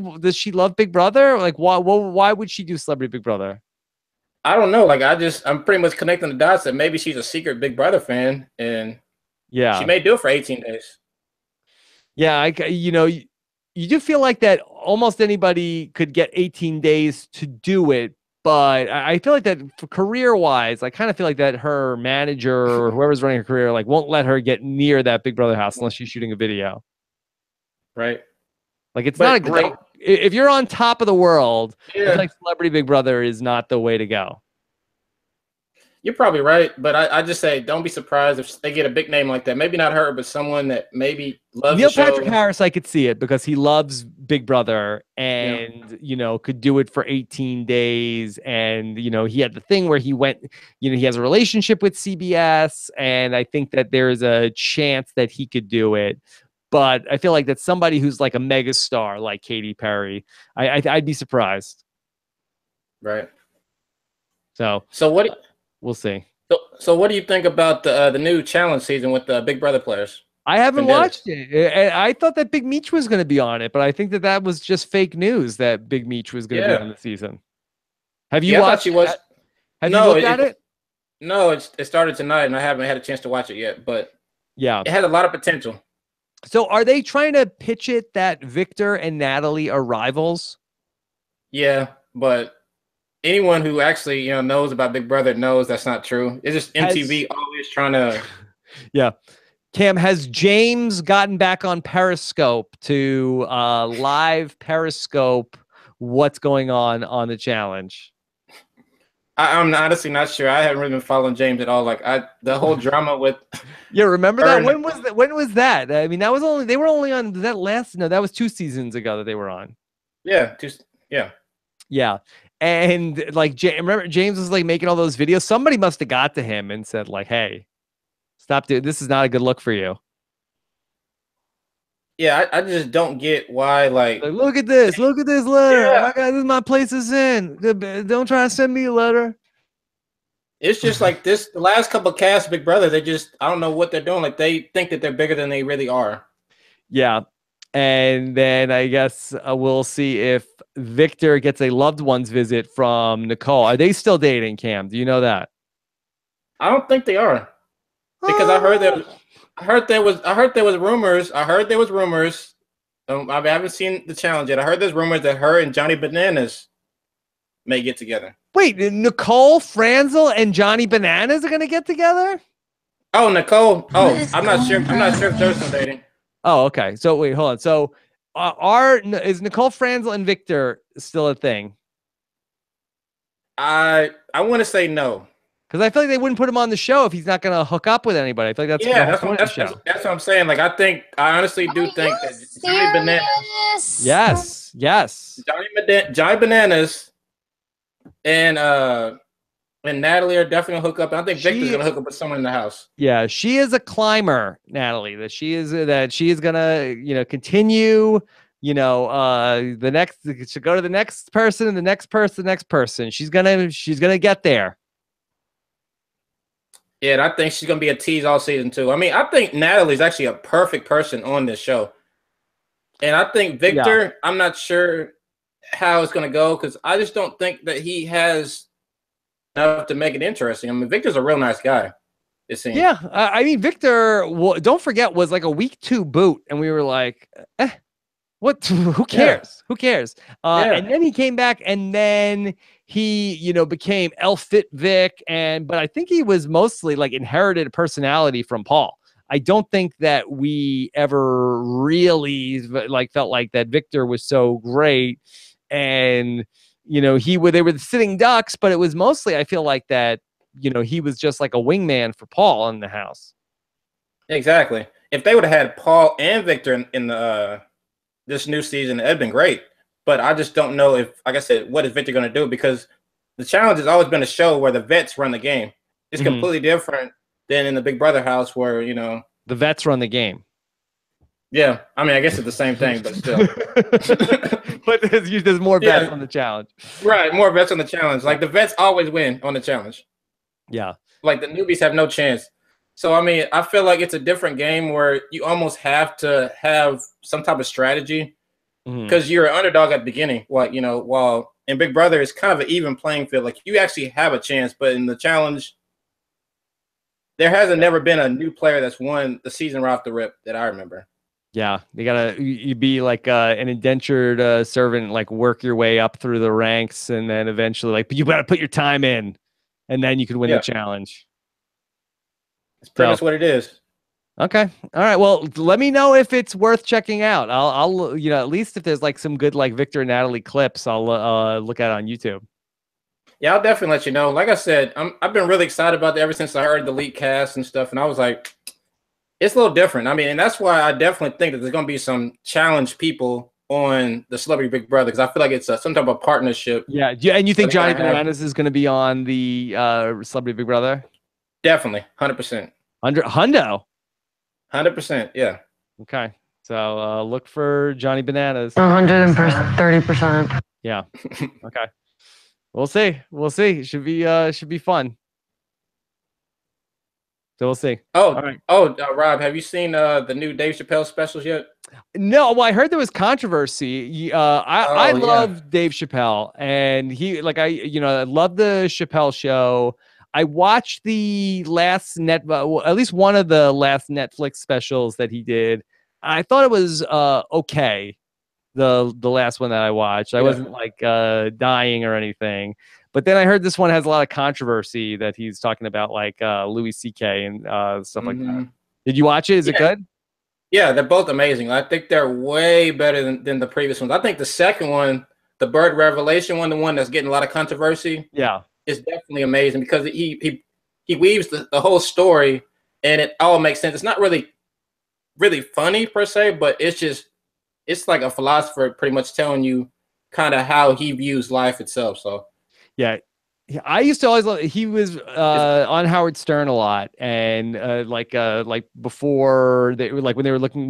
love Big Brother? Like, why would she do Celebrity Big Brother? I don't know. Like, I'm pretty much connecting the dots that maybe she's a secret Big Brother fan, and she may do it for 18 days. Yeah, you do feel like that almost anybody could get 18 days to do it, but I feel like that for career-wise, I kind of feel like that her manager or whoever's running her career won't let her get near that Big Brother house unless she's shooting a video. Right. Like it's not a great. If you're on top of the world, it's like Celebrity Big Brother is not the way to go. You're probably right, but I just say don't be surprised if they get a big name like that. Maybe not her, but someone that maybe loves Neil the show. Patrick Harris, I could see it because he loves Big Brother and could do it for 18 days. And he had the thing where he went, he has a relationship with CBS, and I think that there's a chance that he could do it. But I feel like that's somebody who's like a mega star like Katy Perry. I'd be surprised. Right. So what? We'll see. So what do you think about the new challenge season with the Big Brother players? I haven't watched it. I thought that Big Meech was going to be on it, but I think that was just fake news that Big Meech was going to be on the season. Have you watched it? Have you looked at it? No, it started tonight, and I haven't had a chance to watch it yet. But it had a lot of potential. So are they trying to pitch it that Victor and Natalie are rivals? Yeah, but anyone who actually, you know, knows about Big Brother knows that's not true. It's just MTV always trying to. Yeah. Cam, has James gotten back on Periscope to live Periscope what's going on the challenge? I'm honestly not sure. I haven't really been following James at all. Like the whole drama with. Yeah, remember that? When was that? When was that? I mean, that was only they were only on that last. No, that was 2 seasons ago that they were on. Yeah, yeah. And like, remember James was like making all those videos. Somebody must have got to him and said like, "Hey, stop doing this. Is not a good look for you." Yeah, I just don't get why. Like look at this letter. Yeah. This is my place is in. Don't try to send me a letter. It's just like this. The last couple of casts, Big Brother, they just I don't know what they're doing. Like they think that they're bigger than they really are. Yeah, and then I guess we'll see if Victor gets a loved one's visit from Nicole. Are they still dating, Cam? Do you know that? I don't think they are, because I heard there was rumors. I haven't seen the challenge yet. I heard there's rumors that her and Johnny Bananas may get together. Wait, Nicole Franzel and Johnny Bananas are gonna get together? Oh, Nicole. Oh, I'm not sure. I'm not sure if they're still dating. Oh, okay. So wait, hold on. So is Nicole Franzel and Victor still a thing? I want to say no. Because I feel like they wouldn't put him on the show if he's not going to hook up with anybody. I feel like that's what I'm saying. Like I honestly do think that Johnny Bananas. Yes. Johnny Bananas and Natalie are definitely gonna hook up. And I think Victor's gonna hook up with someone in the house. Yeah, she is a climber, Natalie. That she is gonna, continue. The next to go to the next person and the next person. She's gonna get there. Yeah, and I think she's gonna be a tease all season too. I mean, I think Natalie's actually a perfect person on this show, and I think Victor. Yeah. I'm not sure how it's gonna go because I just don't think that he has enough to make it interesting. I mean, Victor's a real nice guy. It seems. Yeah, I mean, Victor. Don't forget, was like a week 2 boot, and we were like, what? Who cares? Who cares? And then he came back, and then he, became El Fit Vic, but I think he was mostly like inherited a personality from Paul. I don't think that we ever really felt like that Victor was so great, and they were the sitting ducks, but it was mostly I feel like that he was just like a wingman for Paul in the house. Exactly. If they would have had Paul and Victor in the this new season, it'd been great. But I just don't know if, like I said, what is Victor going to do? Because the challenge has always been a show where the vets run the game. It's completely different than in the Big Brother house where, the vets run the game. Yeah. I mean, I guess it's the same thing, but still. But there's more vets on the challenge. Right. More vets on the challenge. Like the vets always win on the challenge. Yeah. Like the newbies have no chance. So, I mean, I feel like it's a different game where you almost have to have some type of strategy because you're an underdog at the beginning. While in Big Brother, it's kind of an even playing field. Like you actually have a chance, but in the challenge, there hasn't never been a new player that's won the season right off the rip that I remember. Yeah, you be like an indentured servant, like work your way up through the ranks, and then eventually, but you got to put your time in, and then you can win the challenge. That's pretty much what it is. Okay. All right. Well, let me know if it's worth checking out. I'll at least if there's like some good like Victor and Natalie clips, I'll look at it on YouTube. Yeah, I'll definitely let you know. Like I said, I've been really excited about it ever since I heard the leak cast and stuff, and I was like, it's a little different. I mean, and that's why I definitely think that there's going to be some challenge people on the Celebrity Big Brother because I feel like it's some type of partnership. Yeah. And you think Johnny Bananas is going to be on the Celebrity Big Brother? Definitely, 100%. Hundo. 100%, yeah. Okay, so look for Johnny Bananas. 130%. Yeah. Okay. We'll see. It should be fun. So we'll see. Oh, all right. Rob, have you seen the new Dave Chappelle specials yet? No. Well, I heard there was controversy. I love Dave Chappelle, and he I love the Chappelle show. I watched the last at least one of the last Netflix specials that he did. I thought it was okay. The last one that I watched, I wasn't like dying or anything, But then I heard this one has a lot of controversy that he's talking about, like Louis C.K. and stuff like that. Did you watch it? Is it good? Yeah, they're both amazing. I think they're way better than the previous ones. I think the second one, the Bird Revelation one, the one that's getting a lot of controversy, is definitely amazing because he weaves the whole story and it all makes sense. It's not really funny per se, but it's like a philosopher pretty much telling you kind of how he views life itself. So yeah. I used to always love. He was on Howard Stern a lot, and like before they were like when they were looking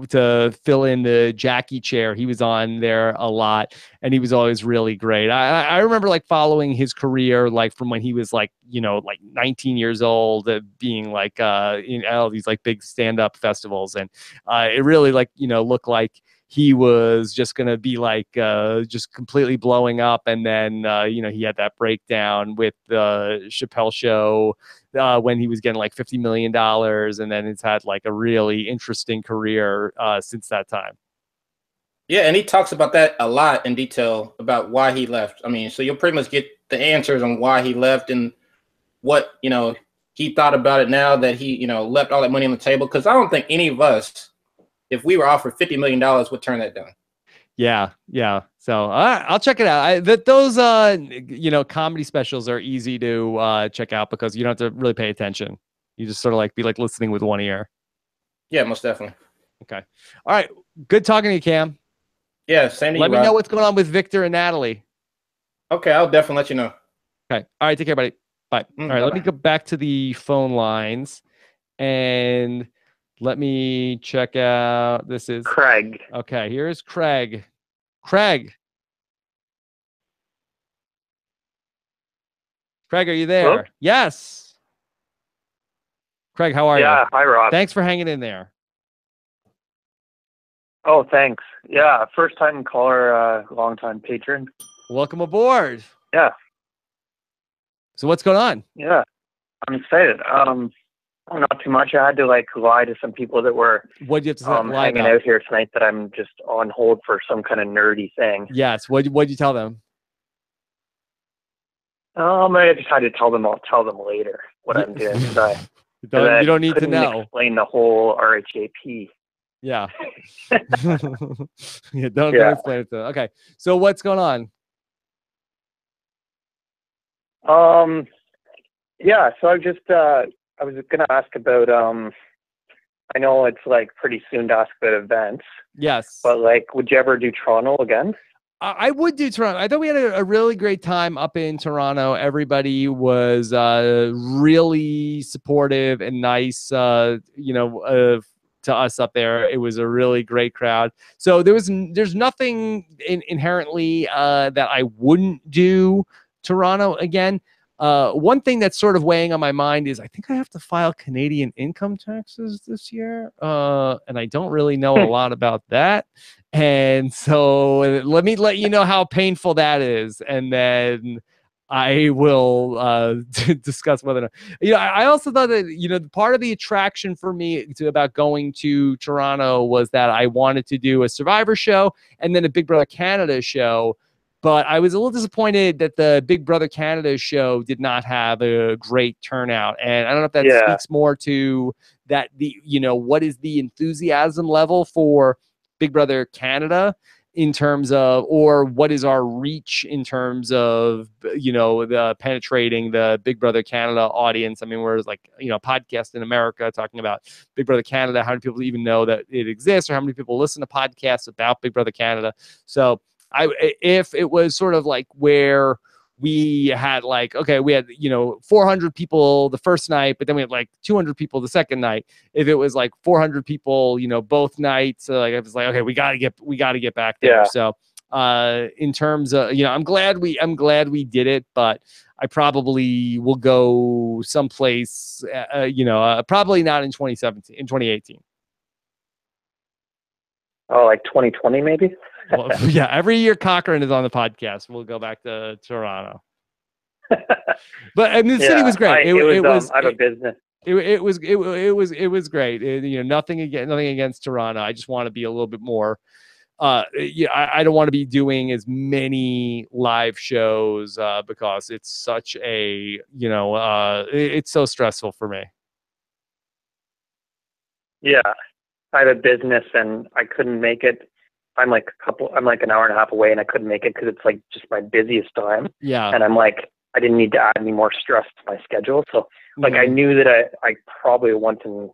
to fill in the Jackie chair, he was on there a lot, and he was always really great. I remember like following his career like from when he was like 19 years old, being like in all these like big stand up festivals, and it really like looked like he was just going to be like just completely blowing up. And then, he had that breakdown with the Chappelle Show when he was getting like $50 million. And then it's had like a really interesting career since that time. Yeah, and he talks about that a lot in detail about why he left. I mean, so you'll pretty much get the answers on why he left and what, he thought about it now that he, left all that money on the table. Because I don't think any of us, if we were offered $50 million, would turn that down. Yeah. So I'll check it out. Those comedy specials are easy to check out because you don't have to really pay attention. You just sort of like be like listening with one ear. Yeah, most definitely. Okay. All right. Good talking to you, Cam. Yeah, same to you. Let me know what's going on with Victor and Natalie. Okay, I'll definitely let you know. Okay. All right. Take care, buddy. Bye. All right. Bye-bye. Let me go back to the phone lines and let me check out. This is Craig. Okay, here's Craig. Craig, are you there? Hello? Yes. Craig, how are you? Yeah, hi, Rob. Thanks for hanging in there. Oh, thanks. Yeah, first-time caller, long-time patron. Welcome aboard. Yeah. So what's going on? Yeah, I'm excited. Not too much. I had to lie to some people that were what'd you have to say, hanging out here tonight that I'm just on hold for some kind of nerdy thing. Yes. What'd you tell them? I just had to tell them. I'll tell them later what I'm doing. You don't need to know. Explain the whole RHAP. Yeah. Don't explain it to them. Okay. So what's going on? Yeah. So I was going to ask about, I know it's pretty soon to ask about events. Yes. But would you ever do Toronto again? I would do Toronto. I thought we had a really great time up in Toronto. Everybody was really supportive and nice, to us up there. It was a really great crowd. So there's nothing inherently that I wouldn't do Toronto again. One thing that's sort of weighing on my mind is I think I have to file Canadian income taxes this year. And I don't really know a lot about that. And so let me let you know how painful that is. And then I will discuss whether or not, I also thought that, part of the attraction for me about going to Toronto was that I wanted to do a Survivor show and then a Big Brother Canada show. But I was a little disappointed that the Big Brother Canada show did not have a great turnout. And I don't know if that speaks more to that, what is the enthusiasm level for Big Brother Canada in terms of, or what is our reach in terms of, the penetrating the Big Brother Canada audience. I mean, we're a podcast in America talking about Big Brother Canada. How many people even know that it exists, or how many people listen to podcasts about Big Brother Canada? So if it was sort of where we had we had 400 people the first night, but then we had 200 people the second night. If it was 400 people both nights, it was okay, we got to get back there. So in terms of I'm glad we did it, but I probably will go someplace probably not in 2018. Oh, 2020 maybe. Well, yeah, every year Cochran is on the podcast. We'll go back to Toronto. But the city was great. It was. I have a business. It was great. Nothing against Toronto. I just want to be a little bit more yeah, I don't want to be doing as many live shows because it's such a, it's so stressful for me. Yeah, I have a business and I couldn't make it. I'm like an hour and a half away and I couldn't make it because it's like just my busiest time. Yeah. And I'm like, I didn't need to add any more stress to my schedule. So like, I knew that I probably want a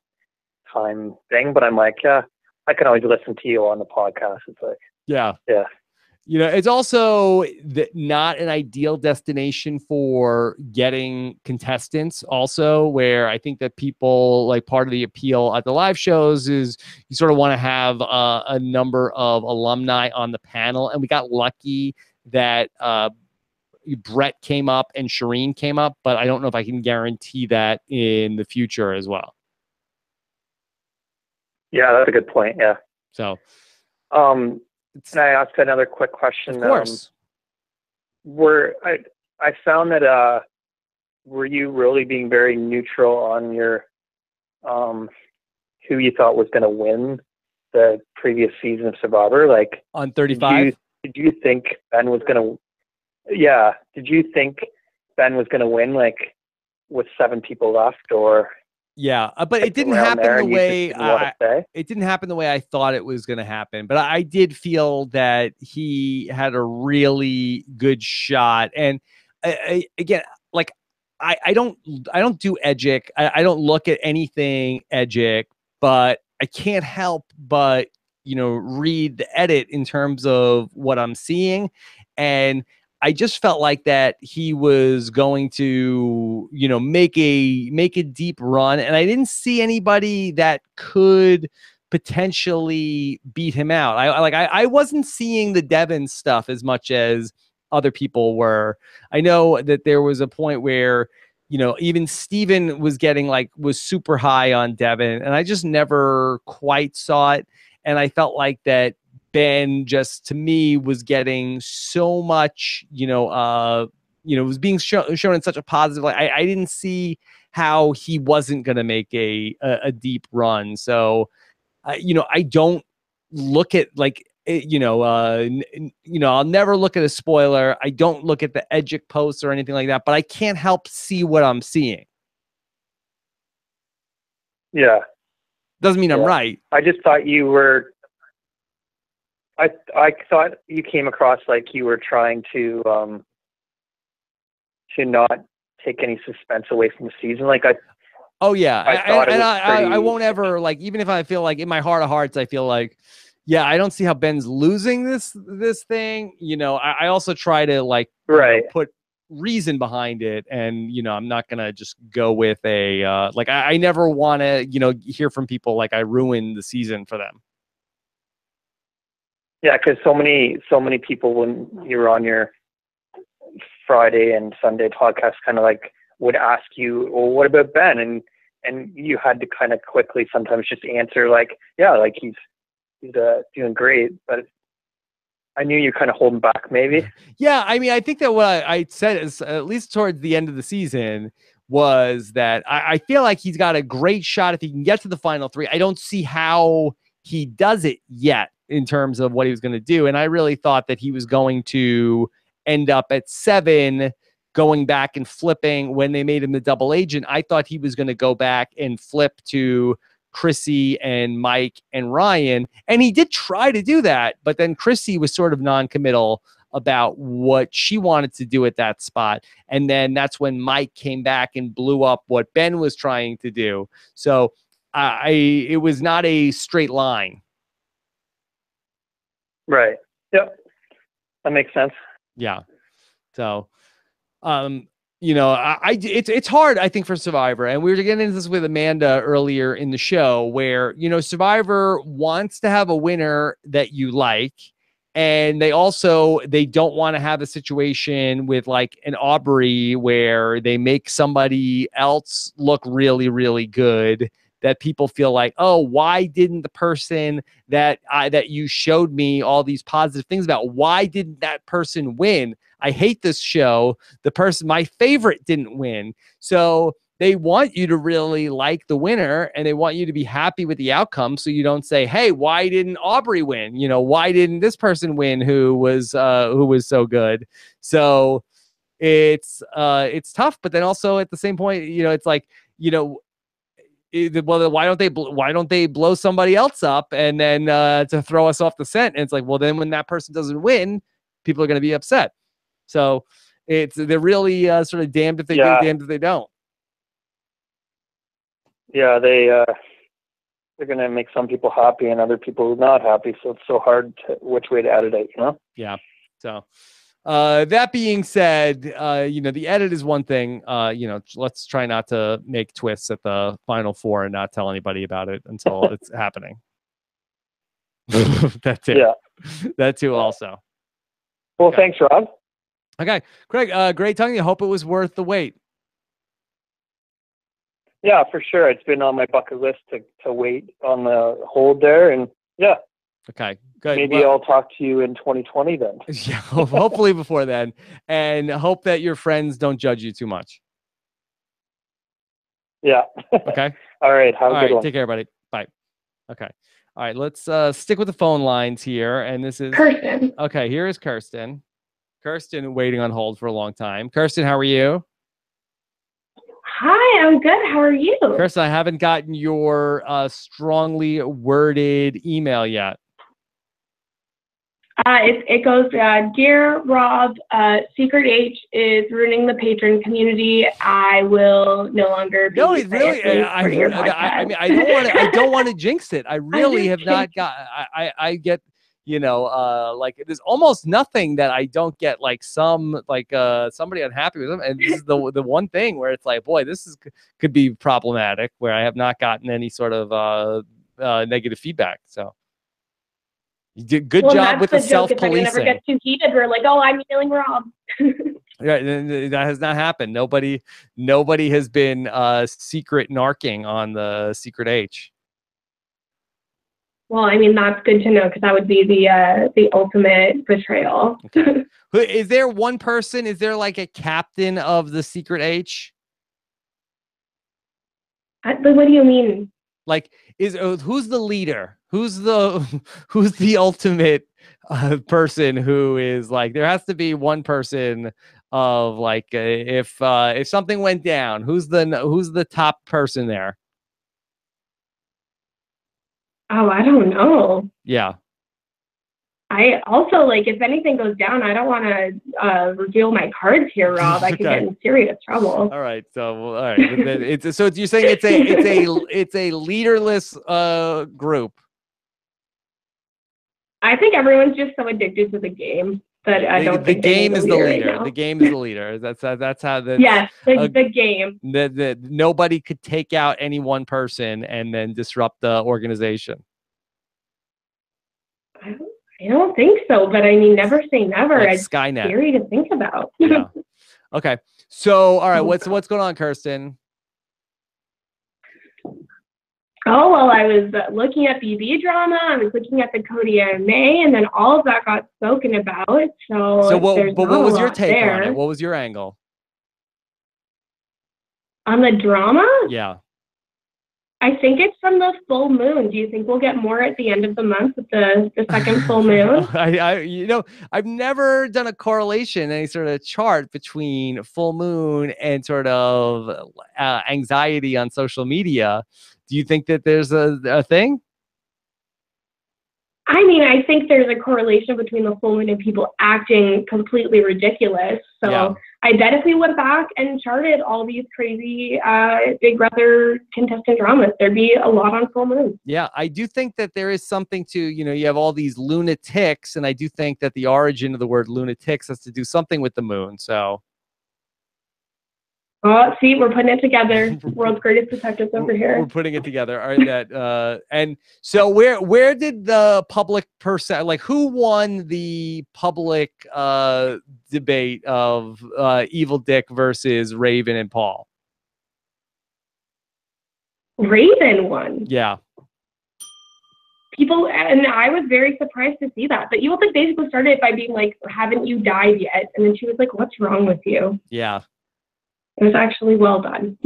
time thing, but I'm like, yeah, I can always listen to you on the podcast. It's like, yeah. Yeah. It's also not an ideal destination for getting contestants also, where I think that people, like, part of the appeal at the live shows is you sort of want to have a number of alumni on the panel. And we got lucky that Brett came up and Shireen came up, but I don't know if I can guarantee that in the future as well. Yeah, that's a good point. Yeah. So, can I ask another quick question? Of course. I found that were you really being very neutral on your who you thought was going to win the previous season of Survivor? Like on 35? Did you think Ben was going to? Yeah. Did you think Ben was going to win, like, with 7 people left, or? Yeah, but it didn't happen the way it didn't happen the way I thought it was going to happen. But I did feel that he had a really good shot. And again, like I don't do Edgic. I don't look at anything Edgic, but I can't help but read the edit in terms of what I'm seeing. And I just felt like that he was going to, make a deep run, and I didn't see anybody that could potentially beat him out. I wasn't seeing the Devin stuff as much as other people were. I know that there was a point where, even Steven was was super high on Devin, and I just never quite saw it. And I felt like that Ben just, to me, was getting so much, was being shown in such a positive light. I didn't see how he wasn't going to make a deep run. So, I don't look at I'll never look at a spoiler. I don't look at the Edgic posts or anything like that, but I can't help see what I'm seeing. Yeah. Doesn't mean I'm right. I just thought you were. I thought you came across like you were trying to not take any suspense away from the season. Like Oh yeah, I pretty... won't ever, like, even if I feel like in my heart of hearts, I feel like, yeah, I don't see how Ben's losing this thing. I also try to put reason behind it, and I'm not gonna just go with a I never want to hear from people like I ruined the season for them. Yeah, because so many people, when you're on your Friday and Sunday podcast, kind of like would ask you, well, what about Ben? And you had to kind of quickly sometimes just answer like, yeah, like he's doing great. But I knew you kind of holding back maybe. Yeah, I mean, I think that what I said is, at least towards the end of the season, was that I feel like he's got a great shot if he can get to the final 3. I don't see how he does it yet in terms of what he was going to do. And I really thought that he was going to end up at 7, going back and flipping when they made him the double agent. I thought he was going to go back and flip to Chrissy and Mike and Ryan. And he did try to do that, but then Chrissy was sort of non-committal about what she wanted to do at that spot. And then that's when Mike came back and blew up what Ben was trying to do. So it was not a straight line. Right. Yep. That makes sense. Yeah. So, it's hard, I think, for Survivor. And we were getting into this with Amanda earlier in the show where, Survivor wants to have a winner that you like. And they don't want to have a situation with like an Aubrey where they make somebody else look really, really good, that people feel like, oh, why didn't the person that you showed me all these positive things about, why didn't that person win? I hate this show. The person, my favorite, didn't win. So they want you to really like the winner, and they want you to be happy with the outcome. So you don't say, "Hey, why didn't Aubrey win? You know, why didn't this person win who was so good?" So it's tough, but then also at the same point, you know, it's like, you know, well, why don't they blow somebody else up and then to throw us off the scent? And it's like, well, then when that person doesn't win, people are going to be upset. So they're really sort of damned if they do, damned if they don't. Yeah, they're going to make some people happy and other people not happy. So it's so hard which way to edit it, you know? Yeah. So that being said, you know, the edit is one thing. You know, let's try not to make twists at the Final Four and not tell anybody about it until it's happening. That too. Yeah. That too also. Well, thanks, Rob. Okay. Craig, great talking to you. Hope it was worth the wait. Yeah, for sure. It's been on my bucket list to wait on the hold there. And yeah. Okay, good. Maybe I'll talk to you in 2020 then. Yeah, hopefully before then. And hope that your friends don't judge you too much. Yeah. Okay. All right. Have a good one. Take care, buddy. Bye. Okay. All right. Let's stick with the phone lines here. And this is Kirsten. Okay. Here is Kirsten. Kirsten waiting on hold for a long time. Kirsten, how are you? Hi, I'm good. How are you? Kirsten, I haven't gotten your strongly worded email yet. It goes, Dear Rob, Secret H is ruining the patron community. I will no longer be. No, it really. I mean, I don't want to jinx it. I really have not got. I get, you know, like there's almost nothing that I don't get like somebody unhappy with them, and this is the one thing where it's like, boy, could be problematic. Where I have not gotten any sort of negative feedback. So. You did good job with the self-policing. If I never get too heated, we're like, oh, I'm yelling Rob. Yeah, that has not happened. Nobody has been secret narking on the Secret H. Well, I mean, that's good to know because that would be the ultimate betrayal. Okay. Is there one person? Is there like a captain of the Secret H? What do you mean? Like, who's the leader? Who's the ultimate person who is like? There has to be one person of like if something went down, who's the top person there? Oh, I don't know. Yeah. I also, like, if anything goes down, I don't want to reveal my cards here, Rob. I could get in serious trouble. All right. So, all right. So you're saying it's a leaderless group. I think everyone's just so addicted to the game that I don't think the game is the leader. Right, the game is the leader. That's how the yes, the game. That nobody could take out any one person and then disrupt the organization. I don't think so, but I mean, never say never. Like it's Skynet. Scary to think about. Yeah. Okay. So, all right, what's going on, Kirsten? Oh, well, I was looking at BB drama. I was looking at the Cody AMA, and then all of that got spoken about. So what was your take on it? What was your angle? On the drama? Yeah. I think it's from the full moon. Do you think we'll get more at the end of the month with the second full moon? I've never done a correlation, any sort of chart between full moon and sort of anxiety on social media. Do you think that there's a thing? I mean, I think there's a correlation between the full moon and people acting completely ridiculous. So yeah. I bet if we went back and charted all these crazy Big Brother contestant dramas, there'd be a lot on full moon. Yeah, I do think that there is something to, you have all these lunatics, and I do think that the origin of the word lunatics has to do something with the moon. So. Oh, see, we're putting it together. World's greatest detectives over here. We're putting it together. All right, and so where did the public person, like, who won the public debate of Evil Dick versus Raven and Paul? Raven won. Yeah. People, and I was very surprised to see that. But Evil Dick basically started by being like, "Haven't you died yet?" And then she was like, "What's wrong with you?" Yeah. It was actually well done.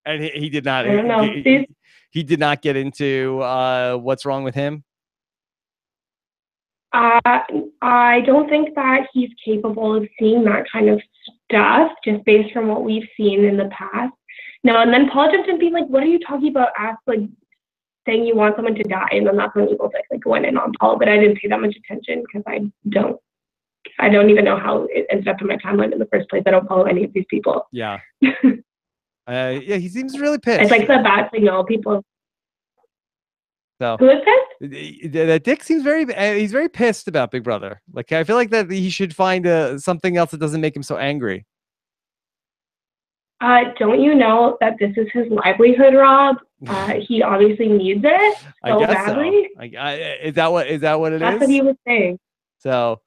And he did not. I don't know. He did not get into what's wrong with him. I don't think that he's capable of seeing that kind of stuff just based from what we've seen in the past. No, and then Paul jumped in being like, "What are you talking about?" Saying you want someone to die, and then that's when people went in on Paul. But I didn't pay that much attention because I don't even know how it ended up in my timeline in the first place. I don't follow any of these people. Yeah. Yeah, he seems really pissed. It's like the bad signal. People. So who is pissed? That Dick seems he's very pissed about Big Brother. Like, I feel like that he should find something else that doesn't make him so angry. Don't you know that this is his livelihood, Rob? He obviously needs it so badly. So. Is that what it is? That's what he was saying. So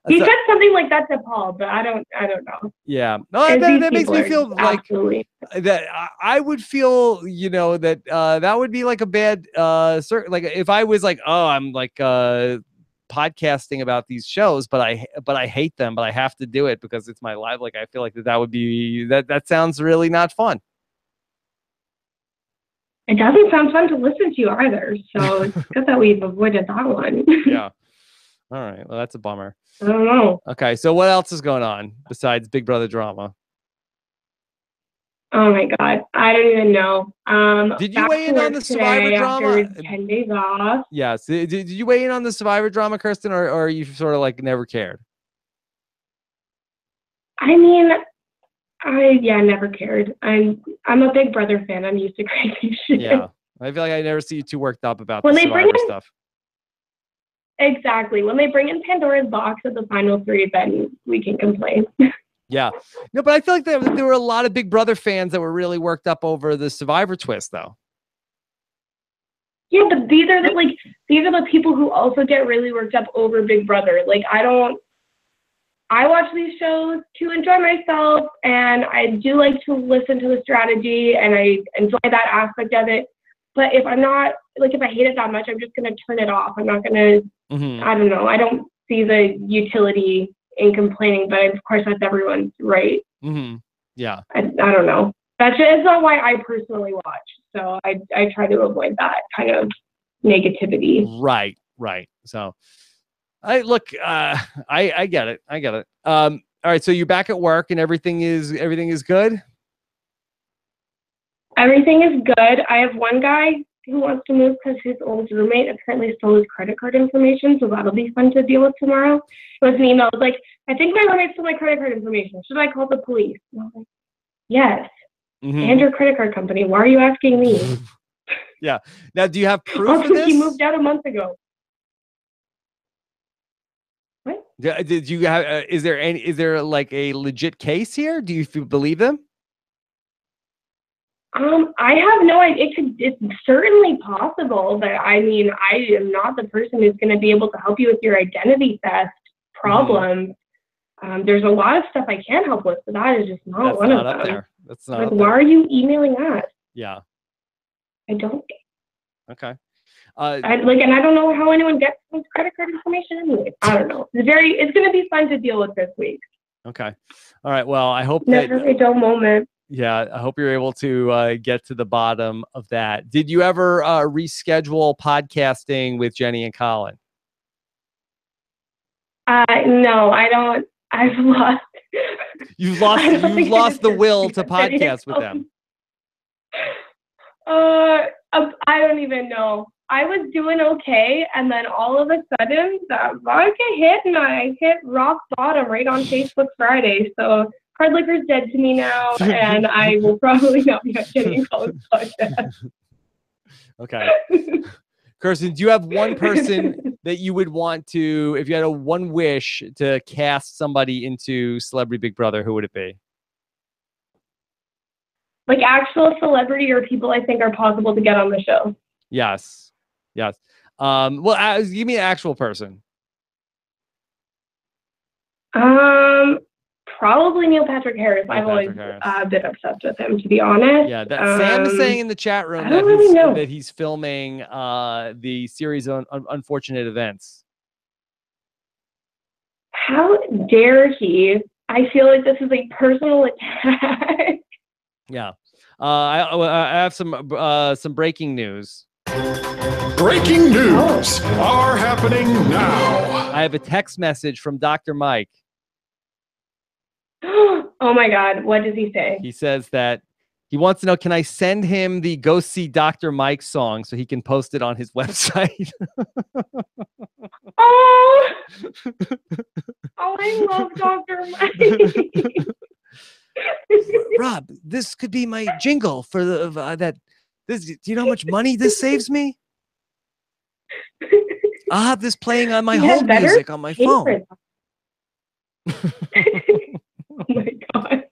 he said something like that to Paul, but I don't know. Yeah, no, that makes me feel like that. I would feel, that that would be like a bad like if I was like, oh, I'm like podcasting about these shows, but I hate them, but I have to do it because it's my life. Like, I feel like that would be that sounds really not fun. It doesn't sound fun to listen to either. So it's good that we've avoided that one. Yeah. All right. Well, that's a bummer. I don't know. Okay. So what else is going on besides Big Brother drama? Oh my God. I don't even know. Did you weigh in on the Survivor drama? 10 days off. Yes. Did you weigh in on the Survivor drama, Kirsten, or you sort of like never cared? I mean, I never cared. I'm a Big Brother fan. I'm used to crazy shit. Yeah. I feel like I never see you too worked up about the Survivor stuff. Exactly. When they bring in Pandora's box at the final 3, then we can complain. Yeah. No, but I feel like there were a lot of Big Brother fans that were really worked up over the Survivor twist, though. Yeah, but these are the people who also get really worked up over Big Brother. Like, I watch these shows to enjoy myself, and I do like to listen to the strategy, and I enjoy that aspect of it. But if I'm not, if I hate it that much, I'm just going to turn it off. I'm not going to, I don't know. I don't see the utility in complaining, but of course that's everyone's right. Yeah. I don't know. That's not why I personally watch. So I try to avoid that kind of negativity. Right. So I get it. All right. So you're back at work and everything is good? Everything is good. I have one guy who wants to move because his old roommate apparently stole his credit card information, so that'll be fun to deal with tomorrow. It was an email. It was like, I think my roommate stole my credit card information. Should I call the police? And I was like, yes. And your credit card company. Why are you asking me? Yeah. Now, do you have proof also, of this? He moved out a month ago. What? Did you have? Is there like a legit case here? Do you believe them? I have no idea. It's certainly possible, but I mean, I am not the person who's going to be able to help you with your identity theft problem. There's a lot of stuff I can help with, but that is just not one of them. There. That's not like, up why there. are you emailing us? Yeah. I don't. Okay. And I don't know how anyone gets this credit card information anyway. I don't know. It's going to be fun to deal with this week. Okay. All right. Well, I hope Never a dull moment. Yeah, I hope you're able to get to the bottom of that. Did you ever reschedule podcasting with Jenny and Colin? No, I don't. I've lost. You've lost the will to podcast with them. I don't even know. I was doing okay, and then all of a sudden, the vodka hit, and I hit rock bottom right on Facebook Friday. So hard liquor's dead to me now, and I will probably not be getting Colin's podcast. Okay. Kirsten, do you have one person that you would want to, if you had one wish to cast somebody into Celebrity Big Brother, who would it be? Like actual celebrity or people I think are possible to get on the show? Yes. Well, give me an actual person. Probably Neil Patrick Harris. I've always been obsessed with him, to be honest. Yeah, Sam is saying in the chat room that he's filming the series on Unfortunate Events. How dare he? I feel like this is a personal attack. Yeah. I have some breaking news. Breaking news are happening now. I have a text message from Dr. Mike. Oh my God. What does he say? He says that he wants to know, can I send him the Go See Dr. Mike song so he can post it on his website? Oh, I love Dr. Mike. Rob, this could be my jingle for the do you know how much money this saves me? I'll have this playing on my hold music on my phone. Oh my God.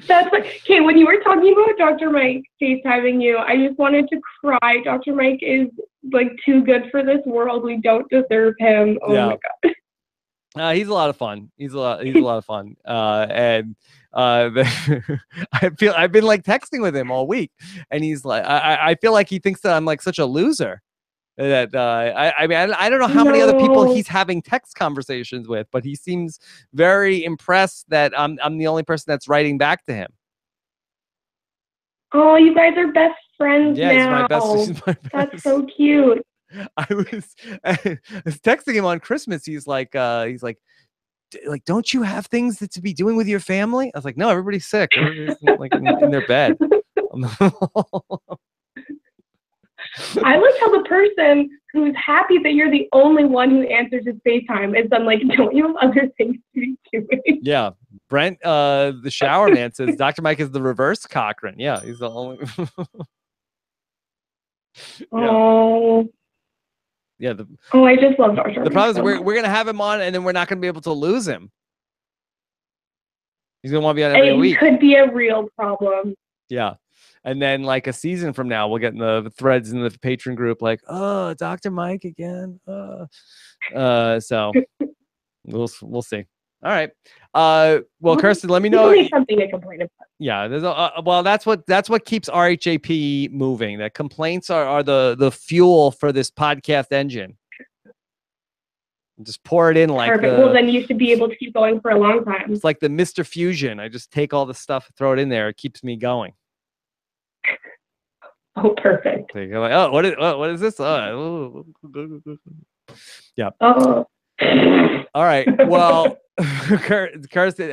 That's like, okay, when you were talking about Dr. Mike FaceTiming you, I just wanted to cry. Dr. Mike is like too good for this world. We don't deserve him. Oh my God. He's a lot of fun. He's a lot of fun. And I've been like texting with him all week, and he's like, I feel like he thinks that I'm like such a loser. That I mean, I don't know how many other people he's having text conversations with, but he seems very impressed that I'm the only person that's writing back to him. Oh, you guys are best friends now. He's my best. That's so cute. I was texting him on Christmas. He's like, don't you have things to be doing with your family? I was like, no, everybody's sick. Everybody's like in their bed. I like how the person who's happy that you're the only one who answers his FaceTime is then like, don't you have other things to be doing? Yeah. Brent, the shower man, says Dr. Mike is the reverse Cochran. Yeah, he's the only. Oh. Yeah. I just love Dr. Mike. The problem is we're gonna have him on, and then we're not gonna be able to lose him. He's gonna want to be on every week. It could be a real problem. Yeah. And then like a season from now, we'll get in the threads in the patron group like, oh, Dr. Mike again. So we'll see. All right. Well, Kirsten, let me know. Something to complain about. Yeah. There's well, that's what keeps RHAP moving. That complaints are the fuel for this podcast engine. Just pour it in like perfect. Well, then you should be able to keep going for a long time. It's like the Mr. Fusion. I just take all the stuff, throw it in there. It keeps me going. Oh, perfect. So you're like, oh, what is this? Yeah. Oh. All right. Well, Kirsten,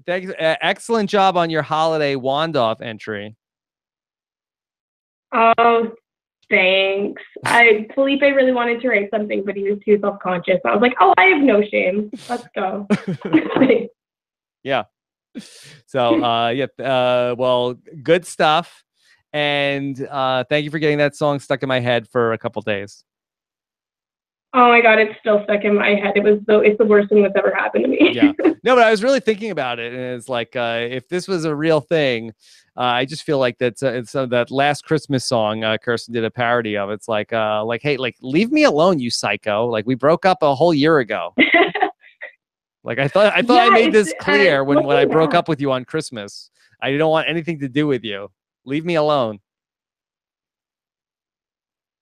thanks. Excellent job on your holiday wand-off entry. Oh, thanks. Felipe really wanted to write something, but he was too self-conscious. I was like, oh, I have no shame. Let's go. Yeah. So, well, good stuff. And thank you for getting that song stuck in my head for a couple days. Oh my God, it's still stuck in my head. It's the worst thing that's ever happened to me. Yeah. No, but I was really thinking about it, and it's like if this was a real thing, I just feel like it's that Last Christmas song Kirsten did a parody of. It's like hey, like leave me alone, you psycho. Like we broke up a whole year ago. Like I thought I made this clear when I broke up with you on Christmas. I don't want anything to do with you. Leave me alone.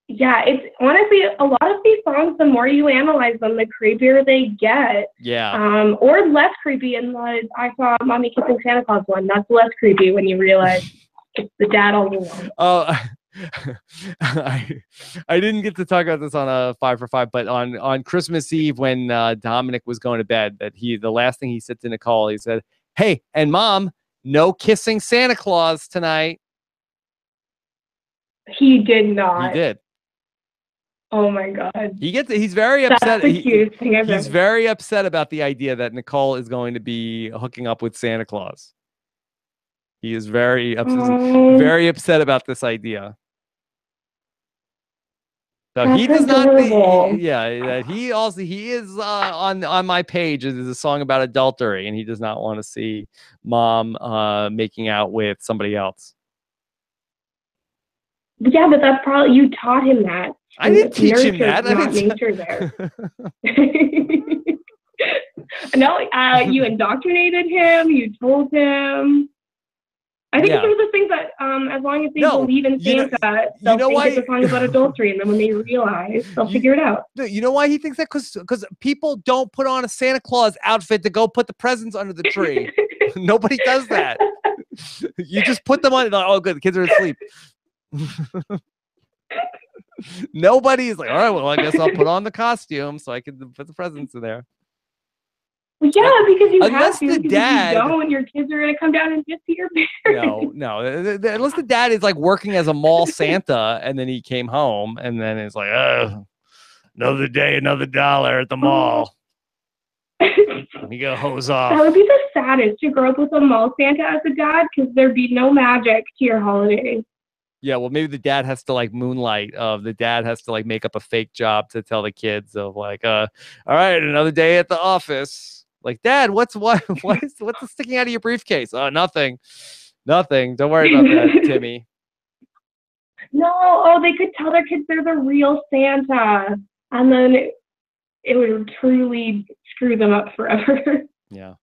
Yeah, it's honestly a lot of these songs, the more you analyze them, the creepier they get. Yeah. Or less creepy. And I saw Mommy Kissing Santa Claus one. That's less creepy when you realize it's the dad all along. Oh, I didn't get to talk about this on a 5 for 5, but on Christmas Eve when Dominic was going to bed, that the last thing he said to Nicole, he said, "Hey, and Mom, no kissing Santa Claus tonight." He did not. He did. Oh my God. He's very upset. That's the cutest thing I've He's ever. very upset about the idea that Nicole is going to be hooking up with Santa Claus. He is very upset about this idea. So That's he does adorable. not. He is on my page. There's a song about adultery, and he does not want to see Mom making out with somebody else. Yeah, but that's probably you taught him that. I didn't teach him that. Not nature there. No, you indoctrinated him. You told him. I think it's one of those things that, as long as they believe in Santa, they'll think it's a song about adultery, and then when they realize, they'll figure it out. You know why he thinks that? Because people don't put on a Santa Claus outfit to go put the presents under the tree. Nobody does that. You just put them on. Like, oh, good, the kids are asleep. Nobody's like, all right, well, I guess I'll put on the costume so I can put the presents in there. Well, yeah, because you unless have to. If you don't, your kids are gonna come down and just see your parents. No. Unless the dad is like working as a mall Santa, and then he came home, and then it's like, oh, another day, another dollar at the mall. You go hose off. That would be the saddest to grow up with a mall Santa as a dad, because there'd be no magic to your holiday. Yeah, well, maybe the dad has to like moonlight. The dad has to like make up a fake job to tell the kids of like, all right, another day at the office. Like, Dad, what's sticking out of your briefcase? Oh, nothing. Don't worry about that, Timmy. No, they could tell their kids they're the real Santa, and then it would truly screw them up forever. Yeah.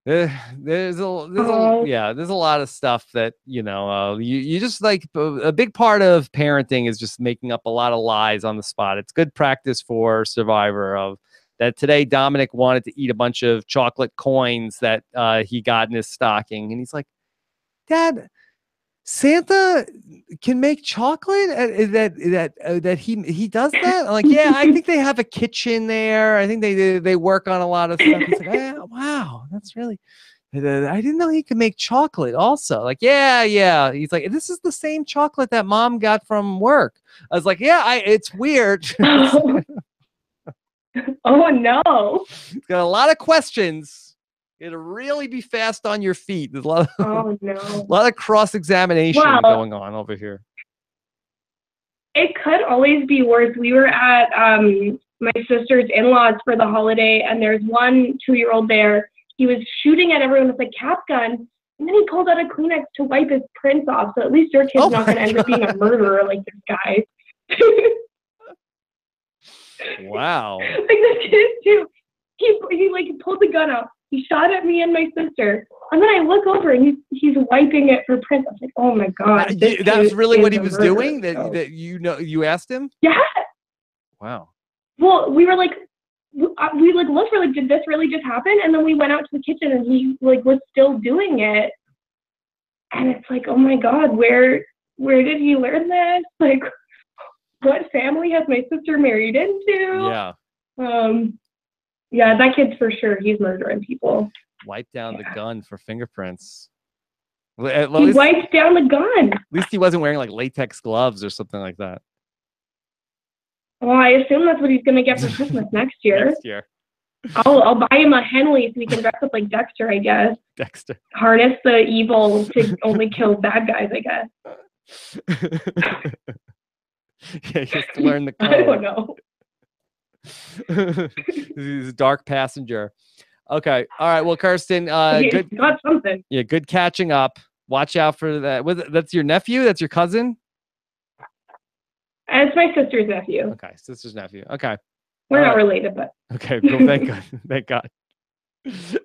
There's a lot of stuff that, you just like a big part of parenting is just making up a lot of lies on the spot. It's good practice for Survivor of that today. Dominic wanted to eat a bunch of chocolate coins that he got in his stocking. And he's like, Dad, Santa can make chocolate? That he does that? I'm like, yeah, I think they have a kitchen there. I think they work on a lot of stuff. He's like, wow, that's really, I didn't know he could make chocolate also. Like, yeah. He's like, this is the same chocolate that Mom got from work. I was like, yeah, it's weird. Oh, no. It's got a lot of questions. It'll really be fast on your feet. There's a lot of, a lot of cross-examination going on over here. It could always be worse. We were at my sister's in-laws for the holiday, and there's one 2-year-old there. He was shooting at everyone with a cap gun, and then he pulled out a Kleenex to wipe his prints off. So at least your kid's not going to end up being a murderer like this guy. Wow. Like this kid too. He like pulled the gun out. He shot at me and my sister, and then I look over and he's wiping it for prints. I was like, oh my god. That was really what he was doing. That you asked him. Yeah. Wow. Well, we were like, we like looked for like, did this really just happen? And then we went out to the kitchen and he like was still doing it. And it's like, oh my god, where did he learn this? Like, what family has my sister married into? Yeah. Yeah, that kid's for sure. He's murdering people. Wiped down the gun for fingerprints. He wiped down the gun. At least he wasn't wearing like latex gloves or something like that. Well, I assume that's what he's gonna get for Christmas next year. Next year. I'll buy him a Henley so he can dress up like Dexter, I guess. Dexter. Harness the evil to only kill bad guys, I guess. Yeah, just learn the code. I don't know. He's a dark passenger. Okay. All right. Well, Kirsten, good. Got something. Yeah, good catching up. Watch out for that. That's your nephew? That's your cousin? It's my sister's nephew. Okay, sister's nephew. Okay. We're not related, but. Okay. Well, thank God. Thank God.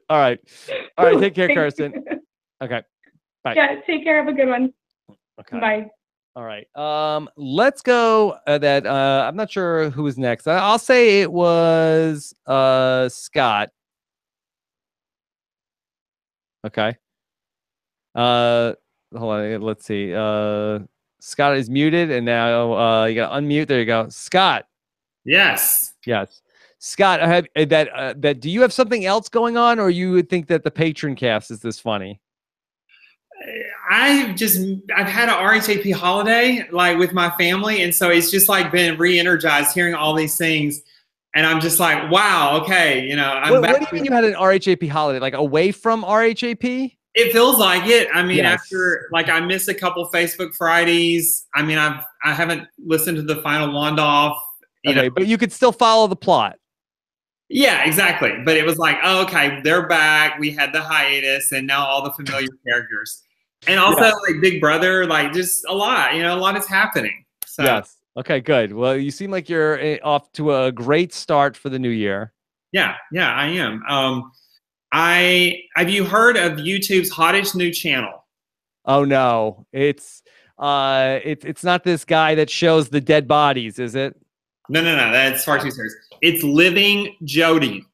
All right. Take care, Kirsten. Okay. Bye. Yeah. Take care. Have a good one. Okay. Bye. All right. Let's go. I'm not sure who was next. I'll say it was Scott. Okay. Hold on. Let's see. Scott is muted, and now you got to unmute. There you go, Scott. Yes. Scott, do you have something else going on, or you would think that the Patroncast is this funny? I've had an RHAP holiday like with my family, and so it's just like been re-energized hearing all these things, and I'm just like, wow, okay, I'm back. What do you mean you had an RHAP holiday, like away from RHAP? It feels like it. I mean, after like I missed a couple Facebook Fridays. I mean, I haven't listened to the final Wand Off. But you could still follow the plot. Yeah, exactly. But it was like, oh, okay, they're back. We had the hiatus, and now all the familiar characters. And also, like Big Brother, like just a lot, a lot is happening. So. Yes. Okay, good. Well, you seem like you're off to a great start for the new year. Yeah, I am. Have you heard of YouTube's hottest new channel? Oh no, it's not this guy that shows the dead bodies, is it? No. That's far too serious. It's Living Jody.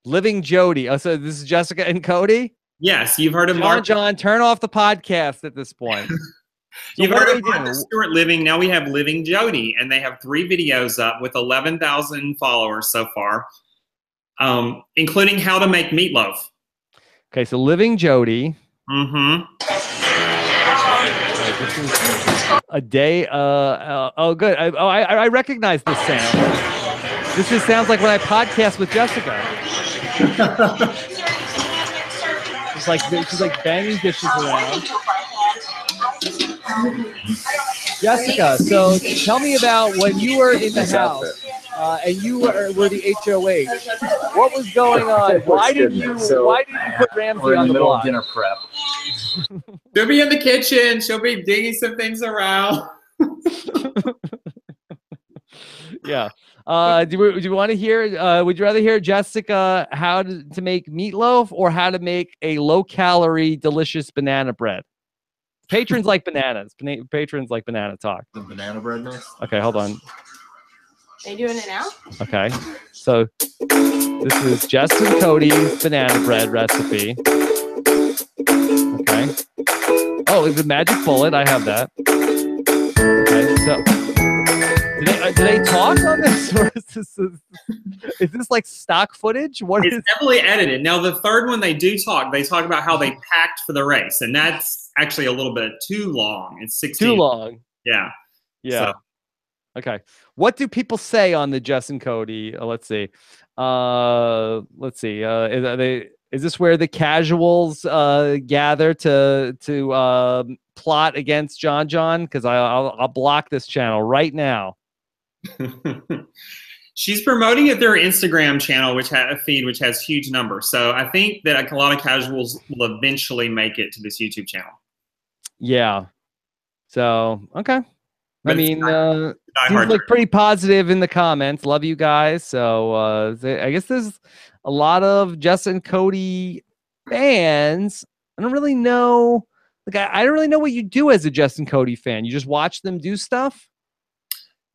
Living Jody. Oh, so this is Jessica and Cody? Yes, you've heard of John, turn off the podcast at this point. So you've heard of Martha Stewart Living. Now we have Living Jody, and they have 3 videos up with 11,000 followers so far, including how to make meatloaf. Okay, so Living Jody. Mm-hmm. This is a day. Oh, good. I recognize this sound. This just sounds like when I podcast with Jessica. She's like banging dishes around. Jessica, so tell me about when you were in the house and you were the HOH. What was going on? Why did you put Ramsey on the block? Dinner prep. She'll be in the kitchen. She'll be digging some things around. Yeah. Do you want to hear? Would you rather hear Jessica how to make meatloaf or how to make a low-calorie, delicious banana bread? Patrons like bananas. Patrons like banana talk. The banana bread mix. Okay, hold on. Are you doing it now? Okay, so this is Jess and Cody's banana bread recipe. Okay. Oh, it's a magic bullet. I have that. Okay, so do they talk on this, or is this like stock footage? It's heavily edited. Now the third one they do talk. They talk about how they packed for the race, and that's actually a little bit too long. It's 16. Too long. Yeah. Yeah. So. Okay. What do people say on the Jess and Cody? Let's see. Is this where the casuals gather to plot against John? Because I'll block this channel right now. She's promoting it through her Instagram channel, which has a feed which has huge numbers. So I think that a lot of casuals will eventually make it to this YouTube channel. Yeah. So okay. I mean, seems like pretty positive in the comments. Love you guys. So I guess there's a lot of Jess and Cody fans. I don't really know. Like, I don't really know what you do as a Jess and Cody fan. You just watch them do stuff?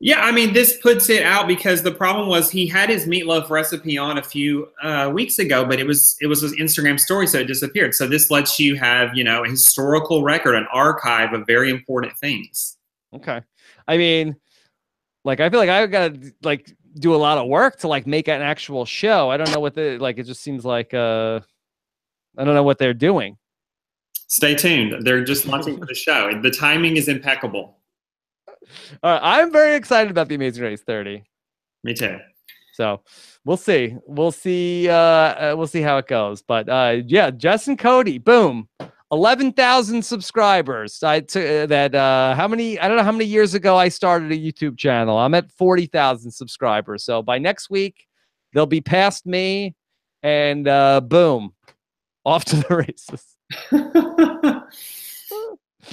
Yeah, I mean, this puts it out because the problem was he had his meatloaf recipe on a few weeks ago, but it was his Instagram story, so it disappeared. So this lets you have, a historical record, an archive of very important things. Okay. I mean, like, I feel like I got to do a lot of work to make an actual show. I don't know what it just seems like I don't know what they're doing. Stay tuned. They're just launching for the show. The timing is impeccable. I'm very excited about the Amazing Race 30. Me too. So we'll see. We'll see how it goes. But yeah, Jess and Cody, boom. 11,000 subscribers. I don't know how many years ago I started a YouTube channel. I'm at 40,000 subscribers. So by next week, they'll be past me, and boom, off to the races.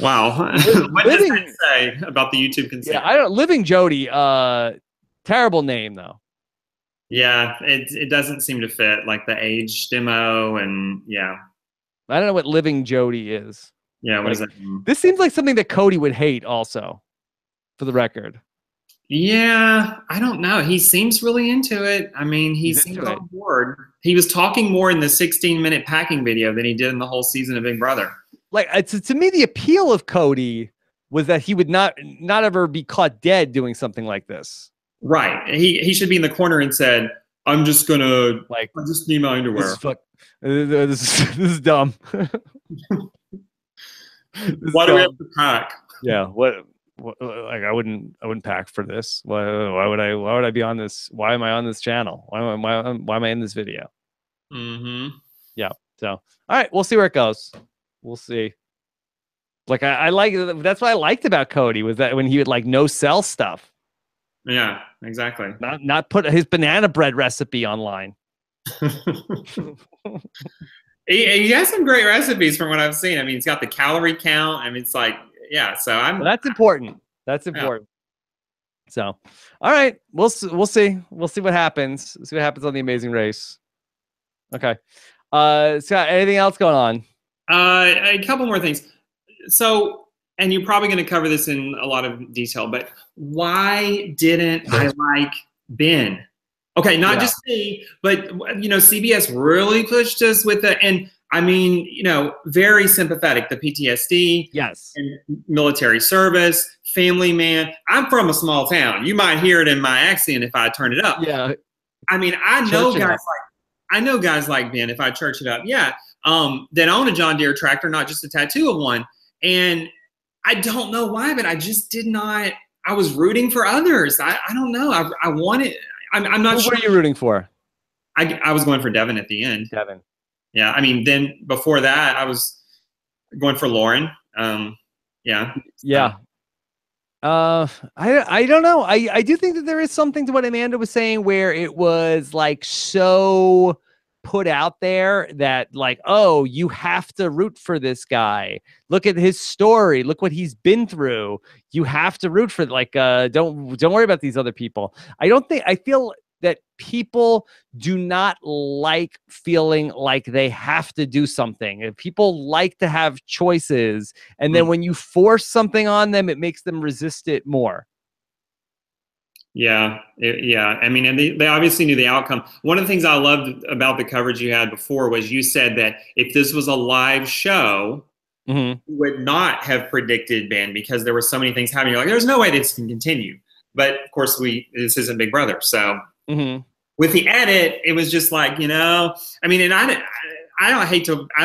Wow. What does that say about the YouTube consent? Yeah, I don't. Living Jody, terrible name though. Yeah, it doesn't seem to fit, like the age demo, and yeah. I don't know what Living Jody is. Yeah, what does that mean? This seems like something that Cody would hate also, for the record. Yeah, I don't know. He seems really into it. I mean, he seems on board. He was talking more in the 16-minute packing video than he did in the whole season of Big Brother. Like, to me, the appeal of Cody was that he would not ever be caught dead doing something like this. Right. He should be in the corner and said, I'm just gonna I just need my underwear. This is dumb. Why do we have to pack? Yeah. What like I wouldn't pack for this. Why would I be on this? Why am I on this channel? Why am I in this video? Mm-hmm. Yeah. So all right, we'll see where it goes. We'll see. Like I like that's what I liked about Cody was that when he would no sell stuff. Yeah, exactly. Not put his banana bread recipe online. He has some great recipes from what I've seen. I mean, he's got the calorie count. I mean, it's so well, that's important. That's important. Yeah. So, all right, we'll see. We'll see what happens. See what happens on the Amazing Race. Okay. Scott, anything else going on? A couple more things. So, and you're probably going to cover this in a lot of detail, but why didn't I like Ben? Okay, not just me, but CBS really pushed us with the, and I mean, very sympathetic. The PTSD, yes, and military service, family man. I'm from a small town. You might hear it in my accent if I turn it up. Yeah, I mean, I know guys like Ben if I church it up. Yeah, that own a John Deere tractor, not just a tattoo of one, and I don't know why, but I just did not. I was rooting for others. I don't know. I wanted. I'm not sure. Who were you rooting for? I was going for Devin at the end. Devin. Yeah. I mean, then before that, I was going for Lauren. Yeah. Yeah. I don't know. I do think that there is something to what Amanda was saying where it was like so put out there that like, oh, you have to root for this guy. Look at his story. Look what he's been through. You have to root for don't worry about these other people. I feel that people do not like feeling like they have to do something. People like to have choices. And then when you force something on them, it makes them resist it more. Yeah. I mean, and they obviously knew the outcome. One of the things I loved about the coverage you had before was you said that if this was a live show, you would not have predicted Ben because there were so many things happening. You're like, there's no way this can continue. But of course, this isn't Big Brother. So with the edit, it was just like, I mean, and I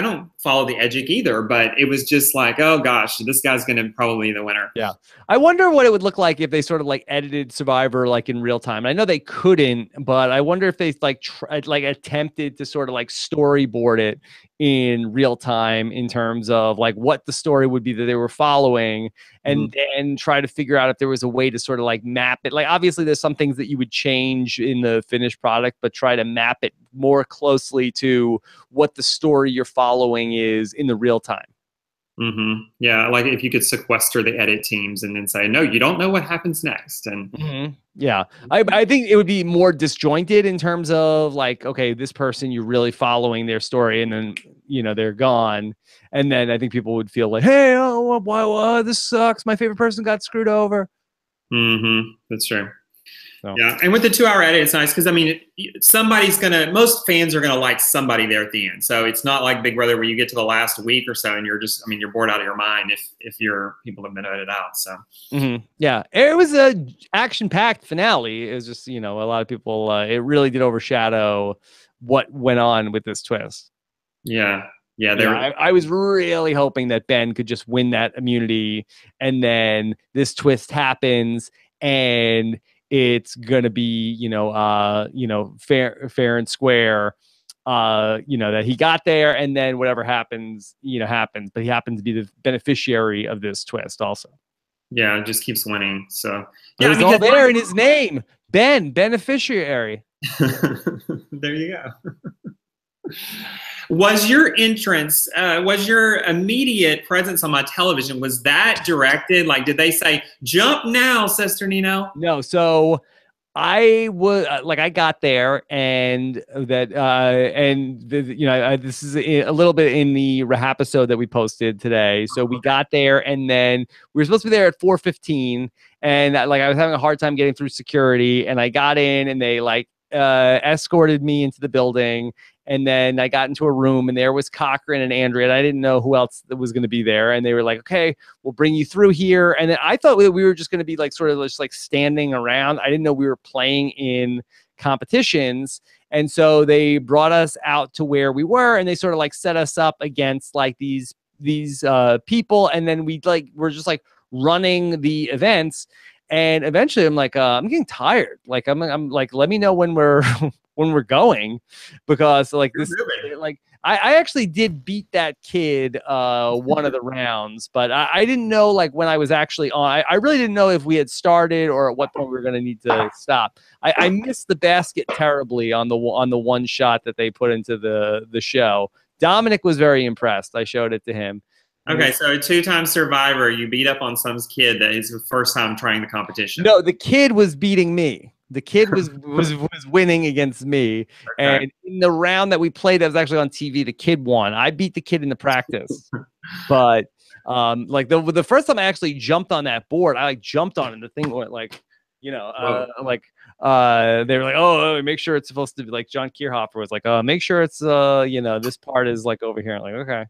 don't follow the Edgic either, but it was just like, oh gosh, this guy's going to probably be the winner. Yeah. I wonder what it would look like if they sort of like edited Survivor like in real time. I know they couldn't, but I wonder if they attempted to sort of like storyboard it in real time in terms of like what the story would be that they were following and try to figure out if there was a way to sort of like map it. Like obviously there's some things that you would change in the finished product, but try to map it more closely to what the story you're following is in the real time. Yeah, like if you could sequester the edit teams and then say, no, you don't know what happens next. And yeah, I think it would be more disjointed in terms of like, okay, this person, you're really following their story and then, they're gone. And then I think people would feel like, hey, this sucks. My favorite person got screwed over. That's true. So. Yeah, and with the 2-hour edit, it's nice because I mean, most fans are gonna like somebody there at the end. So it's not like Big Brother where you get to the last week or so and you're bored out of your mind if your people have been edited out. So yeah, it was a action-packed finale. It was just a lot of people. It really did overshadow what went on with this twist. Yeah. I was really hoping that Ben could just win that immunity, and then this twist happens and it's gonna be, fair and square, that he got there, and then whatever happens, happens. But he happens to be the beneficiary of this twist, also. Yeah, it just keeps winning. So yeah, it's all there in his name, Ben, beneficiary. There you go. Was your entrance, was your immediate presence on my television, was that directed? Like, did they say, jump now, Sister Nino? No. So I was I got there and that, this is a little bit in the RHAP episode that we posted today. So we got there and then we were supposed to be there at 4:15 and I was having a hard time getting through security and I got in and they escorted me into the building. And then I got into a room and there was Cochran and Andrea. And I didn't know who else was going to be there. And they were like, okay, we'll bring you through here. And then I thought we were just going to be sort of just standing around. I didn't know we were playing in competitions. And so they brought us out to where we were and they sort of set us up against these people. And then we're just running the events. And eventually I'm I'm getting tired. I'm let me know when we're when we're going, because I actually did beat that kid one of the rounds, but I didn't know when I was actually on. I really didn't know if we had started or at what point we were going to need to stop. I missed the basket terribly on the one shot that they put into the show. Dominic was very impressed. I showed it to him. Okay, so a 2-time survivor, you beat up on some kid that is the first time trying the competition. No, the kid was beating me. The kid was winning against me. Okay. And in the round that we played that was actually on TV, the kid won. I beat the kid in the practice. But Like the first time I actually jumped on that board, I like jumped on it, and the thing went like, they were like, oh, make sure it's supposed to be like John Kierhofer was like, make sure it's this part is like over here. I'm like, okay.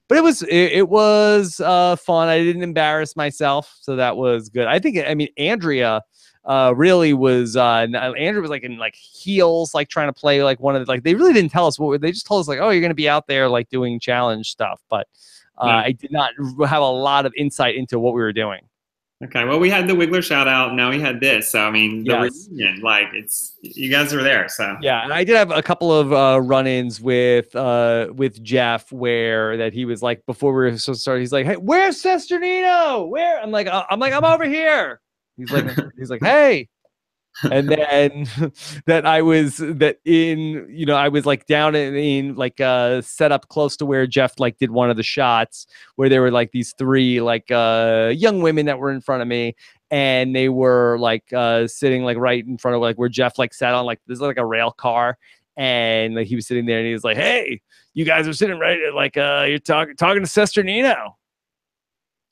But it was fun. I didn't embarrass myself, so that was good. I mean, Andrea really was. Andrea was like in like heels, like trying to play like one of the, like they really didn't tell us they just told us like, oh, you're gonna be out there like doing challenge stuff, but I did not have a lot of insight into what we were doing. Okay, well, we had the Wiggler shout out. Now we had this. So I mean, the reunion, like you guys were there. So yeah, and I did have a couple of run-ins with Jeff where that he was like before we were so started. He's like, hey, where's Sesternino? Where? I'm I'm over here. He's like, hey. And then I was like down in like set up close to where Jeff like did one of the shots where there were like these three like young women that were in front of me, and they were like sitting like right in front of like where Jeff like sat on like this like a rail car, and like he was sitting there and he was like, hey, you guys are sitting right like you're talking to Sesternino.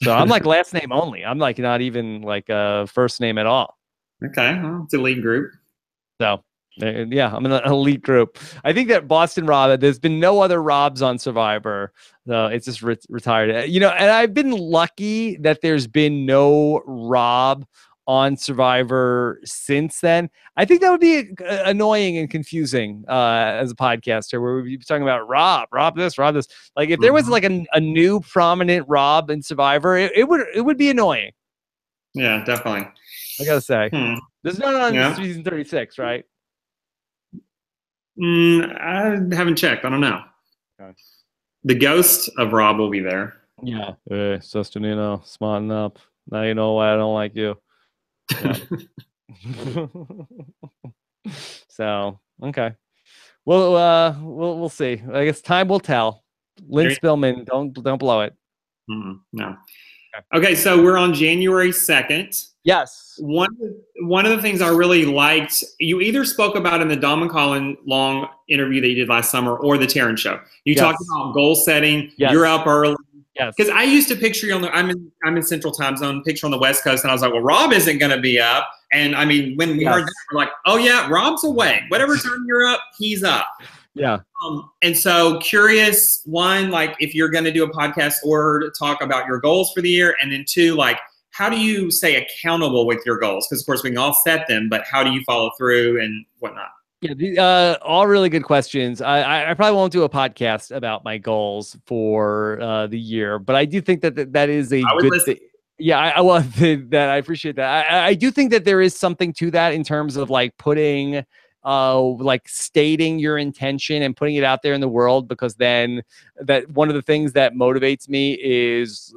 So I'm like last name only. I'm like not even like first name at all. Okay, well, it's a lead group. So, yeah, I'm in an elite group. I think that Boston Rob, there's been no other Robs on Survivor. So it's just retired. And I've been lucky that there's been no Rob on Survivor since then. I think that would be annoying and confusing as a podcaster where we'd be talking about Rob this, Rob this. Like if there was like a new prominent Rob in Survivor, it would be annoying. Yeah, definitely. I gotta say, there's none on season 36, right? I haven't checked. I don't know. Okay. The ghost of Rob will be there. Yeah. Hey, Sesternino, smarten up. Now you know why I don't like you. Yeah. So, okay. Well, we'll see. I guess time will tell. Lynn Spillman, don't blow it. No. Okay, so we're on January 2nd. Yes. One of the things I really liked, you either spoke about in the Dom and Colin Long interview that you did last summer or the Taryn show. You talked about goal setting. Yes. You're up early. Yes. Because I used to picture you I'm in Central Time Zone, picture on the West Coast, and I was like, well, Rob isn't going to be up. And I mean, when we heard that, we're like, oh yeah, Rob's awake. Whatever time you're up, he's up. Yeah. And so curious, one, like if you're going to do a podcast or talk about your goals for the year, and then two, like how do you stay accountable with your goals? Because of course we can all set them, but how do you follow through and whatnot? Yeah, all really good questions. I probably won't do a podcast about my goals for the year, but I do think that is a good thing. Yeah, I love that. I appreciate that. I do think that there is something to that in terms of like putting like stating your intention and putting it out there in the world, because then that one of the things that motivates me is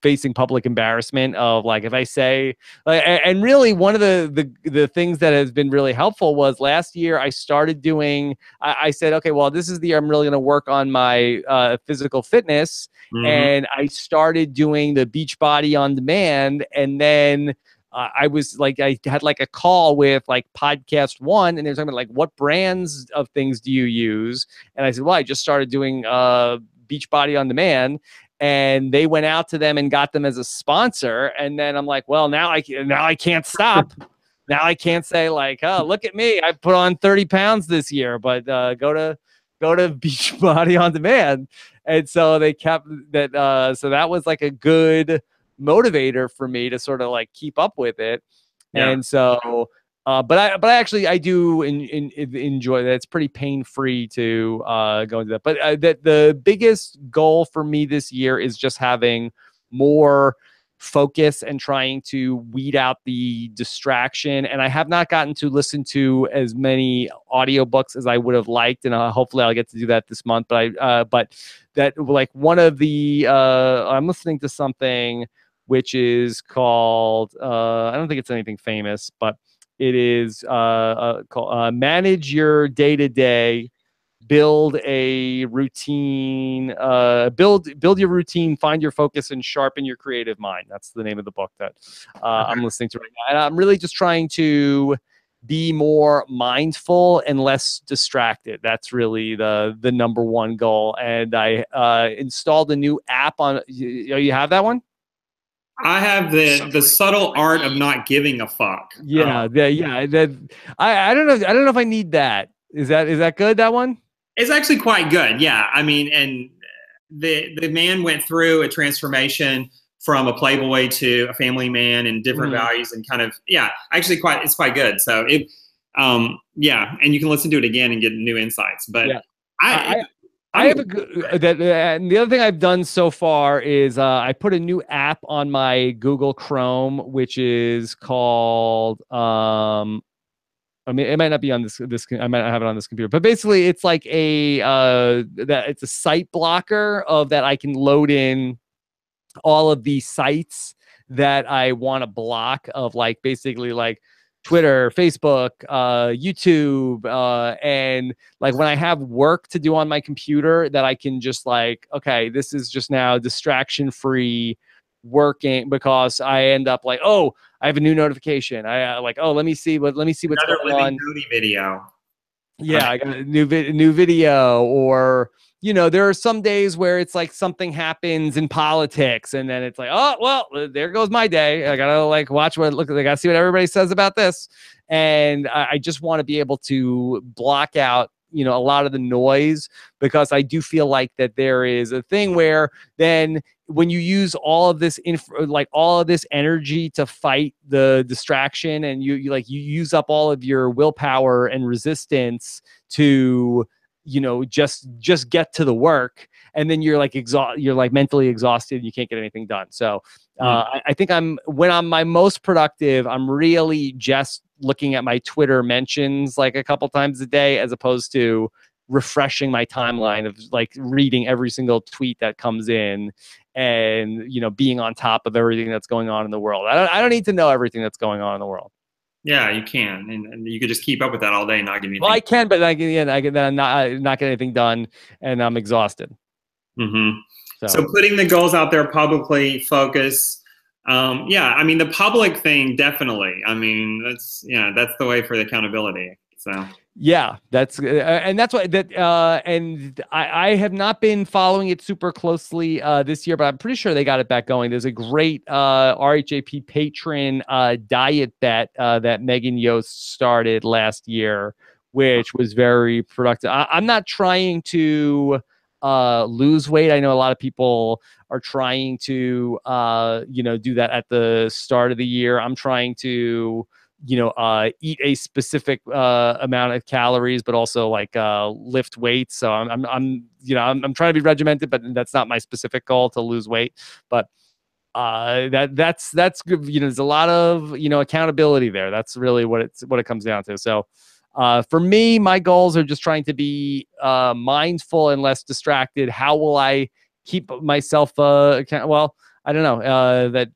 facing public embarrassment of like if I say and really one of the things that has been really helpful was last year I started doing I said, okay, well, this is the year I'm really going to work on my physical fitness. And I started doing the Beachbody on Demand, and then I was like, I had like a call with like Podcast One, and they're talking about like, what brands of things do you use? And I said, well, I just started doing Beachbody on Demand, and they went out to them and got them as a sponsor. And then I'm like, well, now I can't stop. Now I can't say like, oh, look at me, I put on 30 pounds this year, but go to Beachbody on Demand. And so they kept that. So that was like a good motivator for me to sort of like keep up with it. Yeah. And so but I do enjoy that. It's pretty pain-free to go into that, but the biggest goal for me this year is just having more focus and trying to weed out the distraction. And I have not gotten to listen to as many audiobooks as I would have liked, and hopefully I'll get to do that this month. But that like one of the I'm listening to something which is called I don't think it's anything famous, but it is called Manage Your Day-to-Day, Build a Routine, build your routine, find your focus, and sharpen your creative mind. That's the name of the book that I'm listening to right now. And I'm really just trying to be more mindful and less distracted. That's really the number one goal. And I installed a new app on. You have that one? I have the subtle art of not giving a fuck. Yeah, I don't know. I don't know if I need that. Is that good? That one? It's actually quite good. Yeah, I mean, and the man went through a transformation from a playboy to a family man and different values and kind of actually it's quite good. So it and you can listen to it again and get new insights. But I have a good and the other thing I've done so far is I put a new app on my Google Chrome, which is called I mean, it might not be on this. I might not have it on this computer, but basically, it's like it's a site blocker of that I can load in all of these sites that I want to block of like basically like Twitter, Facebook, YouTube, and like when I have work to do on my computer that I can just like, okay, this is just now distraction free working because I end up like, oh, I have a new notification. I let me see what's going on. Video. Yeah, I got a new video, or there are some days where it's like something happens in politics, and then it's like, oh well, there goes my day. I gotta like watch I gotta see what everybody says about this, and I just want to be able to block out a lot of the noise, because I do feel like that there is a thing where then when you use all of this all of this energy to fight the distraction, and you use up all of your willpower and resistance to just get to the work, and then you're like you're like mentally exhausted and you can't get anything done. So I think when I'm my most productive, I'm really just looking at my Twitter mentions like a couple times a day, as opposed to refreshing my timeline of like reading every single tweet that comes in and being on top of everything that's going on in the world. I don't need to know everything that's going on in the world. Yeah, you can, and you could just keep up with that all day and not give anything. Well, I can, but I can not get anything done, and I'm exhausted. So putting the goals out there publicly, focus. I mean, the public thing, definitely. I mean, that's the way for the accountability. So yeah, that's what and I have not been following it super closely this year, but I'm pretty sure they got it back going. There's a great RHAP patron diet bet that Megan Yost started last year, which was very productive. I'm not trying to lose weight. I know a lot of people are trying to do that at the start of the year. I'm trying to eat a specific amount of calories, but also like lift weights. So I'm trying to be regimented, but that's not my specific goal to lose weight. But that's good. There's a lot of accountability there. That's really what it comes down to. So for me, my goals are just trying to be mindful and less distracted. How will I keep myself well, I don't know. That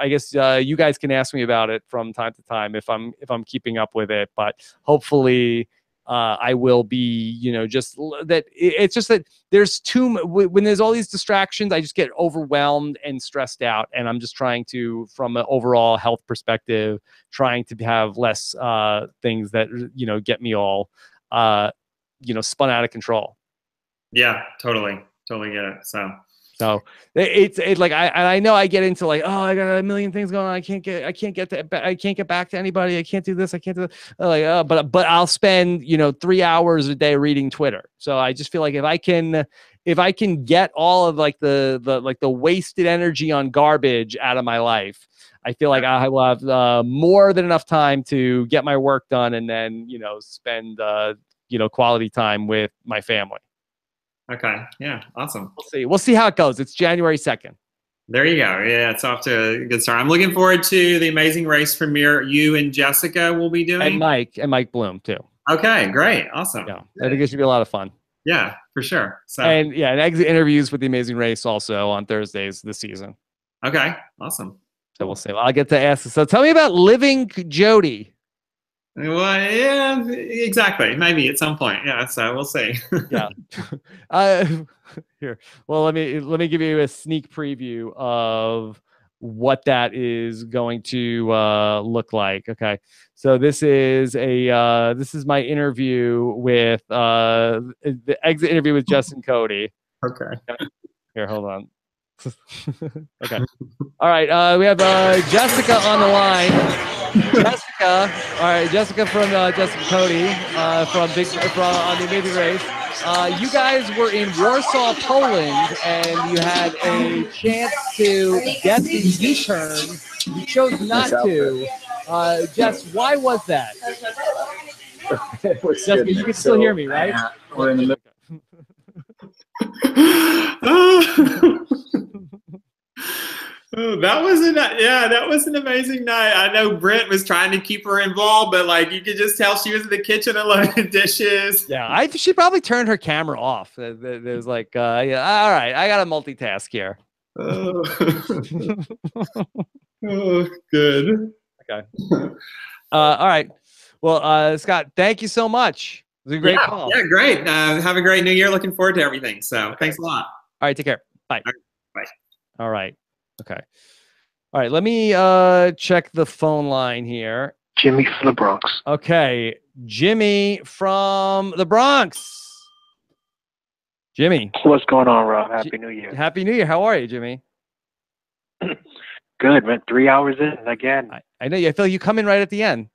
I guess you guys can ask me about it from time to time if I'm keeping up with it. But hopefully, I will be. Just that it's just that there's when there's all these distractions, I just get overwhelmed and stressed out, and I'm just trying to, from an overall health perspective, trying to have less things that get me all spun out of control. Yeah, totally get it. So it's like I know I get into like, oh, I got a million things going on. I can't get back to anybody. I can't do this. I can't do that. But I'll spend 3 hours a day reading Twitter. So I just feel like if I can get all of like the wasted energy on garbage out of my life, I feel like I will have more than enough time to get my work done, and then spend quality time with my family. Okay. Yeah. Awesome. We'll see how it goes. It's January 2nd. There you go. Yeah, it's off to a good start. I'm looking forward to the Amazing Race premiere you and Jessica will be doing. And Mike Bloom too. Okay, great. Awesome. Yeah. I think it should be a lot of fun. Yeah, for sure. So and exit interviews with the Amazing Race also on Thursdays this season. Okay. Awesome. So we'll see. I'll get to ask. So tell me about Living Jody. Well, yeah, exactly. Maybe at some point. Yeah, so we'll see. Yeah. Here. Well, let me give you a sneak preview of what that is going to look like. Okay, so this is my interview with the exit interview with Justin Cody. Okay. Here, hold on. Okay. All right. We have Jessica on the line. Jessica. All right. Jessica from Justin Cody from on the Amazing Race. You guys were in Warsaw, Poland, and you had a chance to get the U-turn. You chose not to. Jess, why was that? Jessica, you can still hear me, right? We're in the middle. Oh, that was an amazing night. I know Brent was trying to keep her involved, but like you could just tell she was in the kitchen unloading dishes. Yeah, she probably turned her camera off. It was like, yeah, all right, I got to multitask here. Oh, oh good. Okay. All right. Well, Scott, thank you so much. It was a great call. Yeah, great. Have a great new year. Looking forward to everything. So thanks a lot. All right, take care. Bye. All right, bye. All right. Okay. All right. Let me check the phone line here. Jimmy from the Bronx. Okay. Jimmy from the Bronx. Jimmy. What's going on, Rob? Happy New Year. Happy New Year. How are you, Jimmy? Good, man. 3 hours in again. I know. I feel you come in right at the end.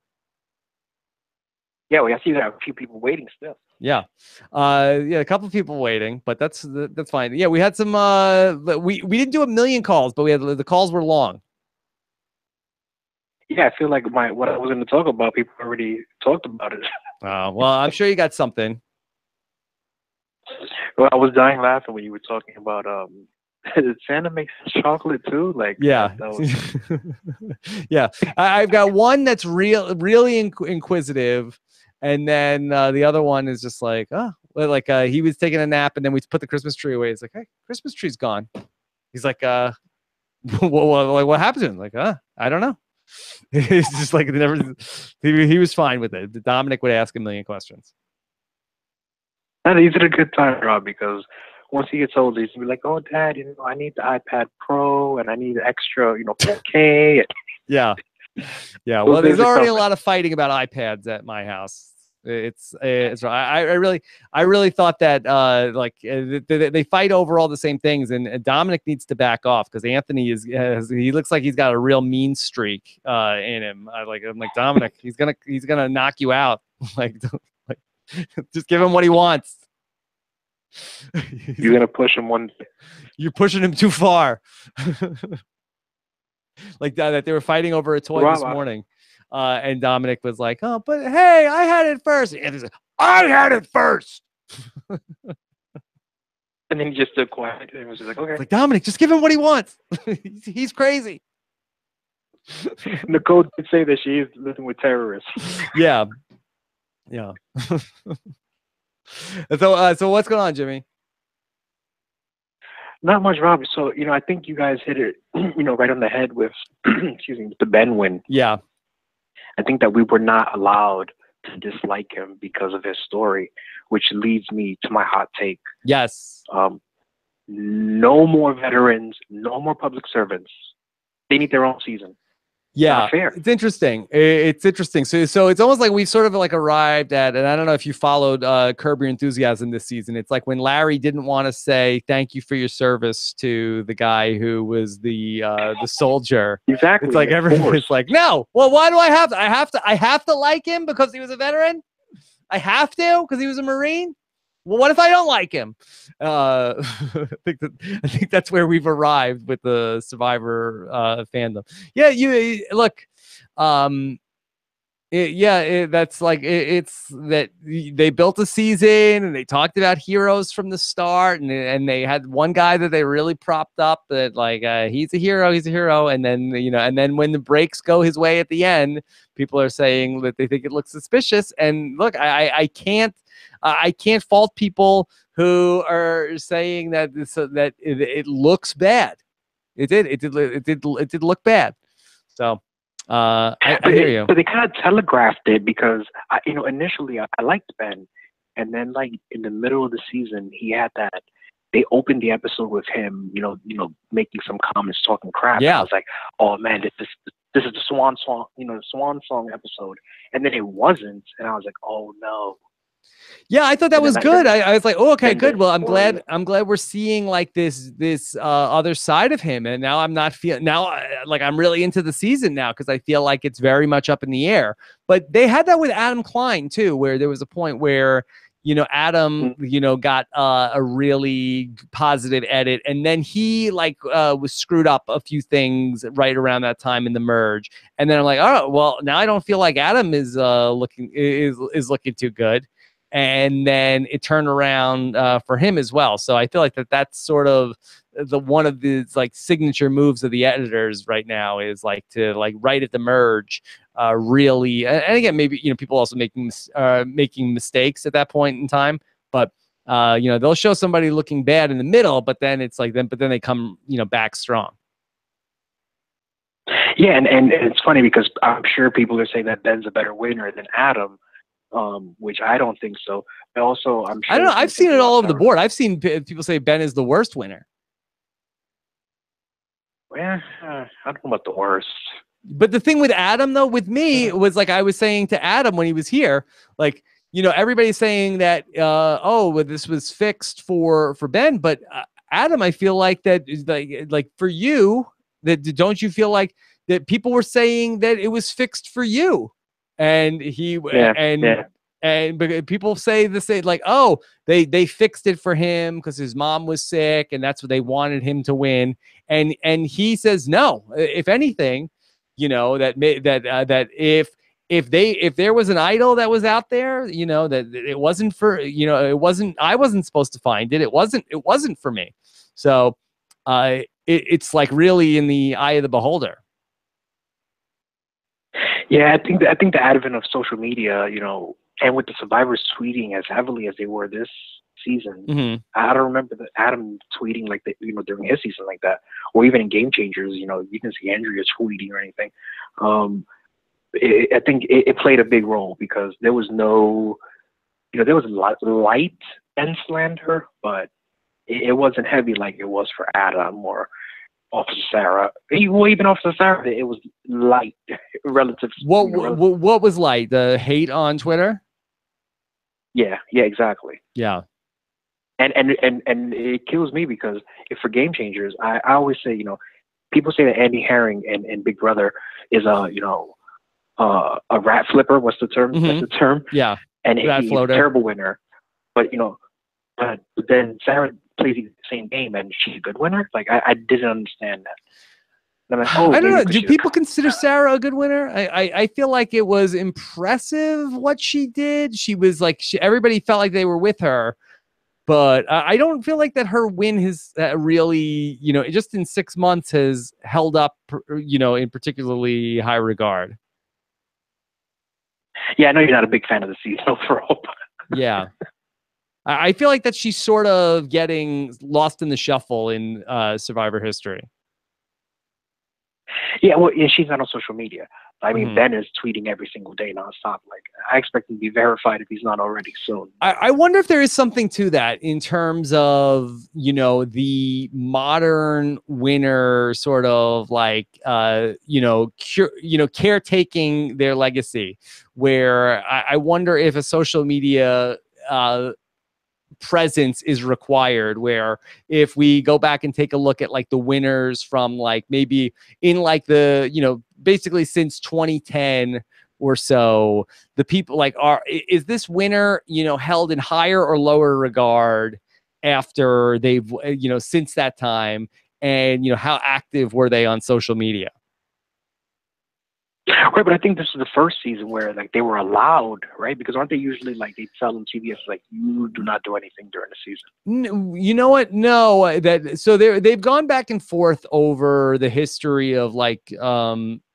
Yeah, I see that a few people waiting still. Yeah. A couple of people waiting, but that's fine. Yeah, we had some we didn't do a million calls, but the calls were long. Yeah, I feel like what I was going to talk about, people already talked about it. Well, I'm sure you got something. Well, I was dying laughing when you were talking about did Santa make chocolate too? Like, yeah, yeah. I've got one that's really inquisitive. And then the other one is just like, he was taking a nap, and then we put the Christmas tree away. He's like, hey, Christmas tree's gone. He's like, what happened to him? Like, I don't know. It's just like he was fine with it. Dominic would ask a million questions. And he's at a good time, Rob, because once he gets older, he's gonna be like, oh, Dad, I need the iPad Pro, and I need extra, 4K. Yeah. Yeah, well, there's already a lot of fighting about iPads at my house. It's I really thought that they fight over all the same things, and Dominic needs to back off because Anthony he looks like he's got a real mean streak in him. I'm like Dominic, he's gonna knock you out. like just give him what he wants. You're gonna push him one. You're pushing him too far. Like that they were fighting over a toy this morning, and Dominic was like, "Oh, but hey, I had it first." And he's like, "I had it first." And then he just stood quiet and was just like, "Okay." Like, Dominic, just give him what he wants. He's crazy. Nicole did say that she is living with terrorists. Yeah. So what's going on, Jimmy? Not much, Rob. So, I think you guys hit it, right on the head with, the Ben win. Yeah. I think that we were not allowed to dislike him because of his story, which leads me to my hot take. Yes. No more veterans, no more public servants. They need their own season. Yeah, not fair. It's interesting. It's interesting. So it's almost like we've sort of arrived at, and I don't know if you followed Curb Your Enthusiasm this season. It's like when Larry didn't want to say thank you for your service to the guy who was the soldier. Exactly. It's like everyone's like, no. Well, why do I have to? I have to like him because he was a veteran. I have to because he was a Marine. Well, what if I don't like him? I think that's where we've arrived with the Survivor fandom. Yeah, you look. That's like it's that they built a season and they talked about heroes from the start, and they had one guy that they really propped up that he's a hero, and then when the breaks go his way at the end, people are saying that they think it looks suspicious. And look, I can't fault people who are saying that it looks bad. It did look bad. So I hear you. But they kind of telegraphed it because initially I liked Ben, and then in the middle of the season he had that they opened the episode with him, making some comments, talking crap. Yeah. And I was like, oh man, this is the swan song, the swan song episode. And then it wasn't, and I was like, oh no. Yeah, I thought that was good. I was like, oh, okay, good. Well, I'm glad we're seeing like this other side of him, and now I'm not feeling like I'm really into the season now because I feel like it's very much up in the air. But they had that with Adam Klein too, where there was a point where Adam got a really positive edit, and then he was screwed up a few things right around that time in the merge, and then I'm like, oh well, now I don't feel like Adam is looking too good. And then it turned around for him as well. So I feel like that's sort of one of the signature moves of the editors right now is to right at the merge, really. And again, maybe people also making mistakes at that point in time, but they'll show somebody looking bad in the middle, but then it's then they come back strong. Yeah, and it's funny because I'm sure people are saying that Ben's a better winner than Adam. Which I don't think so. But also, I'm sure. I don't know. I've seen it all over the board. I've seen people say Ben is the worst winner. Well, I don't know about the worst. But the thing with Adam, though, with me was I was saying to Adam when he was here, everybody's saying that, this was fixed for Ben, but Adam, I feel like that is like for you, that don't you feel like that people were saying that it was fixed for you? And but people say the same, they fixed it for him because his mom was sick and that's what they wanted him to win. And he says no. If anything, that if there was an idol that was out there, that it wasn't for I wasn't supposed to find it. It wasn't for me. So it's really in the eye of the beholder. Yeah, I think the advent of social media, and with the survivors tweeting as heavily as they were this season, mm-hmm. I don't remember Adam tweeting during his season like that, or even in Game Changers, you didn't see Andrea tweeting or anything. I think it played a big role because there was no, there was a lot light and slander, but it wasn't heavy like it was for Adam or Officer Sarah. Even Officer Sarah, it was light relative. What was light? The hate on Twitter? Yeah, exactly. Yeah. And it kills me because if for Game Changers, I always say, people say that Andy Herring and Big Brother is a rat flipper. What's the term? Mm-hmm. That's the term. Yeah. And he's a terrible winner. But but then Sarah plays the same game and she's a good winner. I didn't understand that. And I'm like, I don't know. Do people consider Sarah a good winner? I feel like it was impressive what she did. She was everybody felt like they were with her, but I don't feel like that her win has really, just in 6 months has held up, in particularly high regard. Yeah, I know you're not a big fan of the season overall. Yeah. I feel like that she's sort of getting lost in the shuffle in Survivor history. Yeah, well, she's not on social media. I mean, Mm-hmm. Ben is tweeting every single day nonstop. I expect him to be verified if he's not already soon. I wonder if there is something to that in terms of, the modern winner sort of caretaking their legacy, where I wonder if a social media presence is required, where if we go back and take a look at the winners from maybe in the basically since 2010 or so, the people is this winner held in higher or lower regard after they've since that time, and how active were they on social media? Right, but I think this is the first season where they were allowed, right? Because aren't they usually they tell them CBS you do not do anything during the season? You know what? No, they've gone back and forth over the history of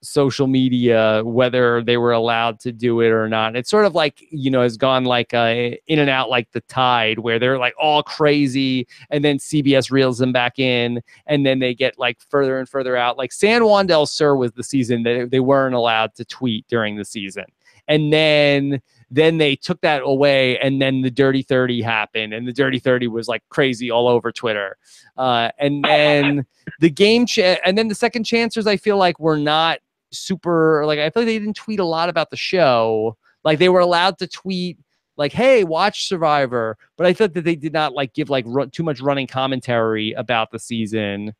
social media, whether they were allowed to do it or not. It's sort of has gone in and out like the tide, where they're all crazy and then CBS reels them back in, and then they get further and further out. San Juan del Sur was the season that they weren't allowed to tweet during the season. And then then they took that away, and then the Dirty 30 happened, and the Dirty 30 was like crazy all over Twitter. And then and then the second chancers, I feel like were not super, like, I feel like they didn't tweet a lot about the show. Like, they were allowed to tweet like, hey, watch Survivor, but I thought that they did not like give like too much running commentary about the season.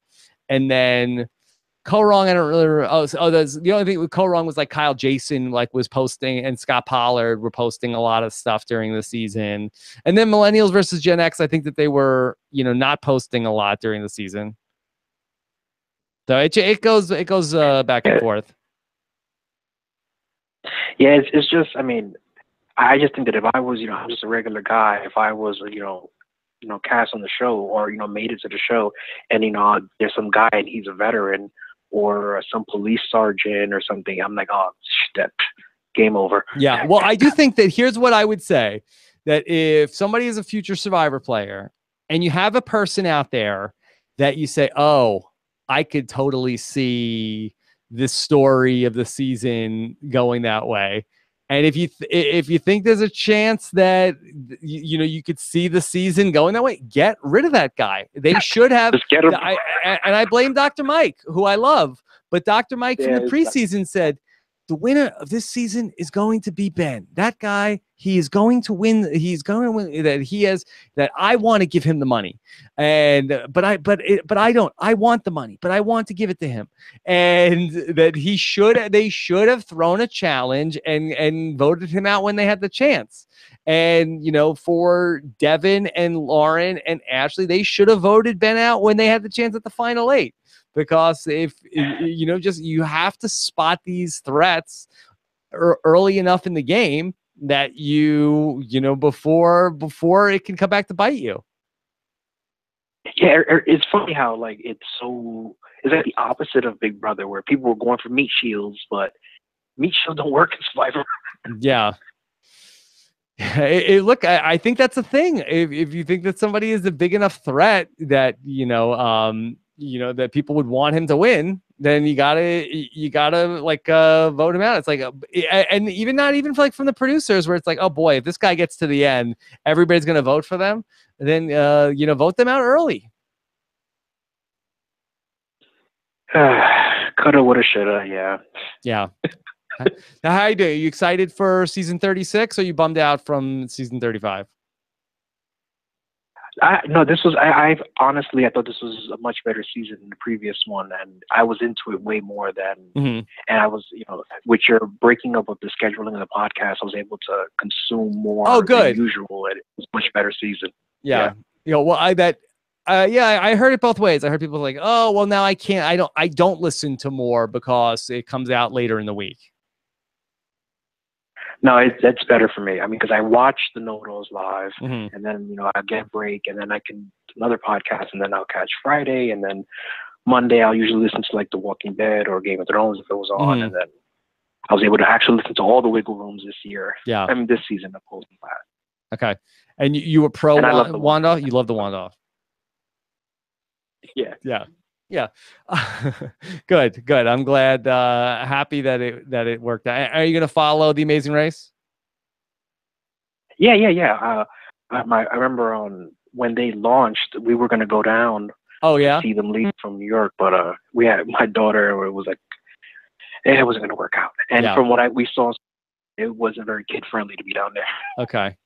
And then Co-Wrong, I don't really. That's the only thing with Co-Wrong was like Kyle Jason like was posting, and Scott Pollard were posting a lot of stuff during the season. And then Millennials versus Gen X, I think that they were, not posting a lot during the season. So it goes back and forth. Yeah, it's just, I mean, I just think that if I was, I'm just a regular guy. If I was, cast on the show, or made it to the show, and there's some guy and he's a veteran, or some police sergeant or something, I'm like, oh, that game over. Yeah, well, I do think that here's what I would say: that if somebody is a future Survivor player, and you have a person out there that you say, oh, I could totally see this story of the season going that way. And if you think there's a chance that you could see the season going that way, get rid of that guy. They should have. Just get him. And I blame Dr. Mike, who I love, but Dr. Mike from the preseason said the winner of this season is going to be Ben. That guy, he is going to win. He's going to win. That I want to give him the money, but I don't. I want the money, but I want to give it to him, and that they should have thrown a challenge and voted him out when they had the chance. And for Devin and Lauren and Ashley, they should have voted Ben out when they had the chance at the final 8. Because if you have to spot these threats early enough in the game that before it can come back to bite you. Yeah, it's funny how like it's like the opposite of Big Brother, where people were going for meat shields, but meat shields don't work in Survivor. Yeah. Look, I think that's a thing. If you think that somebody is a big enough threat that that people would want him to win, then you gotta like vote him out. It's like, and even not even like from the producers, where it's like, oh boy, if this guy gets to the end, everybody's gonna vote for them. Then vote them out early. Coulda, woulda, shoulda. Yeah. Yeah. Now, how you doing? Are you excited for season 36, or are you bummed out from season 35? No, this was. I honestly, I thought this was a much better season than the previous one, and I was into it way more than. Mm-hmm. And I was, with your breaking up of the scheduling of the podcast, I was able to consume more than usual, and it was a much better season. Yeah. Well, I bet. I heard it both ways. I heard people like, oh, well, now I can't. I don't listen to more because it comes out later in the week. No, that's better for me. I mean, because I watch the Know-It-Alls live, mm-hmm. and then I get a break, and then I can do another podcast, and then I'll catch Friday, and then Monday I'll usually listen to like The Walking Dead or Game of Thrones if it was on, mm-hmm. and then I was able to actually listen to all the Wiggle Rooms this year. Yeah, I mean this season opposed to that. Okay, and you were pro Wanda. You love the Wanda. Yeah. Yeah. Good. I'm glad, happy that it worked out. Are you going to follow The Amazing Race? Yeah. I remember when they launched, we were going to go down. Oh yeah. To see them leave from New York, but we had my daughter. It was like it wasn't going to work out. And from what we saw, it wasn't very kid friendly to be down there. Okay.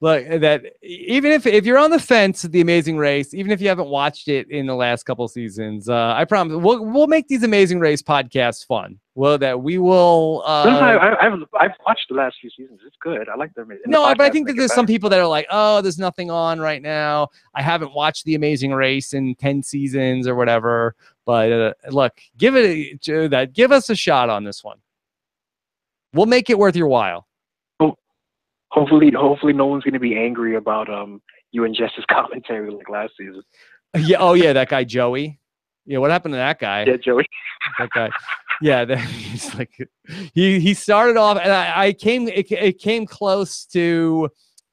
Look, that even if you're on the fence, The Amazing Race, even if you haven't watched it in the last couple seasons, I promise we'll make these Amazing Race podcasts fun. Well, that we will. I've watched the last few seasons. It's good. I like them. No, but I think that there's some people that are like, oh, there's nothing on right now. I haven't watched The Amazing Race in 10 seasons or whatever. But look, give us a shot on this one. We'll make it worth your while. Hopefully no one's going to be angry about you and Jess's commentary like last season. Yeah. Oh yeah, that guy Joey. Yeah, what happened to that guy? Yeah, Joey. That guy. Yeah, he's like he started off, and it came close to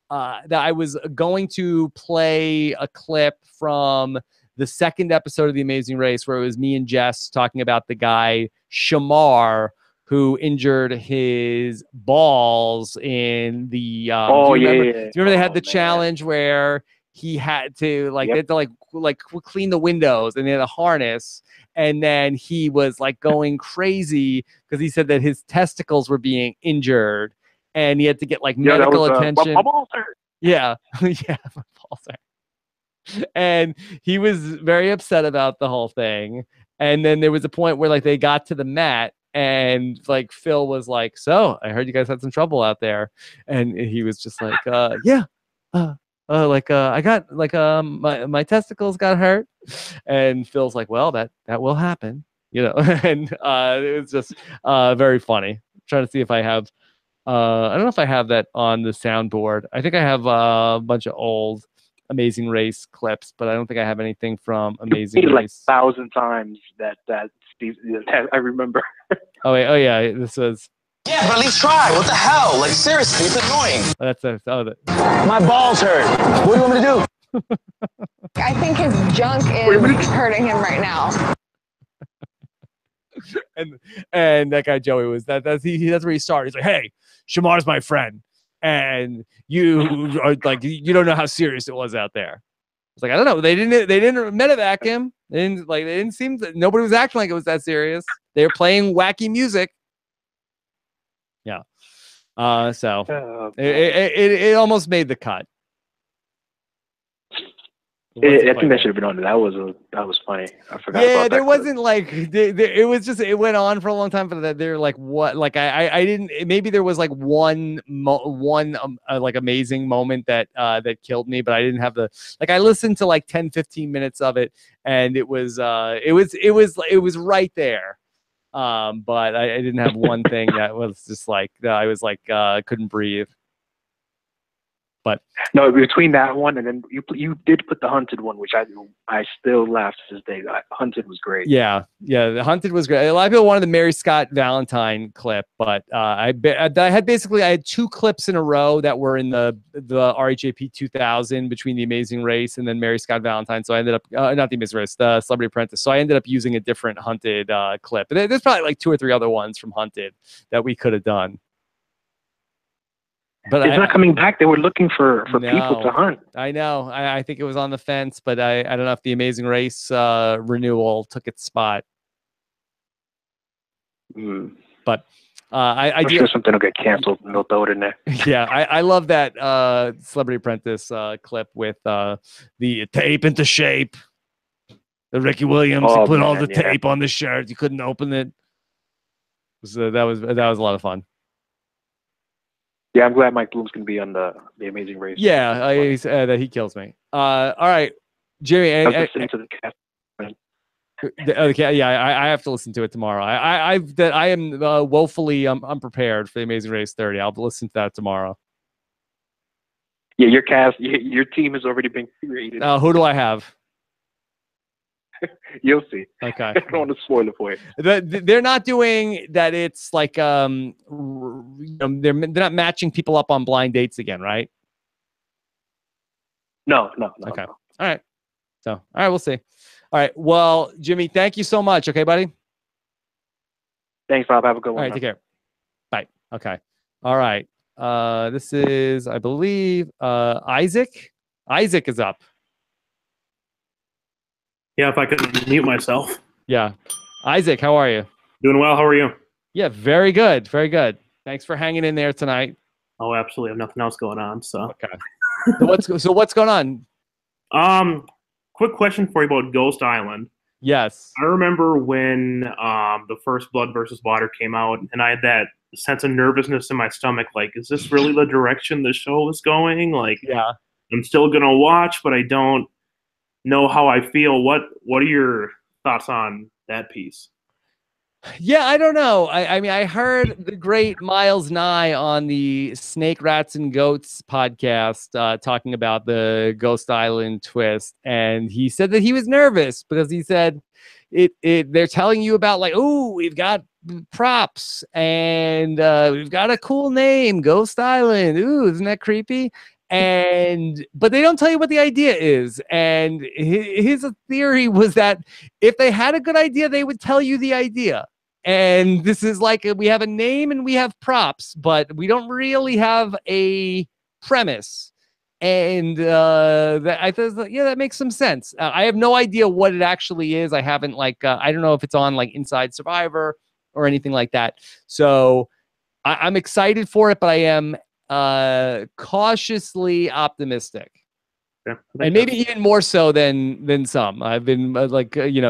that I was going to play a clip from the second episode of The Amazing Race where it was me and Jess talking about the guy Shamar, who injured his balls in the. Do you remember they had the challenge where he had to they had to clean the windows, and they had a harness, and then he was like going crazy because he said that his testicles were being injured, and he had to get like medical attention. My balls hurt. Yeah, yeah, my balls hurt. And he was very upset about the whole thing. And then there was a point where like they got to the mat, and like Phil was like, "So I heard you guys had some trouble out there," and he was just like, "Yeah, I got my testicles got hurt," and Phil's like, "Well, that will happen, you know." And it was just very funny. I'm trying to see if I have. I don't know if I have that on the soundboard. I think I have a bunch of old Amazing Race clips, but I don't think I have anything from Amazing Race. Like 1,000 times that Steve, I remember. Oh wait, oh yeah, this was. Yeah, but at least try. What the hell? Like seriously, it's annoying. My balls hurt. What do you want me to do? I think his junk is hurting him right now. And that guy Joey was that's where he started. He's like, "Hey, Shamar's my friend, and you are like you don't know how serious it was out there." It's like, I don't know. They didn't medevac him. They didn't seem that nobody was acting like it was that serious. They were playing wacky music. Yeah. So it almost made the cut. I think that should have been on. That was funny. I forgot. Yeah, about there that wasn't like it was just it went on for a long time. But they're like what? Like I didn't. Maybe there was like one like amazing moment that killed me, but I didn't have the like. I listened to like 10-15 minutes of it, and it was right there. But I didn't have one thing that was just like I was like couldn't breathe. But no, between that one and then you did put the Hunted one, which I still laugh to this day. Hunted was great. Yeah, the Hunted was great. A lot of people wanted the Mary Scott Valentine clip, but I had two clips in a row that were in the RHAP 2000 between the Amazing Race and then Mary Scott Valentine. So I ended up not the Amazing Race, the Celebrity Apprentice. So I ended up using a different Hunted clip. And there's probably like 2 or 3 other ones from Hunted that we could have done. But it's not coming back. They were looking for people to hunt. I know. I think it was on the fence, but I don't know if the Amazing Race renewal took its spot. But I'm sure something will get canceled and they'll throw it in there. Yeah, I love that Celebrity Apprentice clip with the tape into shape. The Ricky Williams, he put all the tape on the shirt. You couldn't open it. So that was a lot of fun. Yeah, I'm glad Mike Bloom's going to be on the Amazing Race. Yeah, that he kills me. All right, Jimmy. I was listening to the cast. Okay, yeah, I have to listen to it tomorrow. I am woefully unprepared for the Amazing Race 30. I'll listen to that tomorrow. Yeah, your team has already been created. Who do I have? You'll see. Okay. I don't want to spoil it for you. They're not doing that. It's like they're not matching people up on blind dates again, right? No. Okay. No. All right. So, all right, we'll see. All right. Well, Jimmy, thank you so much. Okay, buddy. Thanks, Rob. Have a good one. All right. Take care. Bye. Okay. All right. This is, I believe, Isaac. Isaac is up. Yeah, if I could mute myself. Yeah. Isaac, how are you? Doing well. How are you? Yeah, very good. Very good. Thanks for hanging in there tonight. Oh, absolutely. I have nothing else going on. So okay. So what's going on? Quick question for you about Ghost Island. Yes. I remember when the first Blood versus Water came out, and I had that sense of nervousness in my stomach. Like, is this really the direction the show is going? Like, yeah, I'm still gonna watch, but I don't know how I feel. What are your thoughts on that piece? Yeah, I don't know. I mean, I heard the great Miles Nye on the Snake, Rats, and Goats podcast talking about the Ghost Island twist, and he said that he was nervous because he said they're telling you about like, oh, we've got props and we've got a cool name, Ghost Island. Ooh, isn't that creepy? But they don't tell you what the idea is. And his theory was that if they had a good idea, they would tell you the idea. And this is like we have a name and we have props, but we don't really have a premise. And I thought, yeah, that makes some sense. I have no idea what it actually is. I haven't I don't know if it's on like Inside Survivor or anything like that. So I'm excited for it, but I am cautiously optimistic. Yeah, and maybe even more so than some. I've been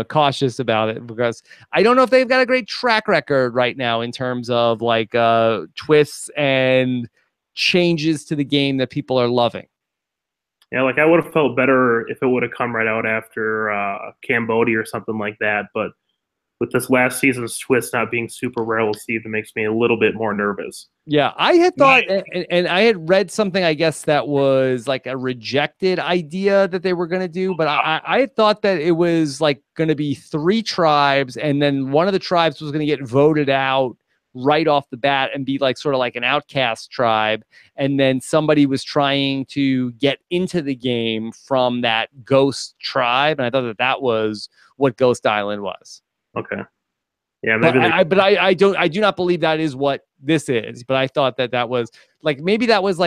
cautious about it because I don't know if they've got a great track record right now in terms of twists and changes to the game that people are loving. Yeah, I would have felt better if it would have come right out after Cambodia or something like that. But with this last season's twist not being super well received, it makes me a little bit more nervous. Yeah, I had thought, and I had read something, I guess, that was like a rejected idea that they were going to do. But I had thought that it was going to be 3 tribes, and then one of the tribes was going to get voted out right off the bat and be sort of like an outcast tribe. And then somebody was trying to get into the game from that ghost tribe. And I thought that was what Ghost Island was. Okay. Yeah, maybe I do not believe that is what this is. But I thought that was maybe that was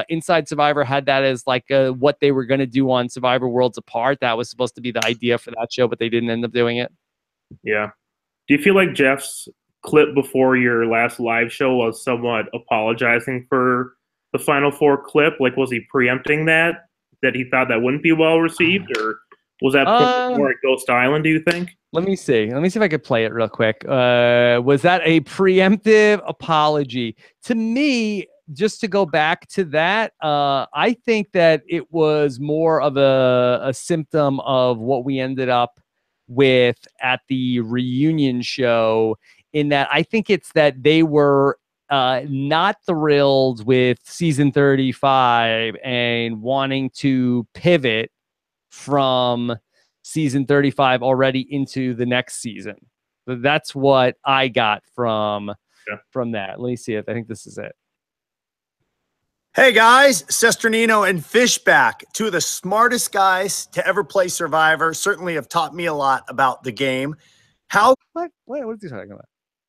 Inside Survivor had that as what they were going to do on Survivor Worlds Apart. That was supposed to be the idea for that show, but they didn't end up doing it. Yeah. Do you feel like Jeff's clip before your last live show was somewhat apologizing for the Final Four clip? Was he preempting that he thought that wouldn't be well received, or was that more at Ghost Island, do you think? Let me see if I could play it real quick. Was that a preemptive apology? To me, just to go back to that, I think that it was more of a symptom of what we ended up with at the reunion show, in that I think it's that they were not thrilled with season 35 and wanting to pivot from season 35 already into the next season. So that's what I got from that. Let me see if I think this is it. Hey guys, Sesternino and Fishback, 2 of the smartest guys to ever play Survivor, certainly have taught me a lot about the game. What is he talking about?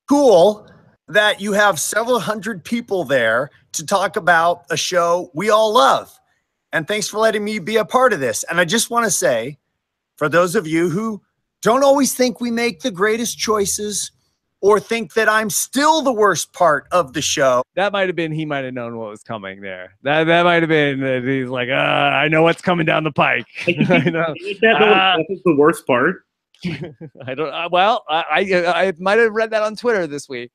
Cool that you have several hundred people there to talk about a show we all love. And thanks for letting me be a part of this. And I just want to say, for those of you who don't always think we make the greatest choices or think that I'm still the worst part of the show. That might have been, he might have known what was coming there. That might have been that he's like, I know what's coming down the pike. I know. That was the worst part. I don't. I might have read that on Twitter this week.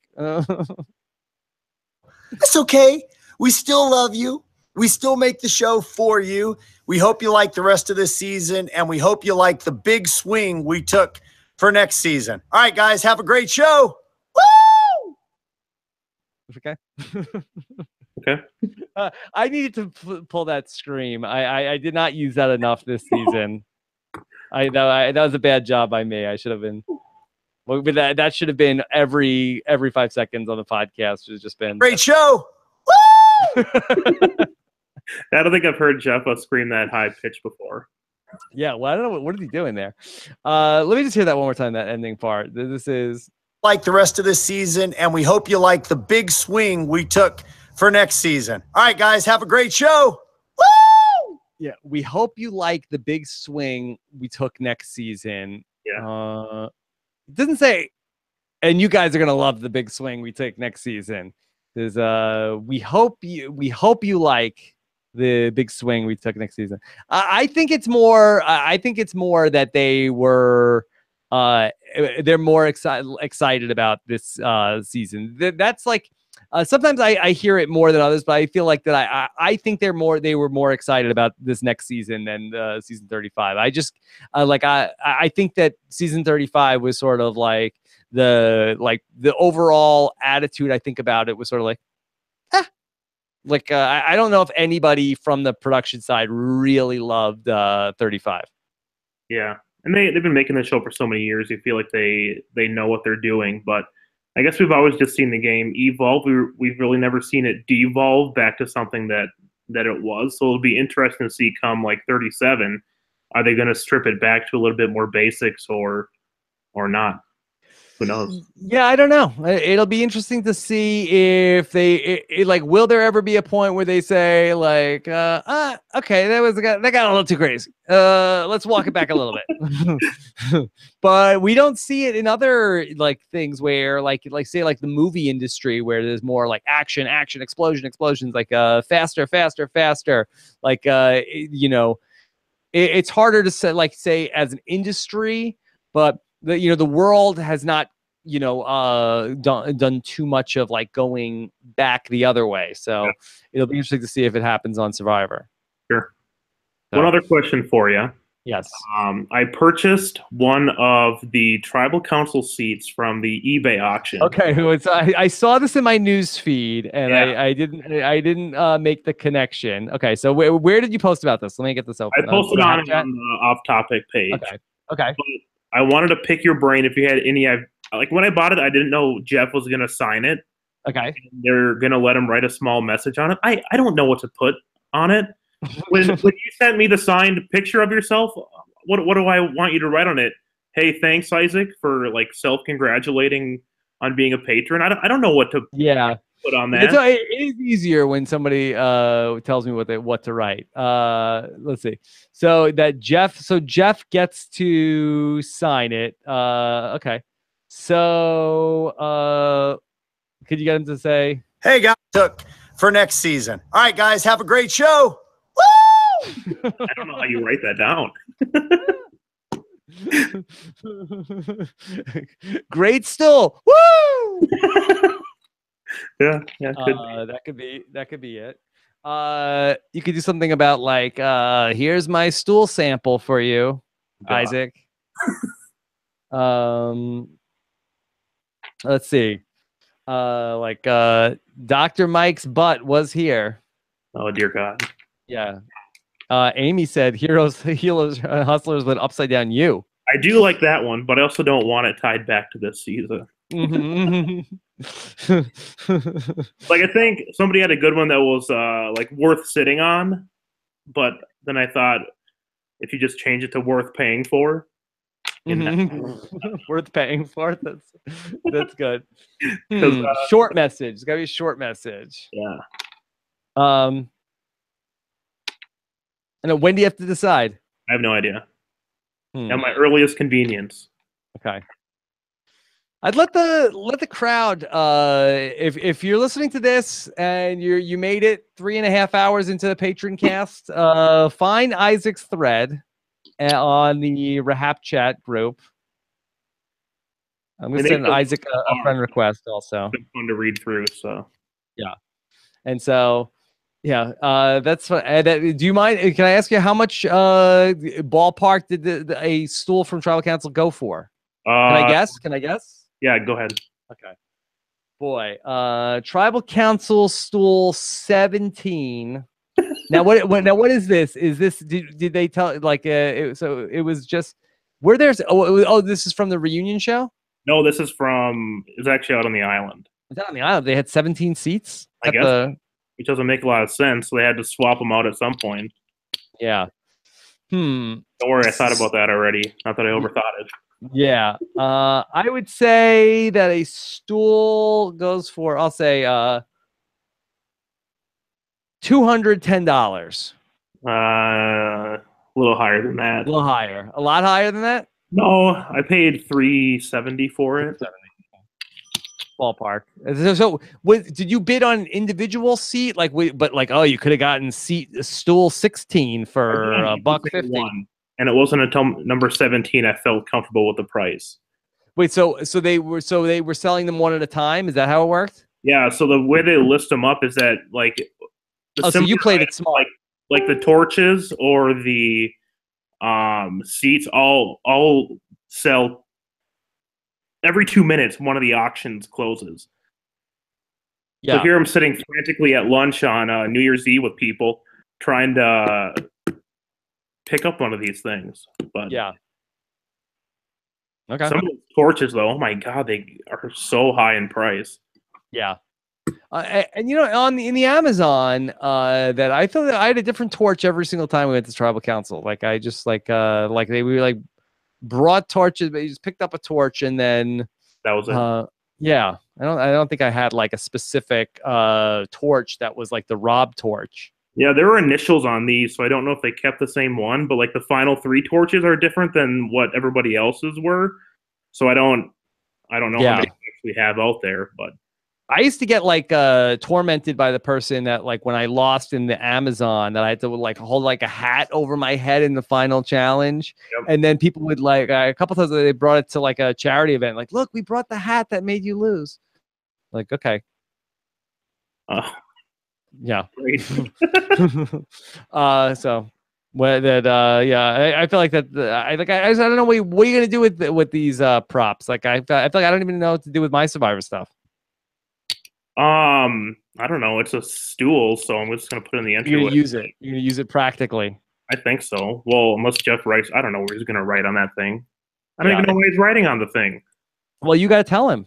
It's okay. We still love you. We still make the show for you. We hope you like the rest of this season, and we hope you like the big swing we took for next season. All right, guys, have a great show. Woo! Okay. Okay. I needed to pull that scream. I did not use that enough this season. I know that was a bad job by me. I should have been. Well, that should have been every 5 seconds on the podcast. Should have just been great show. Woo! I don't think I've heard Jeff scream that high pitch before. Yeah, well, I don't know what is he doing there. Let me just hear that one more time. That ending part. This is like the rest of this season, and we hope you like the big swing we took for next season. All right, guys, have a great show. Woo! Yeah, we hope you like the big swing we took next season. Yeah. It doesn't say, and you guys are gonna love the big swing we take next season. There's we hope you like the big swing we took next season. I think it's more. I think it's more that they were. They're more excited about this season. That's like. Sometimes I hear it more than others, but I feel like that I think they were more excited about this next season than season 35. I think that season 35 was sort of like the overall attitude I think about it was sort of like, I don't know if anybody from the production side really loved 35. Yeah, and they've been making the show for so many years. You feel like they know what they're doing, but I guess we've always just seen the game evolve. We've really never seen it devolve back to something that it was. So it'll be interesting to see come like 37. Are they going to strip it back to a little bit more basics or not? Who knows? Yeah, I don't know. It'll be interesting to see if like, will there ever be a point where they say like, okay, that got a little too crazy. Let's walk it back a little bit. But we don't see it in other like things where like say like the movie industry where there's more like action, explosions, like faster. Like it's harder to say as an industry, but the world has not done too much of like going back the other way. So it'll be interesting to see if it happens on Survivor. Sure. So. One other question for you. Yes. I purchased one of the tribal council seats from the eBay auction. Okay, I saw this in my news feed, and I didn't make the connection. Okay, so where did you post about this? Let me get this open. I posted on the off-topic page. Okay. But I wanted to pick your brain if you had any. Like when I bought it, I didn't know Jeff was going to sign it. Okay. They're going to let him write a small message on it. I don't know what to put on it. When you sent me the signed picture of yourself, what do I want you to write on it? Hey, thanks, Isaac, for like self-congratulating on being a patron. I don't know what to put on that. It is easier when somebody tells me what to write. Let's see. So Jeff gets to sign it. Okay. So could you get him to say, "Hey guys, for next season." All right, guys, have a great show. Woo! I don't know how you write that down. Great still. Woo! Yeah, that could be it. You could do something about like, here's my stool sample for you, Isaac. Let's see. Like Dr. Mike's butt was here. Oh dear God. Yeah. Amy said healers, hustlers with upside down you. I do like that one, but I also don't want it tied back to this season. Like I think somebody had a good one that was like worth sitting on, but then I thought if you just change it to worth paying for. Worth paying for. That's good. Short message. It's gotta be a short message. Yeah. And when do you have to decide? I have no idea. At my earliest convenience. Okay. I'd let the crowd. If you're listening to this and you made it 3.5 hours into the Patroncast, find Isaac's thread on the RHAP chat group. I'm gonna send Isaac a friend request also. It's fun to read through. So yeah, and so. Yeah, that's fun. Do you mind? Can I ask you how much ballpark did a stool from Tribal Council go for? Can I guess? Yeah, go ahead. Okay. Boy, Tribal Council stool 17. Now what is this? Is this did they tell like so it was just were there? Oh, this is from the reunion show? No, this is from. It's actually out on the island. Is that on the island? They had 17 seats. I guess. Which doesn't make a lot of sense. So they had to swap them out at some point. Yeah. Don't worry, I thought about that already. Not that I overthought it. Yeah. I would say that a stool goes for, I'll say, $210. A little higher than that. A little higher. A lot higher than that? No, I paid $370 for it. Ballpark. So did you bid on an individual seat? You could have gotten stool 16 for $150. And it wasn't until number 17 I felt comfortable with the price. Wait, so they were selling them one at a time? Is that how it worked? Yeah. So the way they list them up is that like. So you played it smart. Like the torches or the seats all sell. Every 2 minutes, one of the auctions closes. Yeah. So here I'm sitting frantically at lunch on New Year's Eve with people trying to pick up one of these things. But yeah. Okay. Some of the torches, though, oh my God, they are so high in price. Yeah. And in the Amazon, that I feel that I had a different torch every single time we went to Tribal Council. Like I just we brought torches, but you just picked up a torch and then That was it. Yeah, I don't think I had like a specific torch that was like the Rob torch. Yeah, there were initials on these, so I don't know if they kept the same one, but like the final 3 torches are different than what everybody else's were. So I don't know how many we have out there, but I used to get like tormented by the person that like when I lost in the Amazon that I had to like hold like a hat over my head in the final challenge. Yep. And then people would like a couple times they brought it to like a charity event. Like, look, we brought the hat that made you lose. Like, okay. Yeah. Great. So what that yeah, I feel like that I don't know what are you gonna do with these props. Like I feel like I don't even know what to do with my Survivor stuff. I don't know. It's a stool, so I'm just gonna put it in the entryway. You're gonna use it. You're gonna use it practically. I think so. Well, unless Jeff writes, I don't know where he's gonna write on that thing. I don't even know where he's writing on the thing. Well, you gotta tell him.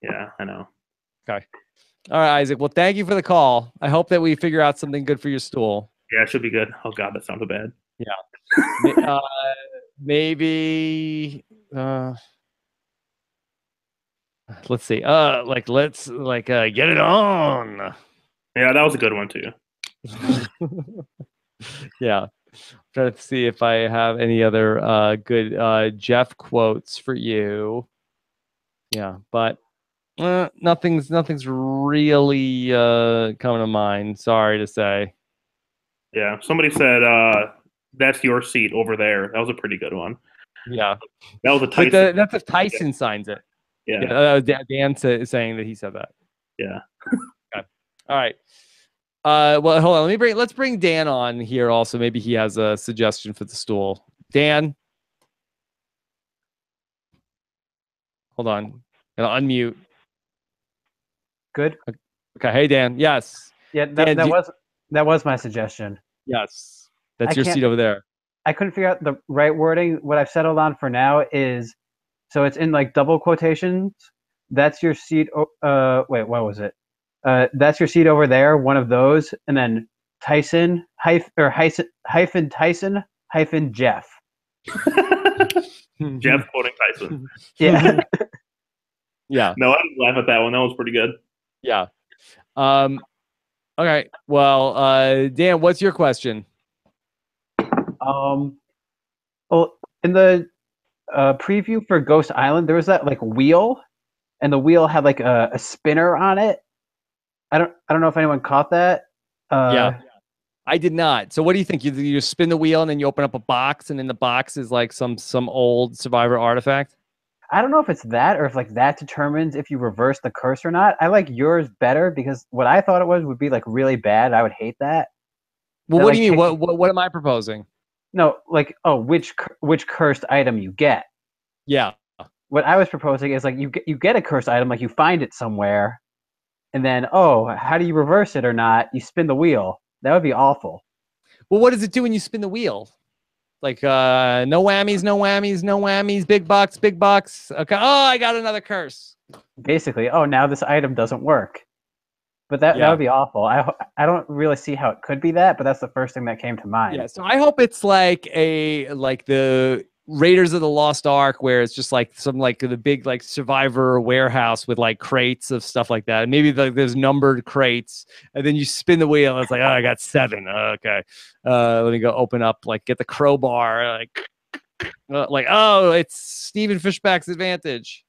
Yeah, I know. Okay. All right, Isaac. Well, thank you for the call. I hope that we figure out something good for your stool. Yeah, it should be good. Oh God, that sounded bad. Yeah. Maybe. Let's see. Let's get it on. Yeah, that was a good one too. Yeah. I'm trying to see if I have any other good Jeff quotes for you. Yeah, but nothing's really coming to mind. Sorry to say. Yeah, somebody said that's your seat over there. That was a pretty good one. Yeah, that was a Tyson. That's if Tyson signs it. Yeah, Dan saying that he said that. Yeah. Okay. All right. Well, hold on. Let's bring Dan on here. Also, maybe he has a suggestion for the stool. Dan, hold on. Gonna unmute. Good. Okay. Hey, Dan. Yes. Yeah, that was my suggestion. Yes, that's your seat over there. I couldn't figure out the right wording. What I've settled on for now is, so it's in like double quotations. That's your seat. Wait, what was it? That's your seat over there. One of those, and then Tyson hyphen Tyson hyphen Jeff. Jeff quoting Tyson. Yeah. Yeah. No, I didn't laugh at that one. That was pretty good. Yeah. Okay. Well, Dan, what's your question? Well, in the preview for Ghost Island, there was that like wheel, and the wheel had like a spinner on it. I don't know if anyone caught that. Yeah, I did not. So what do you think? You spin the wheel and then you open up a box, and in the box is like some old Survivor artifact? I don't know if it's that or if like that determines if you reverse the curse or not. I like yours better because what I thought it would be like really bad. I would hate that. Well, what do you mean? What am I proposing? No, like, which cursed item you get. Yeah. What I was proposing is like you get a cursed item, like you find it somewhere, and then how do you reverse it or not? You spin the wheel. That would be awful. Well, what does it do when you spin the wheel? Like no whammies, no whammies, no whammies, big bucks, big bucks. Okay. Oh, I got another curse. Basically, now this item doesn't work. But that would be awful. I don't really see how it could be that, but that's the first thing that came to mind. Yeah, so I hope it's like the Raiders of the Lost Ark, where it's just like some like the big like Survivor warehouse with like crates of stuff like that. And maybe like there's numbered crates, and then you spin the wheel. And it's like, I got 7. Okay, let me go open up, like get the crowbar, like it's Stephen Fishback's advantage.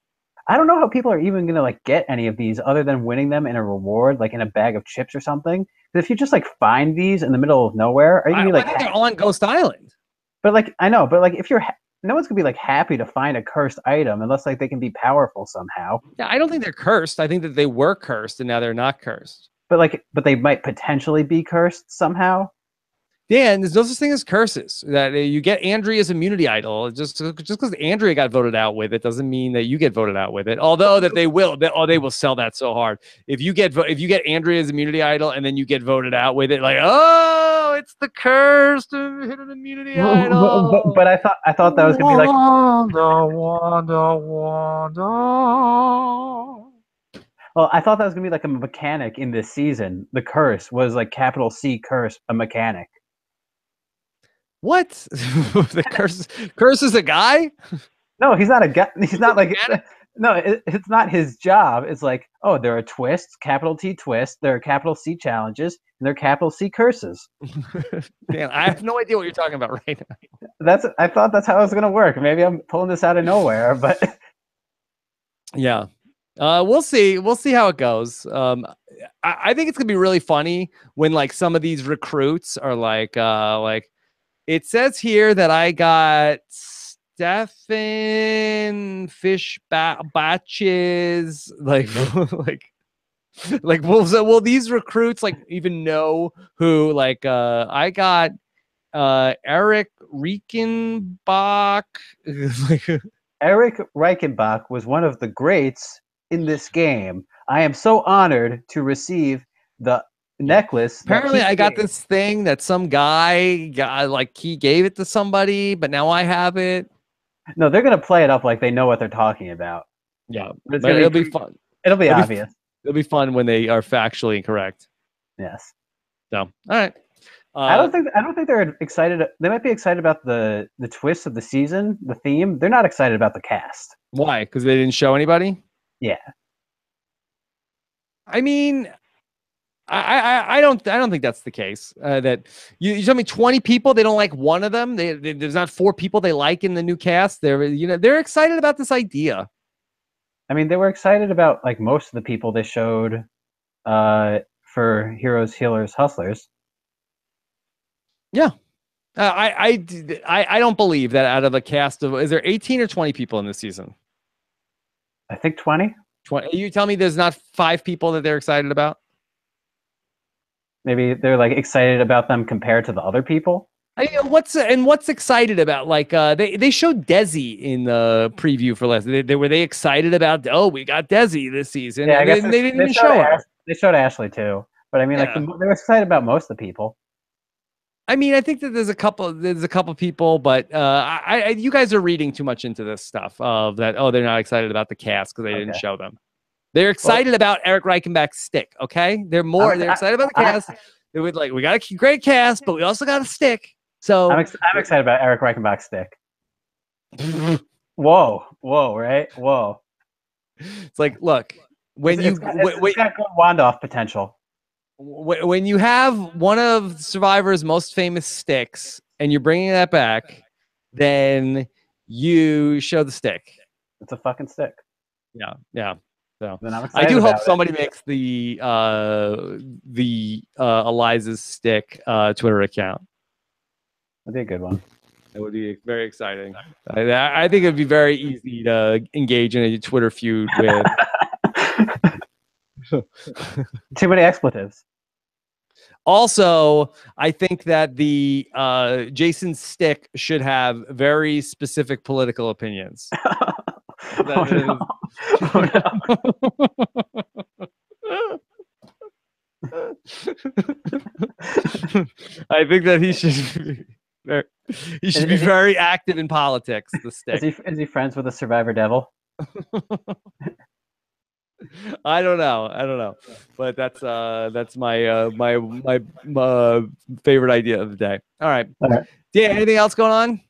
I don't know how people are even gonna like get any of these other than winning them in a reward, like in a bag of chips or something. Because if you just like find these in the middle of nowhere, are you gonna be like? I think they're on Ghost Island. But like, I know, but like, if you're, no one's gonna be like happy to find a cursed item unless like they can be powerful somehow. Yeah, I don't think they're cursed. I think that they were cursed and now they're not cursed. But they might potentially be cursed somehow. Dan, there's no such thing as curses. That you get Andrea's immunity idol. Just because Andrea got voted out with it doesn't mean that you get voted out with it. Although that they will sell that so hard. If you get Andrea's immunity idol and then you get voted out with it, like it's the curse to hit an immunity idol. But I thought that was gonna be like Well, I thought that was gonna be like a mechanic in this season. The curse was like capital C curse, a mechanic. What? The curse is a guy? No, he's not a guy. He's not like No, it's not his job. It's like, oh, there are twists, capital T twists, there are capital C challenges, and there are capital C curses. Man, I have no idea what you're talking about right now. I thought that's how it was going to work. Maybe I'm pulling this out of nowhere, but yeah. We'll see. We'll see how it goes. I think it's gonna be really funny when like some of these recruits are like it says here that I got Stefan Fish batches like will these recruits like even know who like I got Eric Reichenbach Eric Reichenbach was one of the greats in this game. I am so honored to receive the necklace. Apparently, I got this thing that some guy got, like he gave it to somebody, but now I have it. No, they're gonna play it up like they know what they're talking about. Yeah, but it'll be fun. It'll be obvious. It'll be fun when they are factually correct. Yes. So, all right. I don't think they're excited. They might be excited about the twist of the season, the theme. They're not excited about the cast. Why? Because they didn't show anybody? Yeah. I mean, I don't think that's the case. That you tell me 20 people, they don't like one of them. There's not 4 people they like in the new cast. They're excited about this idea. I mean, they were excited about like most of the people they showed for Heroes, Healers, Hustlers. Yeah. I don't believe that out of a cast of, is there 18 or 20 people in this season? I think 20. 20. You tell me there's not 5 people that they're excited about? Maybe they're like excited about them compared to the other people. What's excited about? Like they showed Desi in the preview for last. Were they excited about? Oh, we got Desi this season. Yeah, I guess they didn't even show her. They showed Ashley too, but I mean, like they were excited about most of the people. I mean, I think that there's a couple people, but you guys are reading too much into this stuff of that. Oh, they're not excited about the cast because they didn't show them. They're excited about Eric Reichenbach's stick. Okay, they're excited about the cast. They would like, we got a great cast, but we also got a stick. So I'm excited about Eric Reichenbach's stick. Whoa, right? Whoa. It's like, look, when it's got good wand-off potential. When you have one of Survivor's most famous sticks and you're bringing that back, then you show the stick. It's a fucking stick. Yeah. So I do hope somebody makes the Eliza's stick Twitter account. That'd be a good one. It would be very exciting. I think it'd be very easy to engage in a Twitter feud with. Too many expletives. Also, I think that the Jason stick should have very specific political opinions. I think that he should be very active in politics. The stick. Is he friends with the Survivor Devil? I don't know, but that's my my favorite idea of the day. All right. Dan, anything else going on?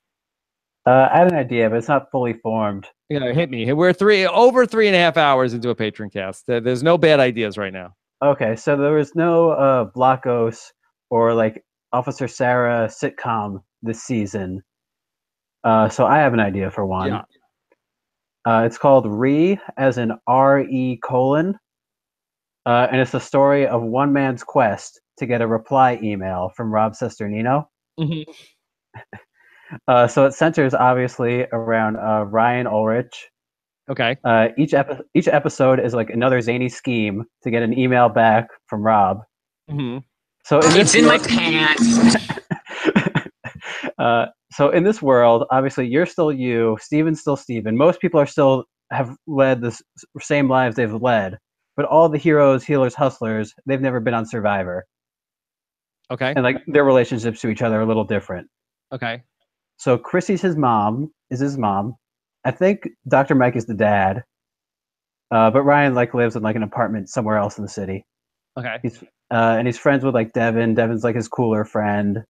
I had an idea, but it's not fully formed. Hit me. We're over 3.5 hours into a Patroncast. There's no bad ideas right now. Okay, so there was no Blockos or like Officer Sarah sitcom this season. So I have an idea for one. Yeah. It's called as in RE:, and it's the story of one man's quest to get a reply email from Rob Cesternino. Mm-hmm. So it centers obviously around Ryan Ulrich. Okay. Each episode is like another zany scheme to get an email back from Rob. Mm-hmm. So it's in my pants. So in this world, obviously you're still you, Steven's still Steven. Most people have led the same lives they've led, but all the heroes, healers, hustlers, they've never been on Survivor. Okay. And like their relationships to each other are a little different. Okay. So Chrissy's his mom. I think Dr. Mike is the dad. But Ryan like lives in like an apartment somewhere else in the city. Okay. And he's friends with like Devin. Devin's like his cooler friend.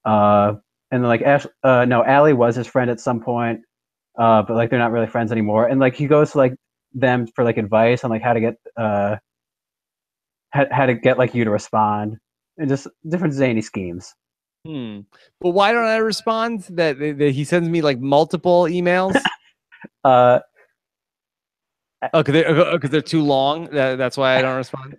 And then like Allie was his friend at some point. but like they're not really friends anymore. And like he goes to like them for like advice on like how to get like you to respond, and just different zany schemes. But why don't I respond? That he sends me like multiple emails. Because they're too long. That's why I don't respond.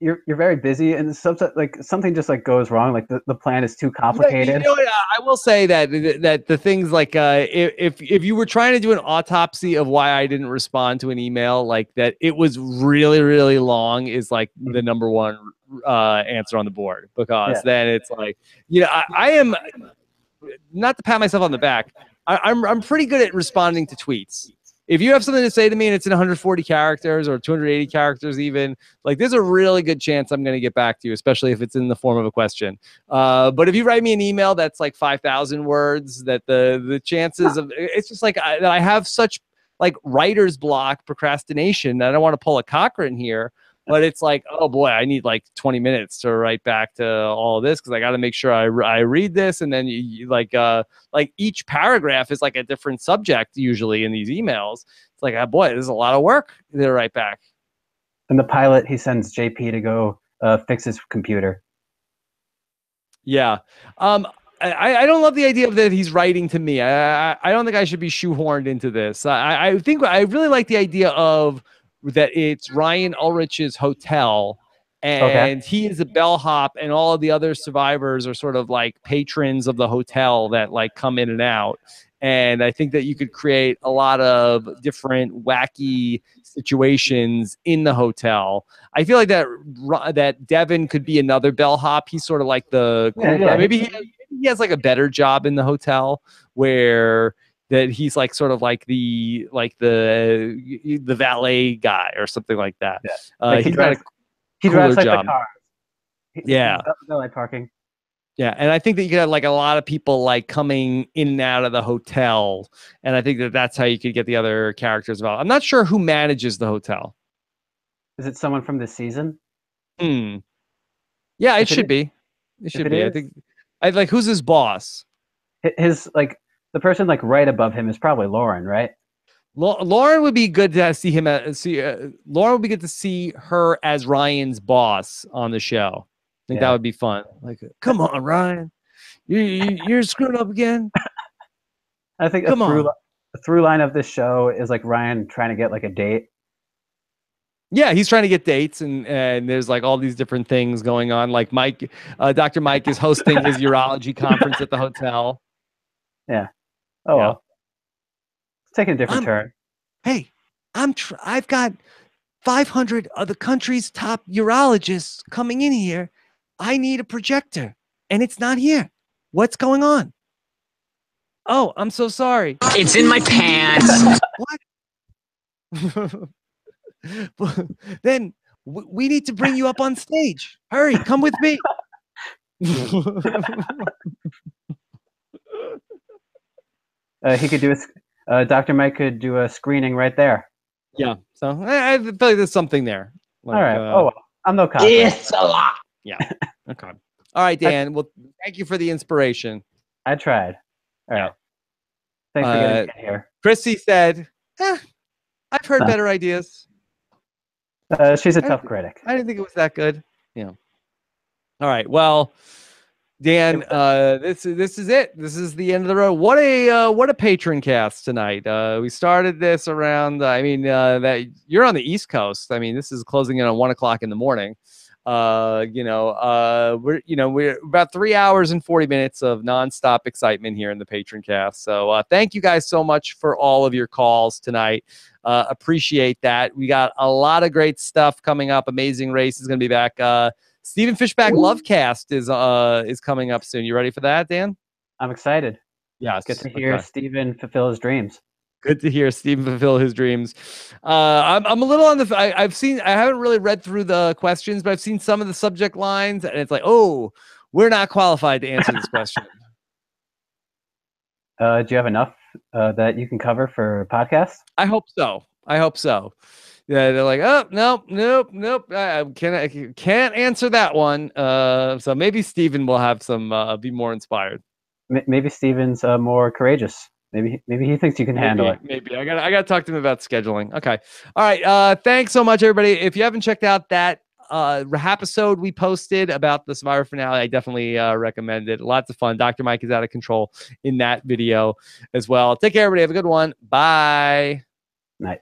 You're very busy, and something just like goes wrong. Like the plan is too complicated. Yeah, you know what, I will say that the things like if you were trying to do an autopsy of why I didn't respond to an email, like that it was really, really long is like the number one answer on the board, because then it's like, I am, not to pat myself on the back, I'm pretty good at responding to tweets. If you have something to say to me and it's in 140 characters or 280 characters even, like there's a really good chance I'm going to get back to you, especially if it's in the form of a question. But if you write me an email that's like 5,000 words, that the chances of, it's just like I have such like writer's block, procrastination. I don't want to pull a Cochran here, but it's like, oh boy, I need like 20 minutes to write back to all of this, because I got to make sure I read this, and then you like each paragraph is like a different subject usually in these emails. It's like, oh boy, there's a lot of work to write back. And the pilot, he sends JP to go fix his computer. Yeah. I don't love the idea of that he's writing to me. I don't think I should be shoehorned into this. I think I really like the idea of that it's Ryan Ulrich's hotel, and he is a bellhop, and all of the other survivors are sort of like patrons of the hotel that like come in and out. And I think that you could create a lot of different wacky situations in the hotel. I feel like that Devin could be another bellhop. He's sort of like the cool guy. Maybe he has like a better job in the hotel, where that he's like sort of like the valet guy or something like that. Like he's got a he drives like job. the car. Yeah. Valet parking. Yeah, and I think that you could have like a lot of people like coming in and out of the hotel, and I think that that's how you could get the other characters involved. I'm not sure who manages the hotel. Is it someone from this season? Yeah, it should be. It should be. I think. Who's his boss? His like the person like right above him is probably Lauren, right? Lauren would be good to see him. Lauren would be good to see her as Ryan's boss on the show. I think that would be fun. Like, come on, Ryan, you're screwing up again. I think the through line of this show is like Ryan trying to get like a date. Yeah, he's trying to get dates, and there's like all these different things going on. Like Mike, Dr. Mike is hosting his urology conference at the hotel. Yeah. Oh well. It's taking a different turn. Hey, I've got 500 of the country's top urologists coming in here. I need a projector, and it's not here. What's going on? Oh, I'm so sorry. It's in my pants. What? Then we need to bring you up on stage. Hurry, come with me. He could do Dr. Mike could do a screening right there. Yeah, so I feel like there's something there. Like, all right. I'm no cop. It's a lot. Yeah. Okay. All right, Dan. Well, thank you for the inspiration. I tried. All right. Thanks for getting me here. Chrissy said, I've heard better ideas. She's a tough critic. I didn't think it was that good. Yeah. All right. Well, Dan, this is it. This is the end of the road. What a patron cast tonight. We started this around. That you're on the East Coast. I mean, this is closing in on 1 o'clock in the morning. We're about 3 hours and 40 minutes of nonstop excitement here in the patron cast. So thank you guys so much for all of your calls tonight. Appreciate that. We got a lot of great stuff coming up. Amazing Race is going to be back. Stephen Fishback Lovecast is coming up soon. You ready for that, Dan? I'm excited. Yeah, it's good to hear Stephen fulfill his dreams. Good to hear Stephen fulfill his dreams. I'm a little on the. I haven't really read through the questions, but I've seen some of the subject lines, and it's like, oh, we're not qualified to answer this question. Do you have enough that you can cover for a podcast? I hope so. Yeah, they're like, oh, nope. I can't answer that one. So maybe Stephen will have some be more inspired. Maybe Stephen's more courageous Maybe he thinks you can handle it. Maybe I got to talk to him about scheduling. Okay. All right. Thanks so much, everybody. If you haven't checked out that RHAP episode we posted about the Survivor finale, I definitely recommend it. Lots of fun. Dr. Mike is out of control in that video as well. Take care, everybody. Have a good one. Bye. Night.